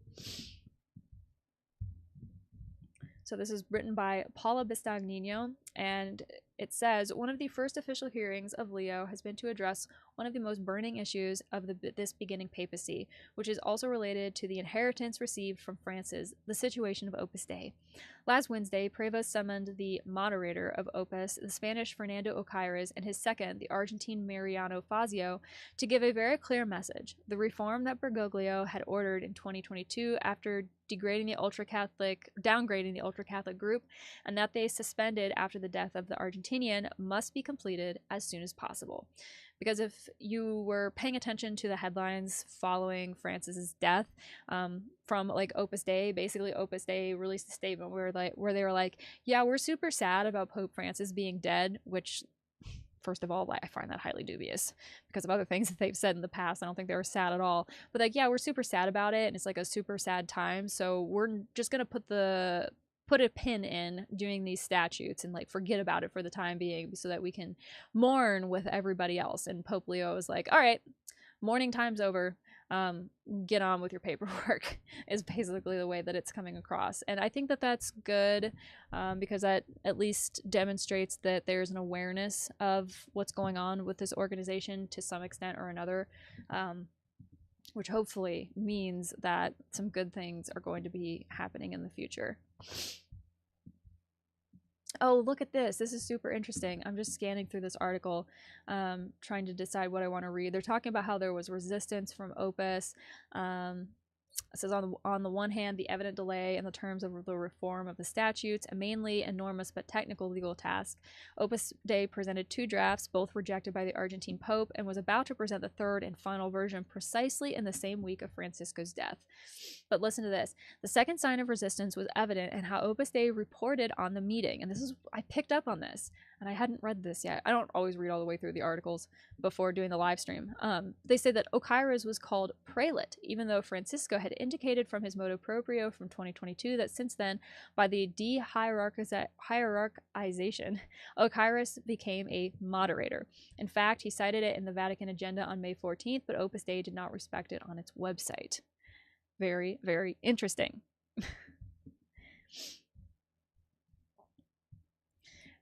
So this is written by Paula Bistagnino, and it says, one of the first official hearings of Leo has been to address one of the most burning issues of this beginning papacy, which is also related to the inheritance received from Francis, the situation of Opus Dei. Last Wednesday, Prevost summoned the moderator of Opus, the Spanish Fernando Ocaires, and his second, the Argentine Mariano Fazio, to give a very clear message. The reform that Bergoglio had ordered in 2022 after downgrading the ultra-Catholic group, and that they suspended after the death of the Argentinian, must be completed as soon as possible. Because if you were paying attention to the headlines following Francis's death, from like Opus Dei, basically Opus Dei released a statement where they were like, yeah, we're super sad about Pope Francis being dead, which, first of all, I find that highly dubious because of other things that they've said in the past. I don't think they were sad at all. But like, yeah, we're super sad about it, and it's like a super sad time. So we're just gonna put the put a pin in doing these statutes and like forget about it for the time being so that we can mourn with everybody else. And Pope Leo was like, all right, mourning time's over. Get on with your paperwork is basically the way that it's coming across. And I think that that's good, because that at least demonstrates that there's an awareness of what's going on with this organization to some extent or another, which hopefully means that some good things are going to be happening in the future. Oh, look at this. This is super interesting. I'm just scanning through this article, trying to decide what I want to read. They're talking about how there was resistance from Opus. It says, on the one hand, the evident delay in the terms of the reform of the statutes, a mainly enormous but technical legal task. Opus Dei presented 2 drafts, both rejected by the Argentine Pope, and was about to present the 3rd and final version precisely in the same week of Francisco's death. But listen to this. The second sign of resistance was evident in how Opus Dei reported on the meeting. And I picked up on this, and I hadn't read this yet. I don't always read all the way through the articles before doing the live stream. They say that Quiles was called prelate, even though Francisco had indicated from his motu proprio from 2022 that since then, by the de-hierarchization, Quiles became a moderator. In fact, he cited it in the Vatican agenda on May 14th, but Opus Dei did not respect it on its website. Very, very interesting.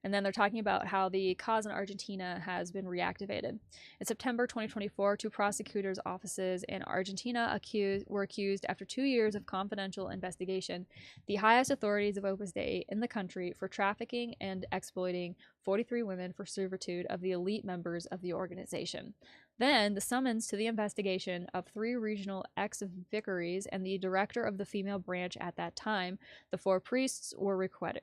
And then they're talking about how the cause in Argentina has been reactivated. In September 2024, 2 prosecutors' offices in Argentina were accused after 2 years of confidential investigation, the highest authorities of Opus Dei in the country, for trafficking and exploiting 43 women for servitude of the elite members of the organization. Then, the summons to the investigation of 3 regional ex-vicaries and the director of the female branch at that time, the 4 priests, were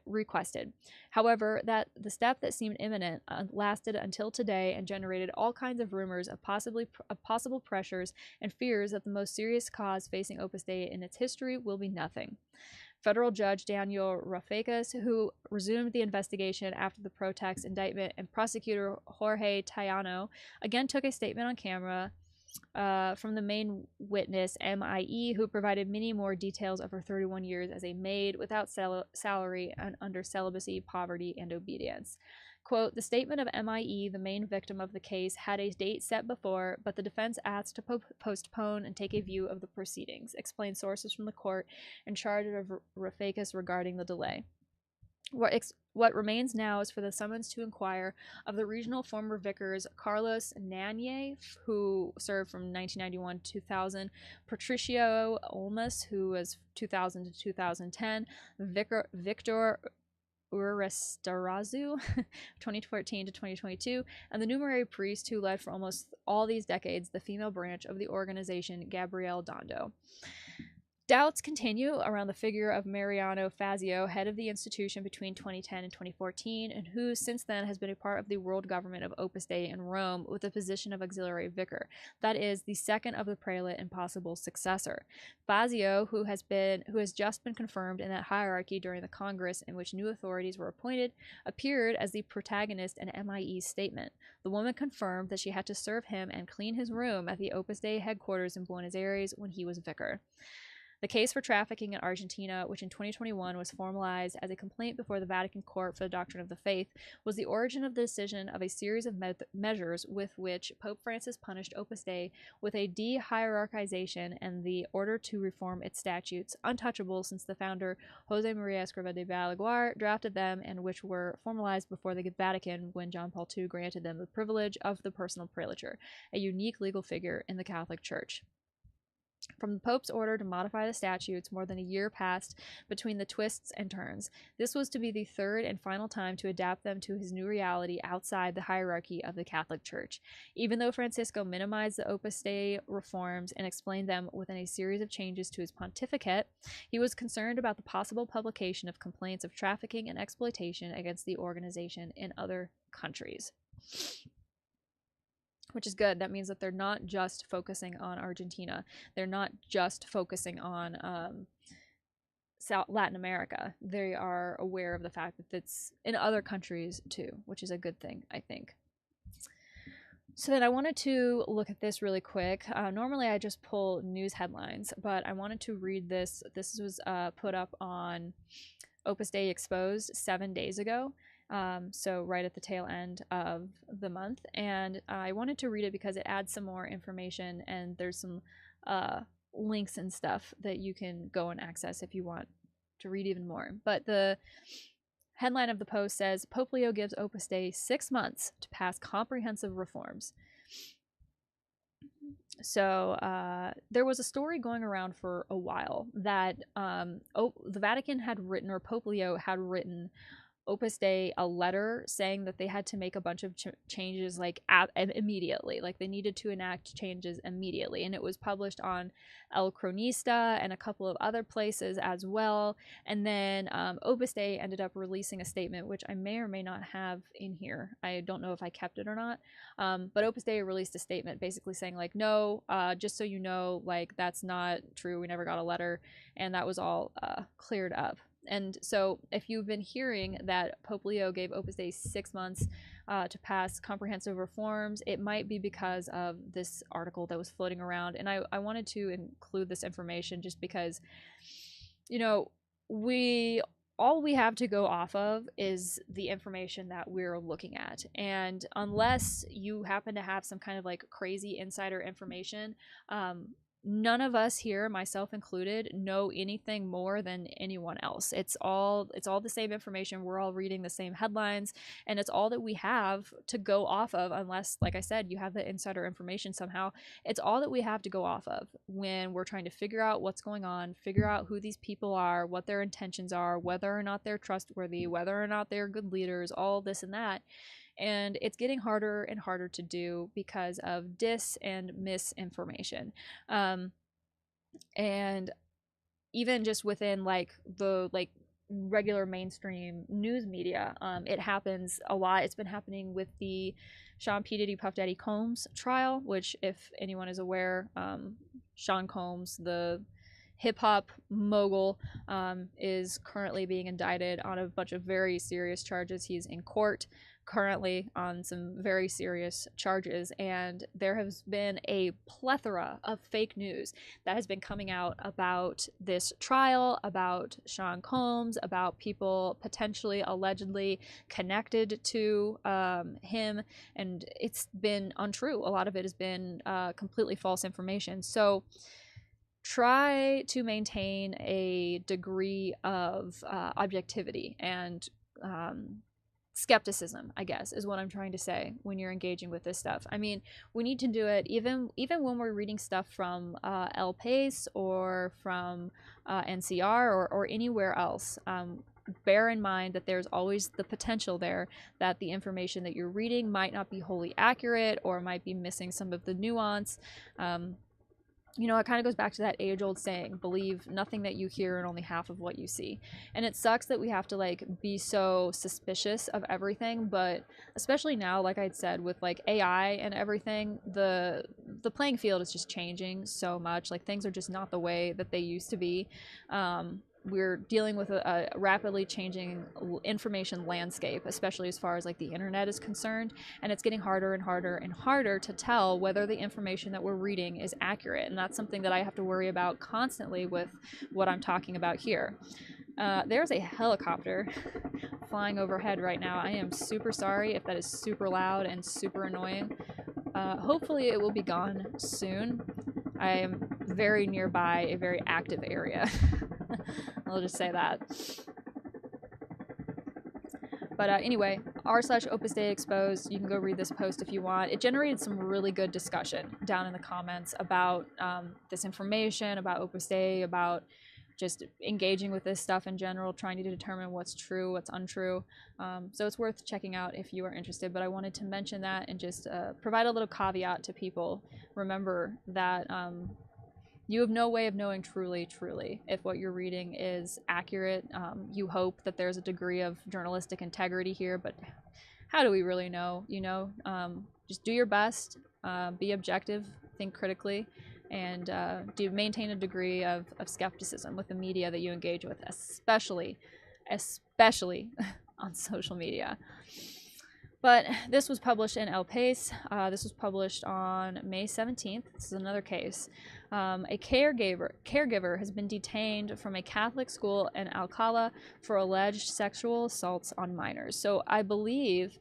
requested. However, the step that seemed imminent lasted until today and generated all kinds of rumors of possible pressures and fears that the most serious cause facing Opus Dei in its history will be nothing. Federal Judge Daniel Rafecas, who resumed the investigation after the Protex indictment, and prosecutor Jorge Tayano again took a statement on camera from the main witness, MIE, who provided many more details of her 31 years as a maid without salary and under celibacy, poverty, and obedience. Quote, the statement of MIE, the main victim of the case, had a date set before, but the defense asked to postpone and take a view of the proceedings, explain sources from the court in charge of Rafecas regarding the delay. What remains now is for the summons to inquire of the regional former vicars Carlos Nanye, who served from 1991 to 2000, Patricio Olmos, who was 2000 to 2010, Victor Urestarazu, 2014 to 2022, and the numerary priest who led for almost all these decades the female branch of the organization, Gabriel Dondo. Doubts continue around the figure of Mariano Fazio, head of the institution between 2010 and 2014, and who since then has been a part of the world government of Opus Dei in Rome with the position of auxiliary vicar. That is, the second of the prelate and possible successor. Fazio, who has just been confirmed in that hierarchy during the Congress in which new authorities were appointed, appeared as the protagonist in MIE's statement. The woman confirmed that she had to serve him and clean his room at the Opus Dei headquarters in Buenos Aires when he was vicar. The case for trafficking in Argentina, which in 2021 was formalized as a complaint before the Vatican Court for the Doctrine of the Faith, was the origin of the decision of a series of measures with which Pope Francis punished Opus Dei with a de-hierarchization and the order to reform its statutes, untouchable since the founder, Jose Maria Escrivá de Balaguer, drafted them and which were formalized before the Vatican when John Paul II granted them the privilege of the personal prelature, a unique legal figure in the Catholic Church. From the Pope's order to modify the statutes, more than a year passed between the twists and turns. This was to be the 3rd and final time to adapt them to his new reality outside the hierarchy of the Catholic Church. Even though Francisco minimized the Opus Dei reforms and explained them within a series of changes to his pontificate, he was concerned about the possible publication of complaints of trafficking and exploitation against the organization in other countries. Which is good. That means that they're not just focusing on Argentina. They're not just focusing on Latin America. They are aware of the fact that it's in other countries too, which is a good thing, I think. So then I wanted to look at this really quick. Normally I just pull news headlines, but I wanted to read this. This was put up on Opus Dei exposed 7 days ago. So right at the tail end of the month. And I wanted to read it because it adds some more information, and there's some links and stuff that you can go and access if you want to read even more. But the headline of the post says, Pope Leo gives Opus Dei 6 months to pass comprehensive reforms. So there was a story going around for a while that the Vatican had written, or Pope Leo had written, Opus Dei a letter saying that they had to make a bunch of changes like immediately, like they needed to enact changes immediately, and it was published on El Cronista and a couple of other places as well. And then Opus Dei ended up releasing a statement, which I may or may not have in here. I don't know if I kept it or not, but Opus Dei released a statement basically saying like, no, just so you know, like that's not true, we never got a letter, and that was all cleared up. And so if you've been hearing that Pope Leo gave Opus Dei 6 months to pass comprehensive reforms, it might be because of this article that was floating around. And I wanted to include this information just because, you know, all we have to go off of is the information that we're looking at. And unless you happen to have some kind of like crazy insider information, none of us here, myself included, know anything more than anyone else. It's all the same information. We're all reading the same headlines, and it's all that we have to go off of, unless, like I said, you have the insider information somehow. It's all that we have to go off of when we're trying to figure out what's going on, figure out who these people are, what their intentions are, whether or not they're trustworthy, whether or not they're good leaders, all this and that. And it's getting harder and harder to do because of dis and misinformation. And even just within like the regular mainstream news media, it happens a lot. It's been happening with the Sean P. Diddy Puff Daddy Combs trial, which, if anyone is aware, Sean Combs, the hip-hop mogul, is currently being indicted on a bunch of very serious charges. He's in court currently on some very serious charges, and there has been a plethora of fake news that has been coming out about this trial, about Sean Combs, about people potentially allegedly connected to him, and it's been untrue. A lot of it has been completely false information. So try to maintain a degree of objectivity and skepticism, I guess, is what I'm trying to say when you're engaging with this stuff. I mean, we need to do it even when we're reading stuff from El País or from NCR or anywhere else. Bear in mind that there's always the potential there that the information that you're reading might not be wholly accurate or might be missing some of the nuance. You know, it kind of goes back to that age-old saying, believe nothing that you hear and only half of what you see. And it sucks that we have to, like, be so suspicious of everything, but especially now, like I'd said, with, like, AI and everything, the playing field is just changing so much. Like, things are just not the way that they used to be. We're dealing with a rapidly changing information landscape, especially as far as like the internet is concerned, and it's getting harder and harder and harder to tell whether the information that we're reading is accurate, and that's something that I have to worry about constantly with what I'm talking about here. There's a helicopter flying overhead right now. I am super sorry if that is super loud and super annoying. Hopefully it will be gone soon. I am very nearby a very active area. I'll just say that. But anyway, r/Opus Dei Exposed. You can go read this post if you want. It generated some really good discussion down in the comments about this information, about Opus Dei, about just engaging with this stuff in general, trying to determine what's true, what's untrue. So it's worth checking out if you are interested. But I wanted to mention that and just provide a little caveat to people. Remember that you have no way of knowing truly if what you're reading is accurate. You hope that there's a degree of journalistic integrity here, but how do we really know? You know, just do your best, be objective, think critically, and maintain a degree of skepticism with the media that you engage with, especially on social media. But this was published in El País. This was published on May 17th. This is another case. A caregiver has been detained from a Catholic school in Alcalá for alleged sexual assaults on minors. So I believe,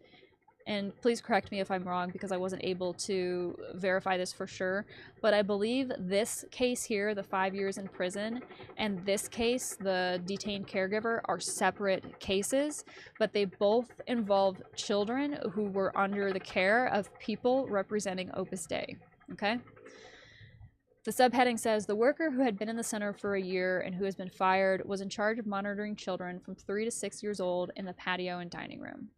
and please correct me if I'm wrong because I wasn't able to verify this for sure, but I believe this case here, the 5 years in prison, and this case, the detained caregiver, are separate cases, but they both involve children who were under the care of people representing Opus Dei. Okay? The subheading says, the worker who had been in the center for a year and who has been fired was in charge of monitoring children from 3 to 6 years old in the patio and dining room.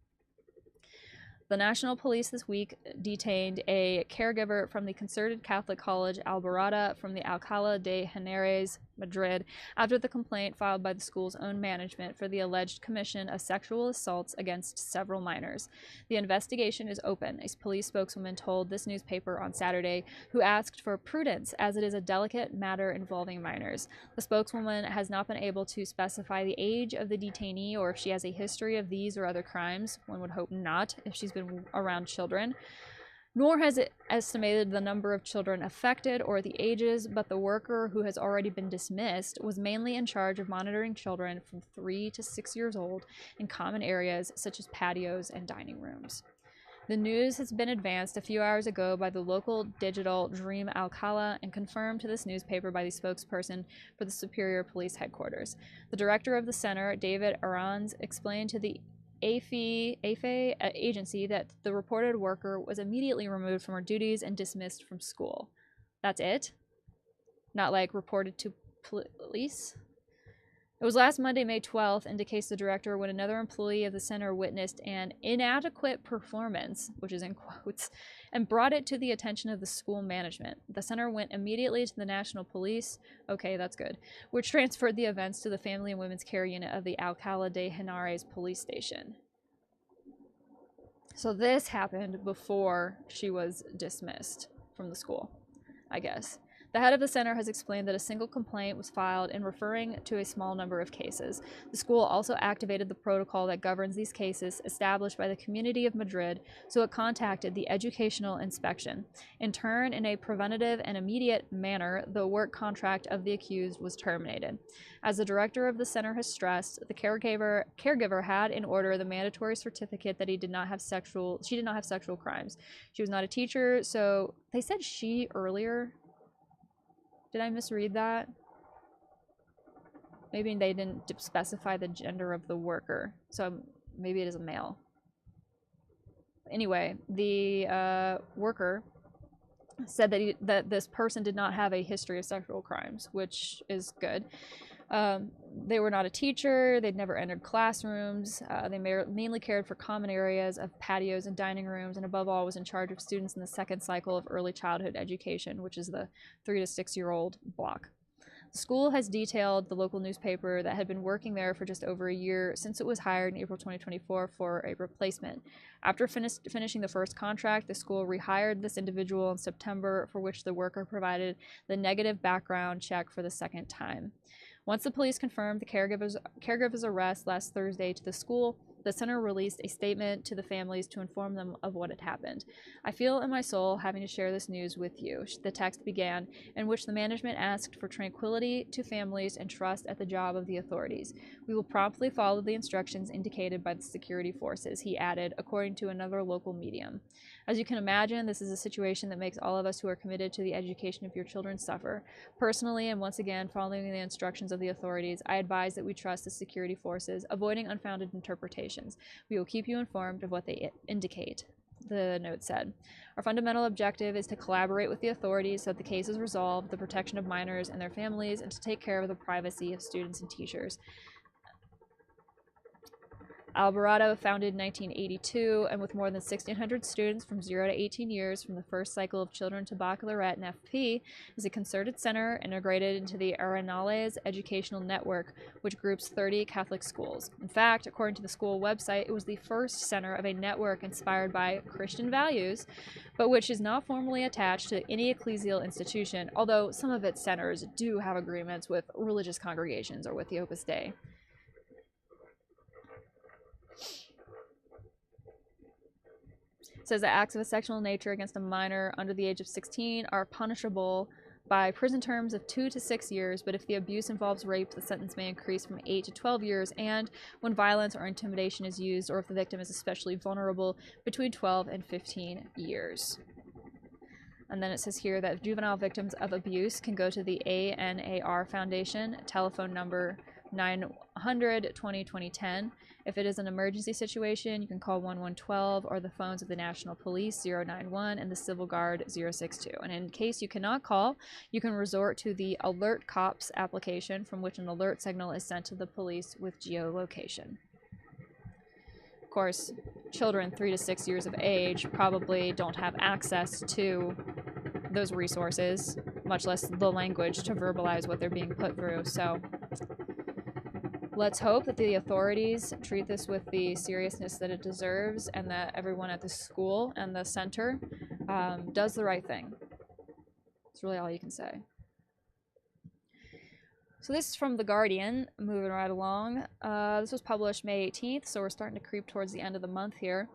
The National Police this week detained a caregiver from the concerted Catholic college Alborada from the Alcalá de Henares, Madrid, after the complaint filed by the school's own management for the alleged commission of sexual assaults against several minors. The investigation is open, a police spokeswoman told this newspaper on Saturday, who asked for prudence as it is a delicate matter involving minors. The spokeswoman has not been able to specify the age of the detainee or if she has a history of these or other crimes. One would hope not, if she's been around children. Nor has it estimated the number of children affected or the ages, but the worker, who has already been dismissed, was mainly in charge of monitoring children from 3 to 6 years old in common areas such as patios and dining rooms. The news has been advanced a few hours ago by the local digital Dream Alcalá and confirmed to this newspaper by the spokesperson for the Superior Police Headquarters. The director of the center, David Arans, explained to the AFE agency that the reported worker was immediately removed from her duties and dismissed from school. That's it? Not like reported to police? It was last Monday, May 12th, indicates the director, when another employee of the center witnessed an inadequate performance, which is in quotes, and brought it to the attention of the school management. The center went immediately to the National Police, okay, that's good, which transferred the events to the Family and Women's Care Unit of the Alcalá de Henares police station. So this happened before she was dismissed from the school, I guess. The head of the center has explained that a single complaint was filed in referring to a small number of cases. The school also activated the protocol that governs these cases established by the Community of Madrid, so it contacted the educational inspection. In turn, in a preventative and immediate manner, the work contract of the accused was terminated. As the director of the center has stressed, the caregiver had in order the mandatory certificate that she did not have sexual crimes. She was not a teacher, so they said she earlier. Did I misread that? Maybe they didn't specify the gender of the worker, so maybe it is a male. Anyway, the worker said that this person did not have a history of sexual crimes, which is good. They were not a teacher. They'd never entered classrooms. They mainly cared for common areas of patios and dining rooms, and above all was in charge of students in the second cycle of early childhood education, which is the 3 to 6 year old block. The school has detailed the local newspaper that had been working there for just over a year since it was hired in April 2024 for a replacement. After finishing the first contract, the school rehired this individual in September, for which the worker provided the negative background check for the second time. Once the police confirmed the caregiver's arrest last Thursday to the school, the center released a statement to the families to inform them of what had happened. I feel in my soul having to share this news with you, the text began, in which the management asked for tranquility to families and trust at the job of the authorities. We will promptly follow the instructions indicated by the security forces, he added, according to another local medium. As you can imagine, this is a situation that makes all of us who are committed to the education of your children suffer. Personally, and once again, following the instructions of the authorities, I advise that we trust the security forces, avoiding unfounded interpretations. We will keep you informed of what they indicate, the note said. Our fundamental objective is to collaborate with the authorities so that the case is resolved, the protection of minors and their families, and to take care of the privacy of students and teachers. Alborada, founded in 1982, and with more than 1,600 students from 0 to 18 years from the first cycle of children to baccalaureate and FP, is a concerted center integrated into the Arenales Educational Network, which groups 30 Catholic schools. In fact, according to the school website, it was the first center of a network inspired by Christian values, but which is not formally attached to any ecclesial institution, although some of its centers do have agreements with religious congregations or with the Opus Dei. It says that acts of a sexual nature against a minor under the age of 16 are punishable by prison terms of 2 to 6 years, but if the abuse involves rape, the sentence may increase from 8 to 12 years, and when violence or intimidation is used, or if the victim is especially vulnerable, between 12 and 15 years. And then it says here that juvenile victims of abuse can go to the ANAR Foundation, telephone number 900-20-2010. If it is an emergency situation, you can call 1112 or the phones of the National Police 091 and the Civil Guard 062. And in case you cannot call, you can resort to the Alert Cops application, from which an alert signal is sent to the police with geolocation. Of course, children 3 to 6 years of age probably don't have access to those resources, much less the language to verbalize what they're being put through. So let's hope that the authorities treat this with the seriousness that it deserves, and that everyone at the school and the center does the right thing. That's really all you can say. So this is from The Guardian, moving right along. This was published May 18th, so we're starting to creep towards the end of the month here.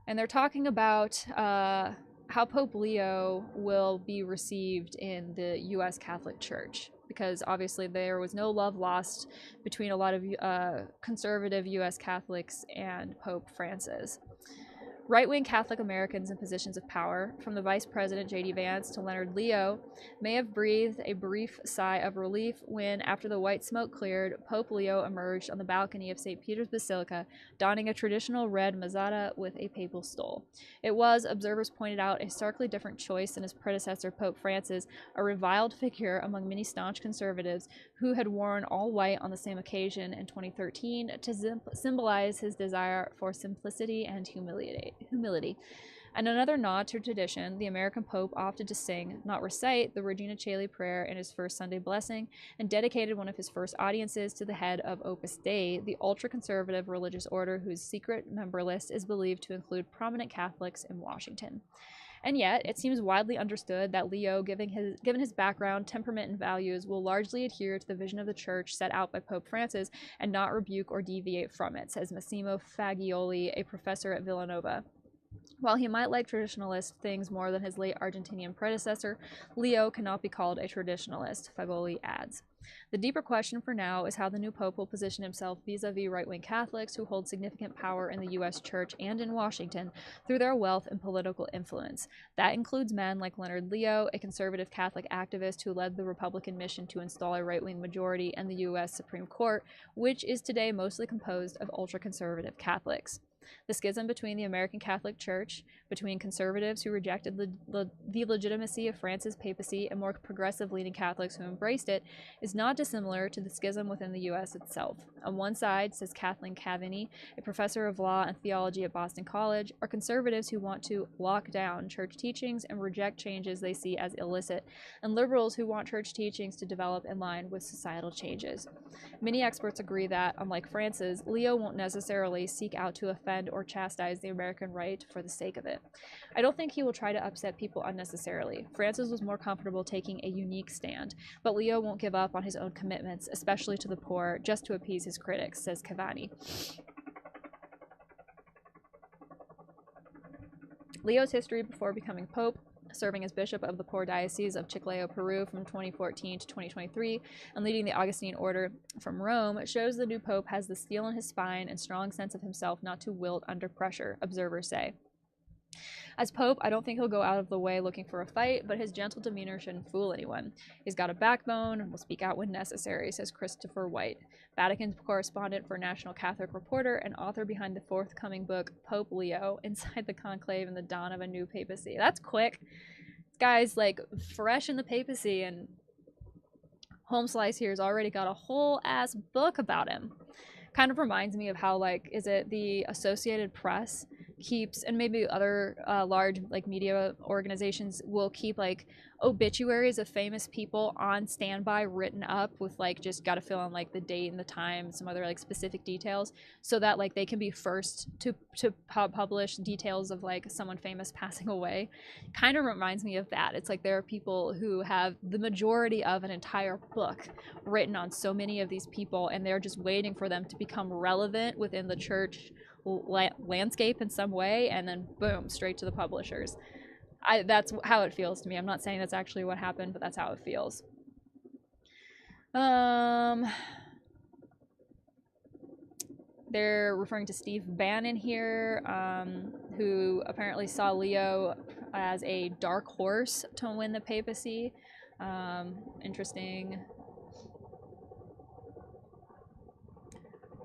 And they're talking about how Pope Leo will be received in the U.S. Catholic Church, because obviously there was no love lost between a lot of conservative U.S. Catholics and Pope Francis. Right-wing Catholic Americans in positions of power, from the Vice President J.D. Vance to Leonard Leo, may have breathed a brief sigh of relief when, after the white smoke cleared, Pope Leo emerged on the balcony of St. Peter's Basilica, donning a traditional red mazzata with a papal stole. It was, observers pointed out, a starkly different choice than his predecessor, Pope Francis, a reviled figure among many staunch conservatives who had worn all white on the same occasion in 2013 to symbolize his desire for simplicity and humility. And another nod to tradition, the American Pope opted to sing, not recite, the Regina Caeli prayer in his first Sunday blessing, and dedicated one of his first audiences to the head of Opus Dei, the ultra-conservative religious order whose secret member list is believed to include prominent Catholics in Washington. And yet, it seems widely understood that Leo, given his background, temperament, and values, will largely adhere to the vision of the Church set out by Pope Francis and not rebuke or deviate from it, says Massimo Fagioli, a professor at Villanova. While he might like traditionalist things more than his late Argentinian predecessor, Leo cannot be called a traditionalist, Fagioli adds. The deeper question for now is how the new pope will position himself vis-a-vis right-wing Catholics who hold significant power in the U.S. Church and in Washington through their wealth and political influence. That includes men like Leonard Leo, a conservative Catholic activist who led the Republican mission to install a right-wing majority in the U.S. Supreme Court, which is today mostly composed of ultra-conservative Catholics. The schism between the American Catholic Church, between conservatives who rejected the legitimacy of France's papacy and more progressive-leaning Catholics who embraced it, is not dissimilar to the schism within the U.S. itself. On one side, says Kathleen Cavini, a professor of law and theology at Boston College, are conservatives who want to lock down church teachings and reject changes they see as illicit, and liberals who want church teachings to develop in line with societal changes. Many experts agree that, unlike Francis, Leo won't necessarily seek out to offend or chastise the American right for the sake of it. I don't think he will try to upset people unnecessarily. Francis was more comfortable taking a unique stand, but Leo won't give up on his own commitments, especially to the poor, just to appease his critics, says Cavani. Leo's history before becoming pope, serving as bishop of the poor diocese of Chiclayo, Peru from 2014 to 2023, and leading the Augustinian order from Rome, shows the new pope has the steel in his spine and strong sense of himself not to wilt under pressure, observers say. As pope, I don't think he'll go out of the way looking for a fight, but his gentle demeanor shouldn't fool anyone. He's got a backbone and will speak out when necessary, says Christopher White, Vatican correspondent for National Catholic Reporter and author behind the forthcoming book, Pope Leo, Inside the Conclave and the Dawn of a New Papacy. That's quick. This guy's like fresh in the papacy, and Home Slice here has already got a whole ass book about him. Kind of reminds me of how, like, is it the Associated Press keeps, and maybe other large like media organizations will keep like obituaries of famous people on standby written up with like just gotta fill in like the date and the time and some other like specific details so that like they can be first to publish details of like someone famous passing away. Kind of reminds me of that. It's like there are people who have the majority of an entire book written on so many of these people, and they're just waiting for them to become relevant within the church landscape in some way, and then boom, straight to the publishers. That's how it feels to me. I'm not saying that's actually what happened, but that's how it feels. They're referring to Steve Bannon here, who apparently saw Leo as a dark horse to win the papacy. Interesting.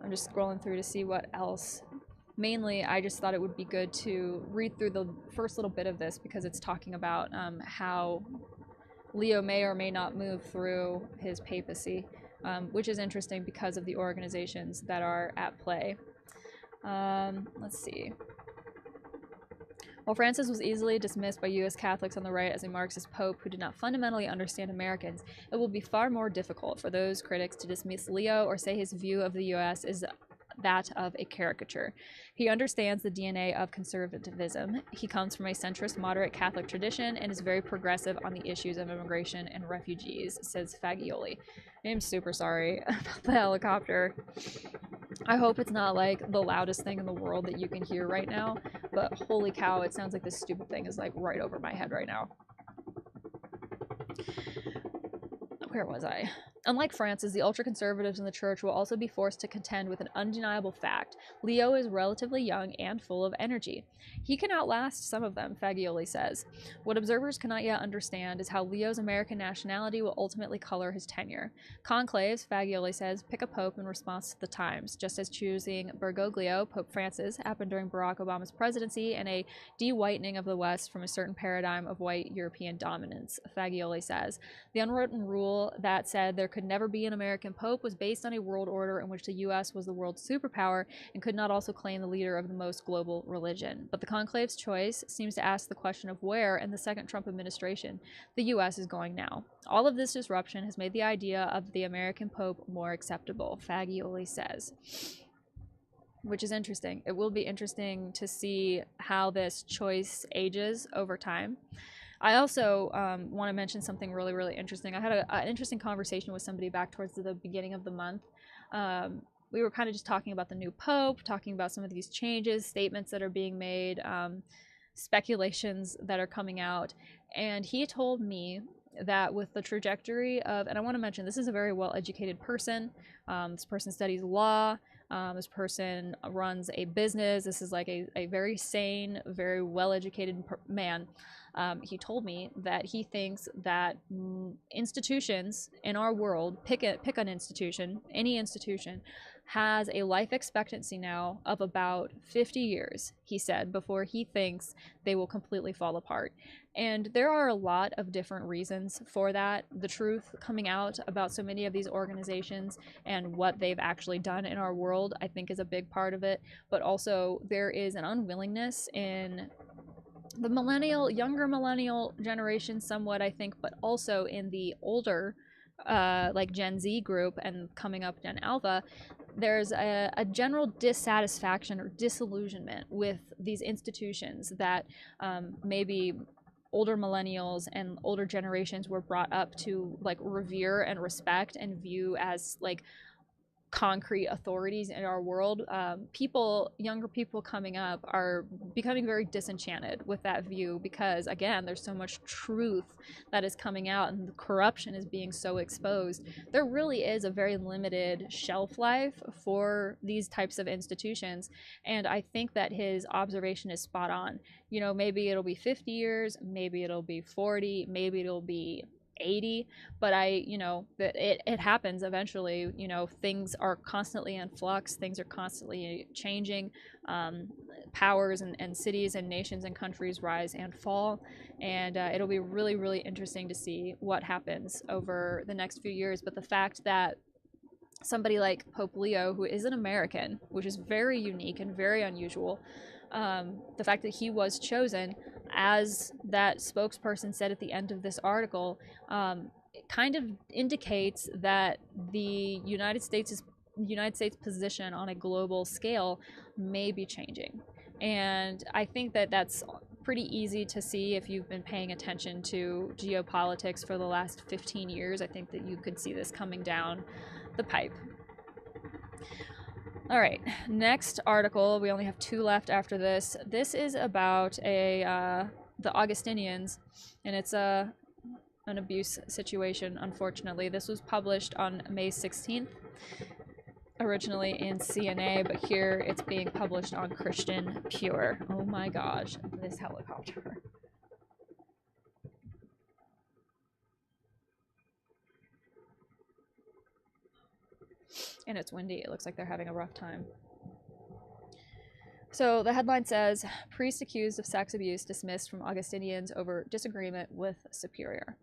I'm just scrolling through to see what else. Mainly, I just thought it would be good to read through the first little bit of this because it's talking about how Leo may or may not move through his papacy, which is interesting because of the organizations that are at play. Let's see. While Francis was easily dismissed by U.S. Catholics on the right as a Marxist pope who did not fundamentally understand Americans, it will be far more difficult for those critics to dismiss Leo or say his view of the U.S. is that of a caricature. He understands the DNA of conservatism. He comes from a centrist, moderate Catholic tradition and is very progressive on the issues of immigration and refugees, says Fagioli. I'm super sorry about the helicopter. I hope it's not like the loudest thing in the world that you can hear right now, but holy cow, it sounds like this stupid thing is like right over my head right now. Where was I? Unlike Francis, the ultra-conservatives in the church will also be forced to contend with an undeniable fact. Leo is relatively young and full of energy. He can outlast some of them, Fagioli says. What observers cannot yet understand is how Leo's American nationality will ultimately color his tenure. Conclaves, Fagioli says, pick a pope in response to the times, just as choosing Bergoglio, Pope Francis, happened during Barack Obama's presidency and a de-whitening of the West from a certain paradigm of white European dominance, Fagioli says. The unwritten rule that said there could never be an American pope was based on a world order in which the U.S. was the world's superpower and could not also claim the leader of the most global religion. But the conclave's choice seems to ask the question of where, in the second Trump administration, the U.S. is going now. All of this disruption has made the idea of the American pope more acceptable, Fagioli says. Which is interesting. It will be interesting to see how this choice ages over time. I also want to mention something really, really interesting. I had an interesting conversation with somebody back towards the beginning of the month. We were kind of just talking about the new pope, talking about some of these changes, statements that are being made, speculations that are coming out. And he told me that with the trajectory of, and I want to mention, this is a very well-educated person. This person studies law. This person runs a business. This is like a very sane, very well-educated man. He told me that he thinks that institutions in our world, pick an institution, any institution, has a life expectancy now of about 50 years, he said, before he thinks they will completely fall apart. And there are a lot of different reasons for that. The truth coming out about so many of these organizations and what they've actually done in our world, I think, is a big part of it. But also there is an unwillingness in the younger millennial generation somewhat, I think, but also in the older, like Gen Z group and coming up Gen Alpha, there's a general dissatisfaction or disillusionment with these institutions that maybe older millennials and older generations were brought up to like revere and respect and view as like concrete authorities in our world. Younger people coming up are becoming very disenchanted with that view because, again, there's so much truth that is coming out and the corruption is being so exposed. There really is a very limited shelf life for these types of institutions, and I think that his observation is spot on. You know, maybe it'll be 50 years, maybe it'll be 40, maybe it'll be 80, but it happens eventually. You know, things are constantly in flux, things are constantly changing. Powers and cities and nations and countries rise and fall, and it'll be really, really interesting to see what happens over the next few years. But the fact that somebody like Pope Leo, who is an American, which is very unique and very unusual, the fact that he was chosen, as that spokesperson said at the end of this article, it kind of indicates that the United States' position on a global scale may be changing. And I think that that's pretty easy to see if you've been paying attention to geopolitics for the last 15 years. I think that you could see this coming down the pipe. All right, next article. We only have 2 left after this. This is about the Augustinians, and it's an abuse situation, unfortunately. This was published on May 16th, originally in CNA, but here it's being published on Christian Pure. Oh my gosh, this helicopter. And it's windy. It looks like they're having a rough time. So the headline says, priest accused of sex abuse dismissed from Augustinians over disagreement with superior.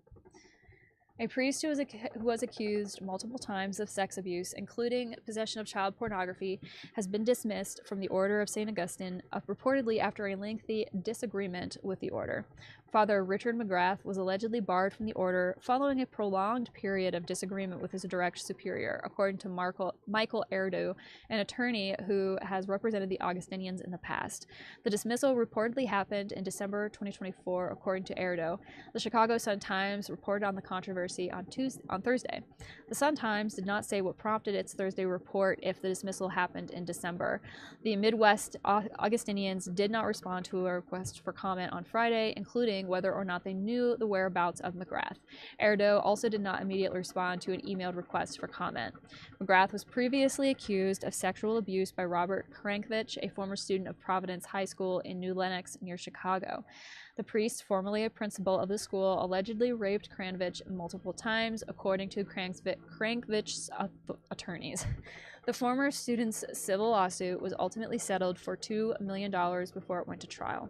A priest who was accused multiple times of sex abuse, including possession of child pornography, has been dismissed from the Order of St. Augustine, reportedly after a lengthy disagreement with the order. Father Richard McGrath was allegedly barred from the order following a prolonged period of disagreement with his direct superior, according to Michael Erdo, an attorney who has represented the Augustinians in the past. The dismissal reportedly happened in December 2024, according to Erdo. The Chicago Sun-Times reported on the controversy on Thursday. The Sun-Times did not say what prompted its Thursday report if the dismissal happened in December. The Midwest Augustinians did not respond to a request for comment on Friday, including whether or not they knew the whereabouts of McGrath. Erdo also did not immediately respond to an emailed request for comment. McGrath was previously accused of sexual abuse by Robert Krankovich, a former student of Providence High School in New Lenox near Chicago. The priest, formerly a principal of the school, allegedly raped Krankovich multiple times, according to Krankovich's attorneys. The former student's civil lawsuit was ultimately settled for $2 million before it went to trial.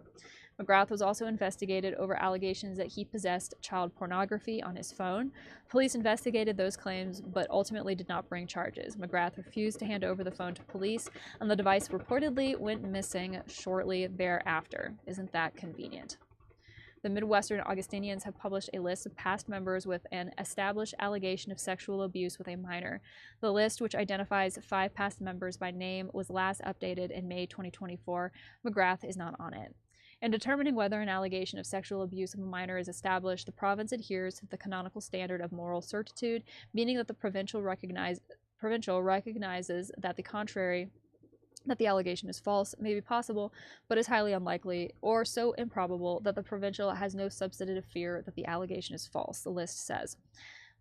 McGrath was also investigated over allegations that he possessed child pornography on his phone. Police investigated those claims, but ultimately did not bring charges. McGrath refused to hand over the phone to police, and the device reportedly went missing shortly thereafter. Isn't that convenient? The Midwestern Augustinians have published a list of past members with an established allegation of sexual abuse with a minor. The list, which identifies 5 past members by name, was last updated in May 2024. McGrath is not on it. In determining whether an allegation of sexual abuse of a minor is established, the province adheres to the canonical standard of moral certitude, meaning that the provincial recognizes that the allegation is false, may be possible, but is highly unlikely, or so improbable that the provincial has no substantive fear that the allegation is false, the list says.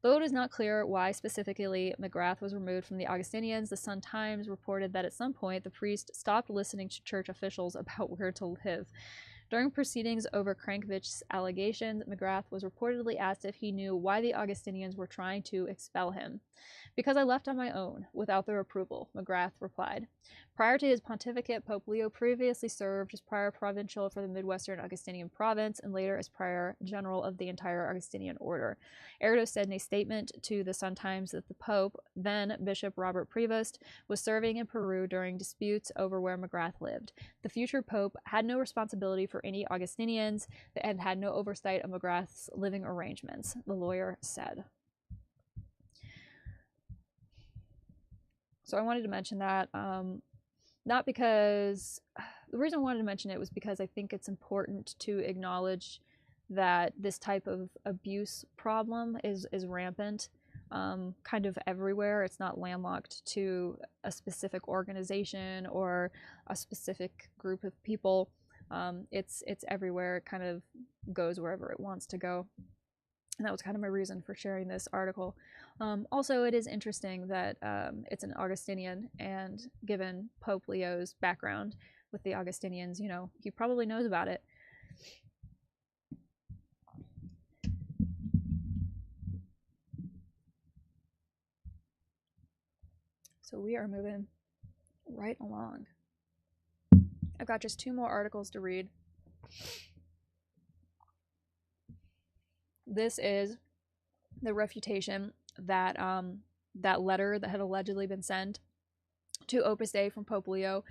Though it is not clear why specifically McGrath was removed from the Augustinians, the Sun-Times reported that at some point the priest stopped listening to church officials about where to live. During proceedings over Krankovich's allegations, McGrath was reportedly asked if he knew why the Augustinians were trying to expel him. "Because I left on my own, without their approval," McGrath replied. Prior to his pontificate, Pope Leo previously served as prior provincial for the Midwestern Augustinian province and later as prior general of the entire Augustinian order. Erdo said in a statement to the Sun-Times that the Pope, then Bishop Robert Prevost, was serving in Peru during disputes over where McGrath lived. The future Pope had no responsibility for any Augustinians and had no oversight of McGrath's living arrangements, the lawyer said. So I wanted to mention that, not because, the reason I wanted to mention it was because I think it's important to acknowledge that this type of abuse problem is rampant, kind of everywhere. It's not landlocked to a specific organization or a specific group of people. It's everywhere. It kind of goes wherever it wants to go. And that was kind of my reason for sharing this article. Also, it is interesting that it's an Augustinian, and given Pope Leo's background with the Augustinians, you know, he probably knows about it. So we are moving right along. I've got just 2 more articles to read. This is the refutation that that letter that had allegedly been sent to Opus Dei from Pope Leo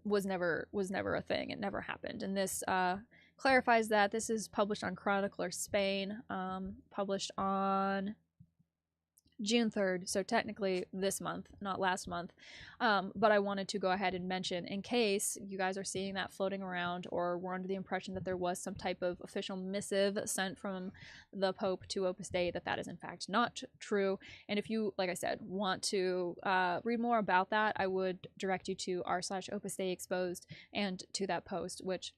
was never a thing. It never happened. And this clarifies that. This is published on Chronicler Spain, published on June 3rd, so technically this month, not last month. But I wanted to go ahead and mention, in case you guys are seeing that floating around or were under the impression that there was some type of official missive sent from the Pope to Opus Dei, that is in fact not true. And if you, like I said, want to read more about that, I would direct you to r/Opus Dei Exposed and to that post, which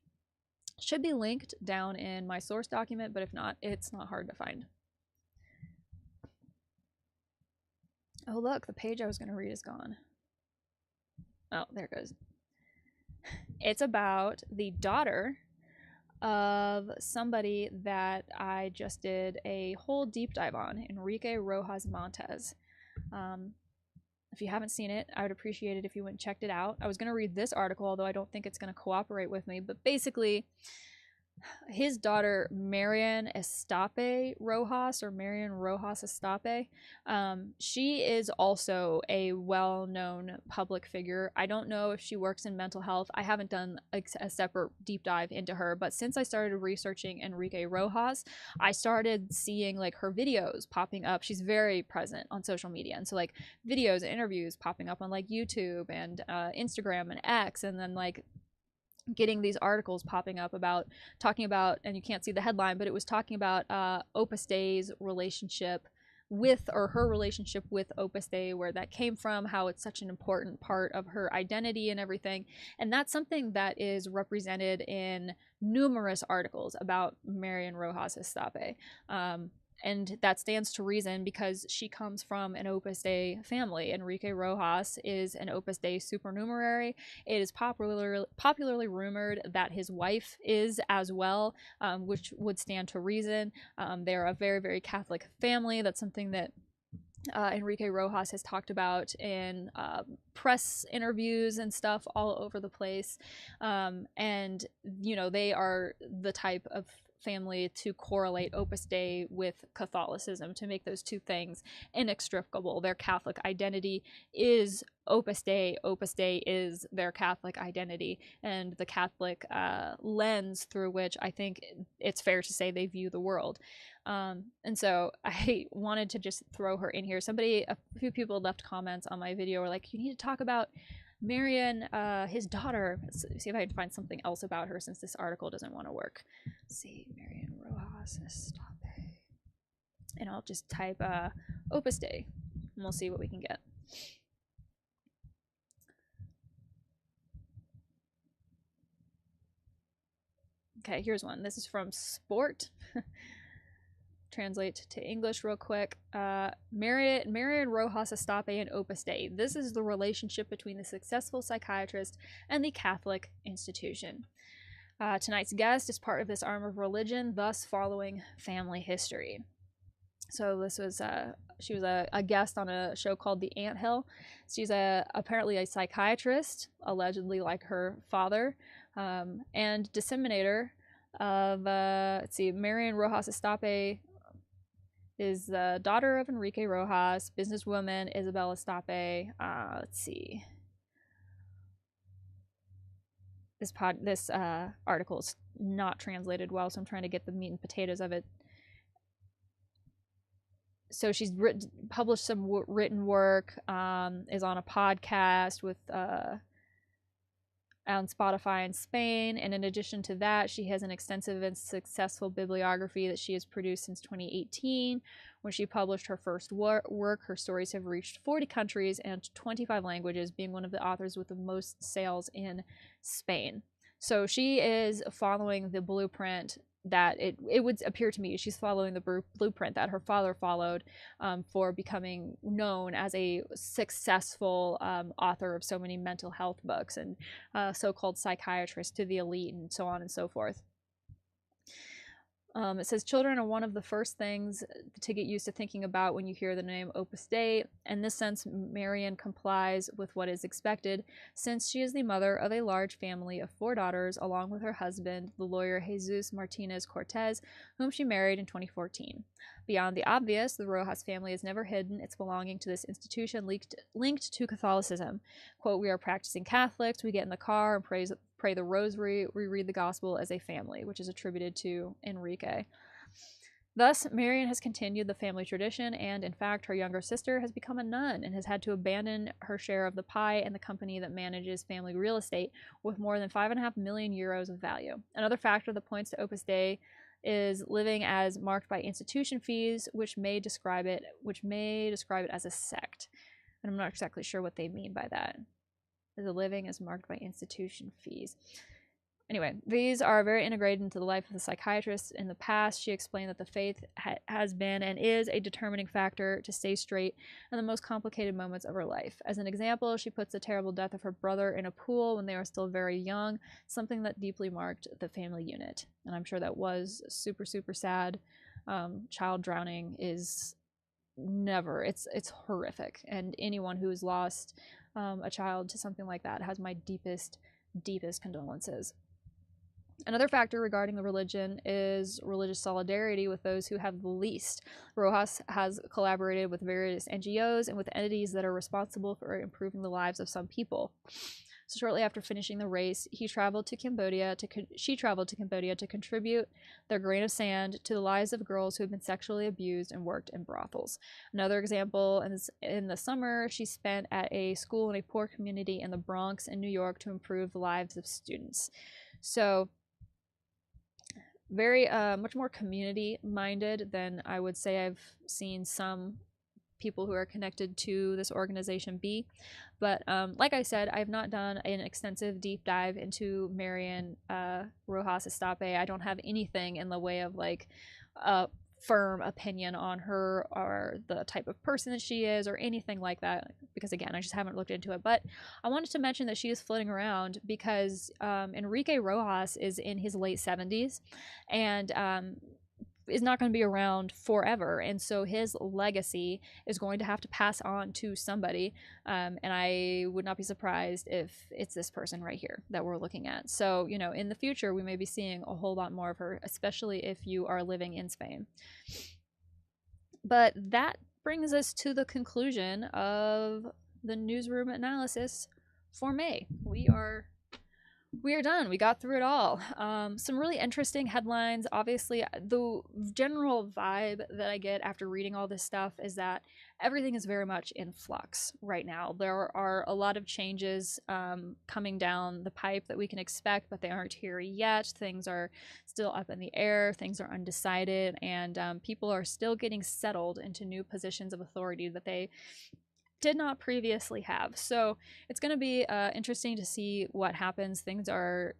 should be linked down in my source document, but if not, it's not hard to find. Oh, look, the page I was going to read is gone. Oh, there it goes. It's about the daughter of somebody that I just did a whole deep dive on, Enrique Rojas Montes. If you haven't seen it, I would appreciate it if you went and checked it out. I was going to read this article, although I don't think it's going to cooperate with me, but basically, his daughter Marian Estape Rojas, or Marian Rojas Estape, she is also a well-known public figure. I don't know if she works in mental health. I haven't done a separate deep dive into her, but since I started researching Enrique Rojas, I started seeing like her videos popping up. She's very present on social media, and so like videos and interviews popping up on like YouTube and Instagram and X, and then like getting these articles popping up about talking about, and you can't see the headline, but it was talking about Opus Dei's relationship with, or her relationship with Opus Dei, where that came from, how it's such an important part of her identity and everything. And that's something that is represented in numerous articles about Marian Rojas Estape. And that stands to reason because she comes from an Opus Dei family. Enrique Rojas is an Opus Dei supernumerary. It is popularly rumored that his wife is as well, which would stand to reason. They're a very, very Catholic family. That's something that Enrique Rojas has talked about in press interviews and stuff all over the place. And, you know, they are the type of family to correlate Opus Dei with Catholicism, to make those two things inextricable. Their Catholic identity is Opus Dei. Opus Dei is their Catholic identity and the Catholic lens through which I think it's fair to say they view the world. And so I wanted to just throw her in here. A few people left comments on my video were like, you need to talk about Marian, his daughter. Let's see if I can find something else about her, since this article doesn't want to work. Let's see, Marian Rojas Estape. And I'll just type Opus Dei, and we'll see what we can get. Okay, here's one. This is from Sport. Translate to English real quick. Marian Rojas Estape and Opus Dei. This is the relationship between the successful psychiatrist and the Catholic institution. Tonight's guest is part of this arm of religion, thus following family history. So this was she was a guest on a show called The Anthill. She's apparently a psychiatrist, allegedly like her father, and disseminator of let's see, Marian Rojas Estape is the daughter of Enrique Rojas, businesswoman Isabel Estape. Let's see. This article is not translated well, so I'm trying to get the meat and potatoes of it. So she's published some written work, is on a podcast with on Spotify in Spain, and in addition to that, she has an extensive and successful bibliography that she has produced since 2018. When she published her first work, her stories have reached 40 countries and 25 languages, being one of the authors with the most sales in Spain. So she is following the blueprint that it would appear to me she's following the blueprint that her father followed for becoming known as a successful author of so many mental health books and so-called psychiatrist to the elite and so on and so forth. It says children are one of the first things to get used to thinking about when you hear the name Opus Dei. In this sense, Marian complies with what is expected, since she is the mother of a large family of 4 daughters, along with her husband, the lawyer Jesus Martinez Cortez, whom she married in 2014. Beyond the obvious, the Rojas family has never hidden its belonging to this institution linked to Catholicism. Quote, "We are practicing Catholics. We get in the car and pray the rosary. We read the gospel as a family," which is attributed to Enrique. Thus, Marian has continued the family tradition, and in fact, her younger sister has become a nun and has had to abandon her share of the pie and the company that manages family real estate with more than 5.5 million euros of value. Another factor that points to Opus Dei is living as marked by institution fees, which may describe it as a sect. And I'm not exactly sure what they mean by that. The living is marked by institution fees. Anyway, these are very integrated into the life of the psychiatrist. In the past, she explained that the faith has been and is a determining factor to stay straight in the most complicated moments of her life. As an example, she puts the terrible death of her brother in a pool when they were still very young, something that deeply marked the family unit. And I'm sure that was super, super sad. Child drowning is never, it's horrific. And anyone who has lost a child to something like that has my deepest condolences. Another factor regarding the religion is religious solidarity with those who have the least. Rojas has collaborated with various NGOs and with entities that are responsible for improving the lives of some people. So shortly after finishing the race, she traveled to Cambodia to contribute their grain of sand to the lives of girls who have been sexually abused and worked in brothels. Another example is in the summer, she spent at a school in a poor community in the Bronx in New York to improve the lives of students. So very much more community minded than I would say I've seen some people who are connected to this organization be. But like I said, I've not done an extensive deep dive into Marian Rojas Estape. I don't have anything in the way of like firm opinion on her or the type of person that she is or anything like that, because again, I just haven't looked into it. But I wanted to mention that she is floating around because Enrique Rojas is in his late 70s and is not going to be around forever, and so his legacy is going to have to pass on to somebody, and I would not be surprised if it's this person right here that we're looking at. So, you know, in the future we may be seeing a whole lot more of her, especially if you are living in Spain. But that brings us to the conclusion of the newsroom analysis for May. We are done. We got through it all. Some really interesting headlines. Obviously, the general vibe that I get after reading all this stuff is that everything is very much in flux right now. There are a lot of changes coming down the pipe that we can expect, but they aren't here yet. Things are still up in the air. Things are undecided, and people are still getting settled into new positions of authority that they did not previously have. So it's going to be interesting to see what happens. Things are,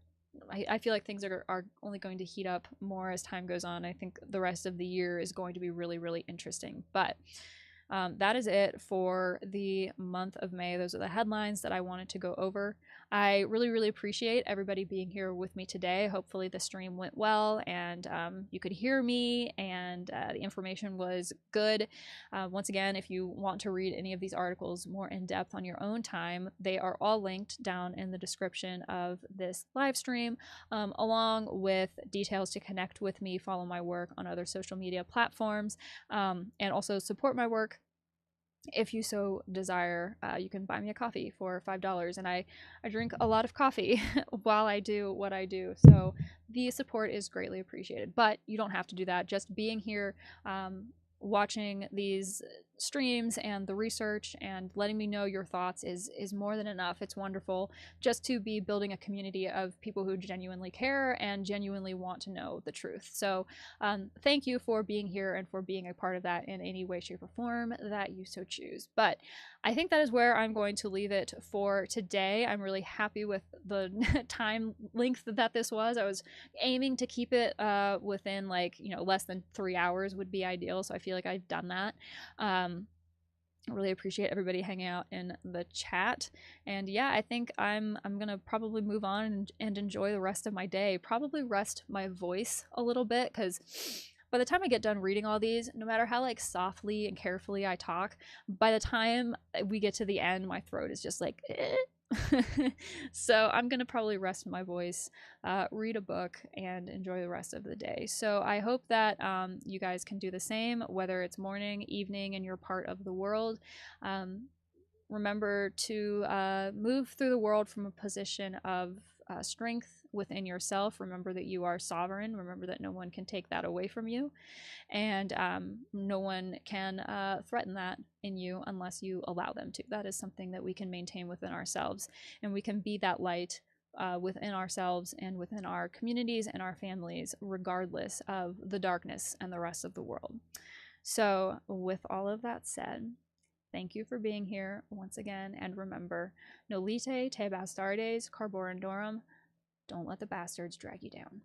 I feel like things are only going to heat up more as time goes on. I think the rest of the year is going to be really, really interesting. But that is it for the month of May. Those are the headlines that I wanted to go over. I really, really appreciate everybody being here with me today. Hopefully the stream went well and you could hear me and the information was good. Once again, if you want to read any of these articles more in depth on your own time, they are all linked down in the description of this live stream, along with details to connect with me, follow my work on other social media platforms, and also support my work. If you so desire, you can buy me a coffee for $5, and I drink a lot of coffee while I do what I do, so the support is greatly appreciated. But you don't have to do that. Just being here, watching these streams and the research and letting me know your thoughts is more than enough. It's wonderful just to be building a community of people who genuinely care and genuinely want to know the truth. So thank you for being here and for being a part of that in any way, shape, or form that you so choose. But I think that is where I'm going to leave it for today. I'm really happy with the time length that this was. I was aiming to keep it within less than 3 hours would be ideal. So I feel like I've done that. I really appreciate everybody hanging out in the chat, and yeah, I think I'm gonna probably move on and enjoy the rest of my day. Probably rest my voice a little bit, because by the time I get done reading all these, no matter how softly and carefully I talk, by the time we get to the end, my throat is just like so I'm gonna probably rest my voice, read a book, and enjoy the rest of the day. So I hope that you guys can do the same, whether it's morning, evening, in your part of the world. Remember to move through the world from a position of strength, within yourself. Remember that you are sovereign. Remember that no one can take that away from you. And no one can threaten that in you unless you allow them to. That is something that we can maintain within ourselves, and we can be that light within ourselves and within our communities and our families, regardless of the darkness and the rest of the world. So with all of that said, thank you for being here once again, and remember, nolite te bastardes carborundorum. Don't let the bastards drag you down.